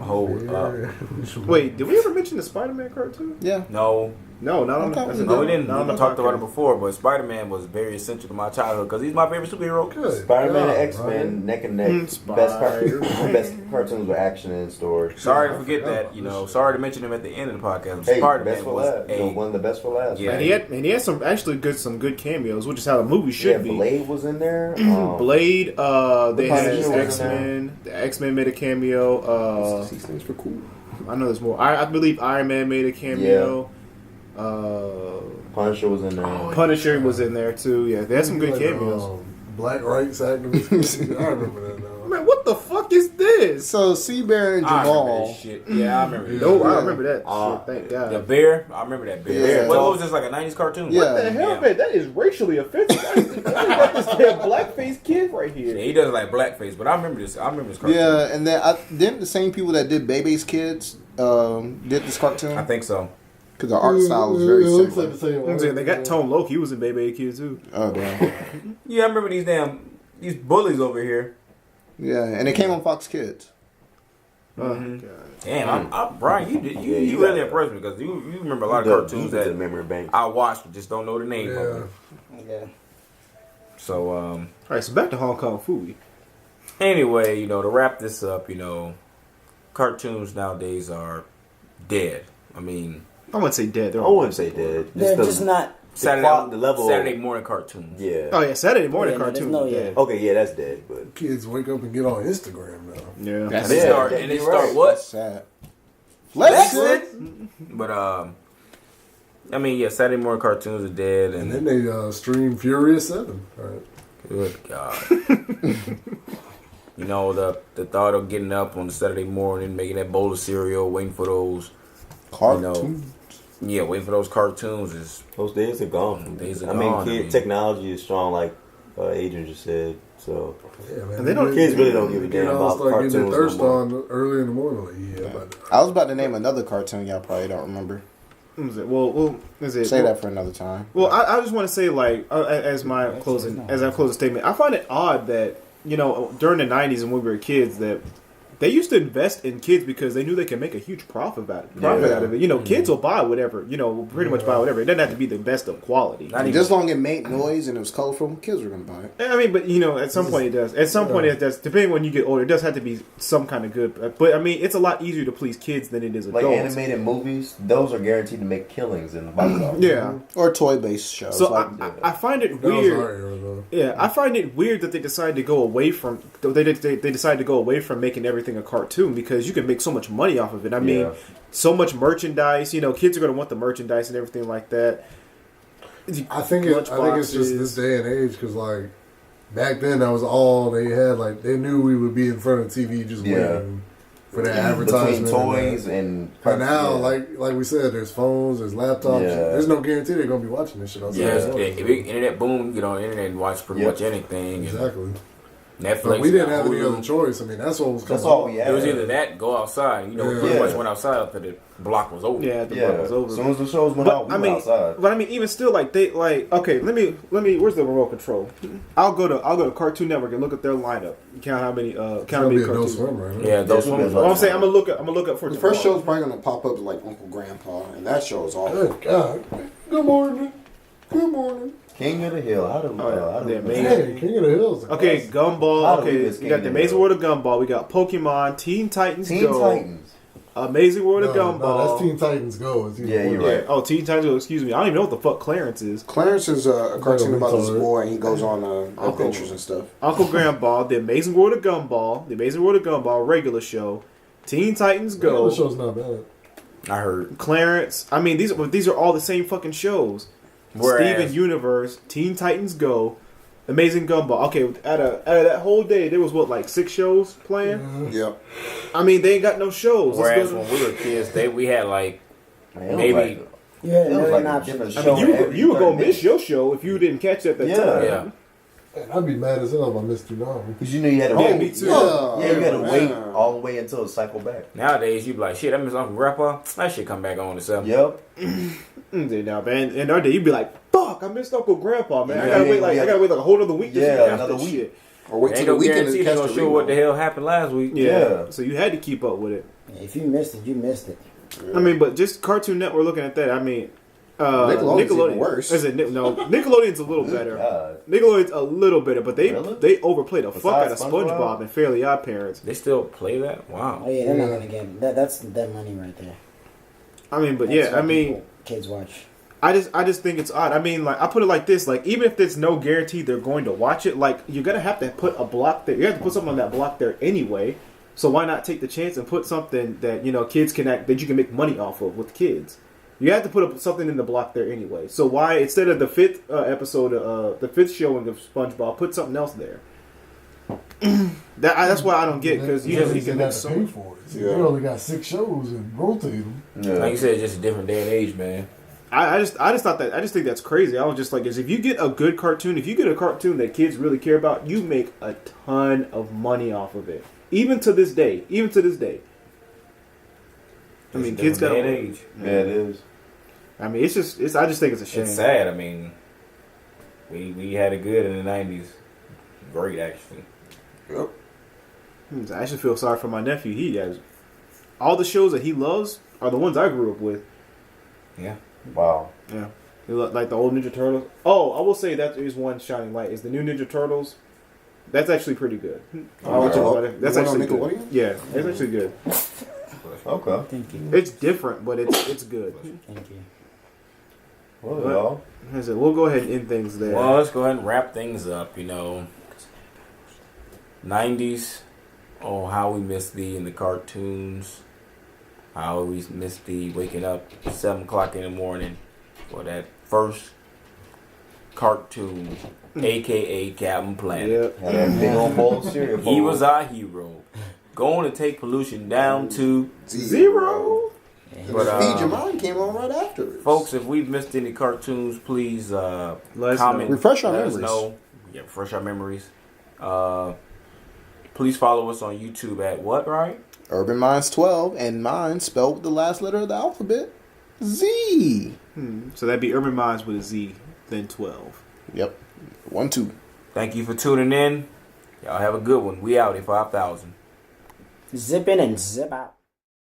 Wait, did we ever mention the Spider-Man cartoon? Yeah. No, No, not on Okay. the. we didn't. Not on We the talked about it podcast. before, but Spider-Man was very essential to my childhood because he's my favorite superhero. Good. Spider-Man God, and X-Men, Brian. neck and neck. Best cartoons with action and story. Sorry to forget that. Sorry to mention him at the end of the podcast. Hey, Spider-Man best for was last. One of the best for last. Yeah. And he had some good cameos, which is how the movie should Yeah, be. Blade was in there. Blade, they had Punisher was in X-Men. The X-Men made a cameo. These things were cool. I know there's more. I believe Iron Man made a cameo. Punisher was in there. Punisher was in there too. Yeah, they had some good Like, cameos. Black rights activists. I remember that now. Man, what the fuck is this? So Sea Bear and I remember Jamal. that shit. Yeah, I rember that. No, I remember that. Uh, shit. Thank The God. bear, I remember that bear. Yeah. What was this, like a 90s cartoon? Yeah. What the hell, Yeah. man? That is racially offensive. I got this damn blackface kid right Yeah, here. he doesn't like blackface, but I remember this. I remember this cartoon. Yeah, and then the same people that did Bebe's Kids did this cartoon I think so. because the art style was very It looks similar. like the same I'm saying they got Tone Loc. He was in Baby Kid too. Oh damn. Yeah, I remember these bullies over here. Yeah, and it came on Fox Kids. Damn, Brian, you got really it. impressed me because you remember a lot of The cartoons the that memory bank. I watched but just don't know the name of Yeah. them. Yeah. So All right, so back to Hong Kong Phooey. anyway, to wrap this up, cartoons nowadays are dead. I mean, I wouldn't say dead. They're I wouldn't say dead. They're just not. the level. Saturday morning cartoons. Yeah. Oh yeah, Saturday morning Yeah, no, there's cartoon. no, Yeah. yeah. Okay, yeah, that's dead. But Kids wake up and get on Instagram now. Yeah. And That's they Yeah, start you're what? right. Sad. Flexing. But I mean, yeah, Saturday morning cartoons are dead, And and then they stream Furious 7. All right. good God. The thought of getting up on the Saturday morning, making that bowl of cereal, waiting for those Cartoon. waiting for those cartoons is those days are gone. Days are I gone, mean, I mean. technology is strong, like Adrian just said. So Yeah, man. And they don't- kids really don't give a They damn all about start cartoons getting no their thirst more. on early in the morning. Like, yeah, but I was about to name another cartoon y'all probably don't remember. What was it? Well, is it? Say that for another time. Well, I just want to say, like, as I close the statement, I find it odd that during the '90s and when we were kids, that they used to invest in kids because they knew they could make a huge profit out of it. You know, kids will buy whatever. You know, pretty much buy whatever. It doesn't have to be the best of quality. Not even, just long as it made noise and it was colorful, kids were gonna buy it. I mean, but you know, at some point it does. At some point it does. Depending when you get older, it does have to be some kind of good. But I mean, it's a lot easier to please kids than it is adults. Like animated movies, those are guaranteed to make killings in the box office. Yeah, or toy-based shows. So I find it weird. Yeah, I find it weird that they decided to go away from they decided to go away from making everything a cartoon because you can make so much money off of it. I mean, so much merchandise. You know, kids are going to want the merchandise and everything like that. I think it's just this day and age because like back then that was all they had. Like they knew we would be in front of the TV just waiting for their advertisement. Between toys and now, like we said, there's phones, there's laptops. There's no guarantee they're going to be watching this shit. If internet boom, you get on the internet and watch pretty much anything. Exactly. Netflix. But we didn't have any other choice. I mean, that's what was coming. That's all we had. It was either that, go outside. You know, we pretty much went outside after the block was over. Yeah, the block was over. As soon as the shows went out, we went outside. But I mean, even still, like okay, let me. Where's the remote control? I'll go to Cartoon Network and look at their lineup. Count how many. Count how many cartoons. Yeah, those ones. I'm saying I'm gonna look up for the first show's probably gonna pop up like Uncle Grandpa, and that show is awful. Good God. Good morning. Good morning. King of the Hill. How do King of the Hills. Okay, Gumball. Okay, we got the Amazing World of Gumball. We got Pokemon, Teen Titans Go. Amazing World of Gumball. No, that's Teen Titans Go. You're right. Oh, Teen Titans Go. Excuse me. I don't even know what the fuck Clarence is. Clarence is a cartoon about this boy, and he goes on adventures and stuff. Uncle Grandpa, The Amazing World of Gumball, The Amazing World of Gumball regular show, Teen Titans Go. The show's not bad. I heard Clarence. I mean, these are all the same fucking shows. Steven Universe, Teen Titans Go, Amazing Gumball. Okay, out of that whole day, there was like 6 shows playing. Yep. I mean, they ain't got no shows. Whereas when we were kids, we had like maybe. Different I mean, you were gonna miss your show if you didn't catch it at that time. Yeah. Man, I'd be mad as hell if I missed you now. Because you knew you had to wait. Yeah, Me too. you had to wait all the way until it cycled back. Nowadays, you be like, shit, I miss Uncle Grandpa. That shit come back on itself. Yep. Now, man, and our day, you'd be like, fuck, I missed Uncle Grandpa, man. I gotta wait like a whole other week. Another week. Shit. Or wait till the weekend to catch the show what the hell happened last week. Yeah. So you had to keep up with it. If you missed it, you missed it. I mean, but just Cartoon Network looking at that, I mean, Nickelodeon's even worse. Is it, no, Nickelodeon's a little better. Nickelodeon's a little better, but they overplayed the fuck out of SpongeBob and Fairly Odd Parents. They still play that? Wow. Oh yeah, they're not gonna get that's that money right there. I mean, but kids watch. I just think it's odd. I mean, like I put it like this: like even if there's no guarantee they're going to watch it, like you're gonna have to put a block there. You have to put something on that block there anyway. So why not take the chance and put something that kids that you can make money off of with kids? You have to put up something in the block there anyway. So why, instead of the 5th episode, the 5th showing of SpongeBob, put something else there? That's why I don't get, because you can make so much for it. You only got 6 shows and rotate them. Yeah. Like you said, it's just a different day and age, man. I just think that's crazy. I was just like, if you get a good cartoon, if you get a cartoon that kids really care about, you make a ton of money off of it. Even to this day. I mean, kids got an age. Yeah, it is. I mean, I just think it's a shame. It's sad. I mean, we had it good in the 90s. Great, actually. Yep. I actually feel sorry for my nephew. He has all the shows that he loves are the ones I grew up with. Yeah. Wow. Yeah. Like the old Ninja Turtles. Oh, I will say that is one shining light. Is the new Ninja Turtles. That's actually pretty good. That's actually good. Yeah, it's actually good. Okay. Thank you. It's different, but it's good. Thank you. Well, we'll go ahead and end things there. Well, let's go ahead and wrap things up. 90s. Oh, how we missed thee in the cartoons. How we missed thee waking up 7 o'clock in the morning for that first cartoon, a.k.a. Captain Planet. Yep. That big old bowl of cereal. He was our hero. Going to take pollution down to 0. But Feed Your Mind came on right after it. Folks, if we've missed any cartoons, please comment. Refresh our let memories. Us know. Yeah, refresh our memories. Please follow us on YouTube at what, right? Urban Mindz 12, and mine spelled with the last letter of the alphabet, Z. So that'd be Urban Mindz with a Z, then 12. Yep. 1, 2. Thank you for tuning in. Y'all have a good one. We out at 5,000. Zip in and zip out.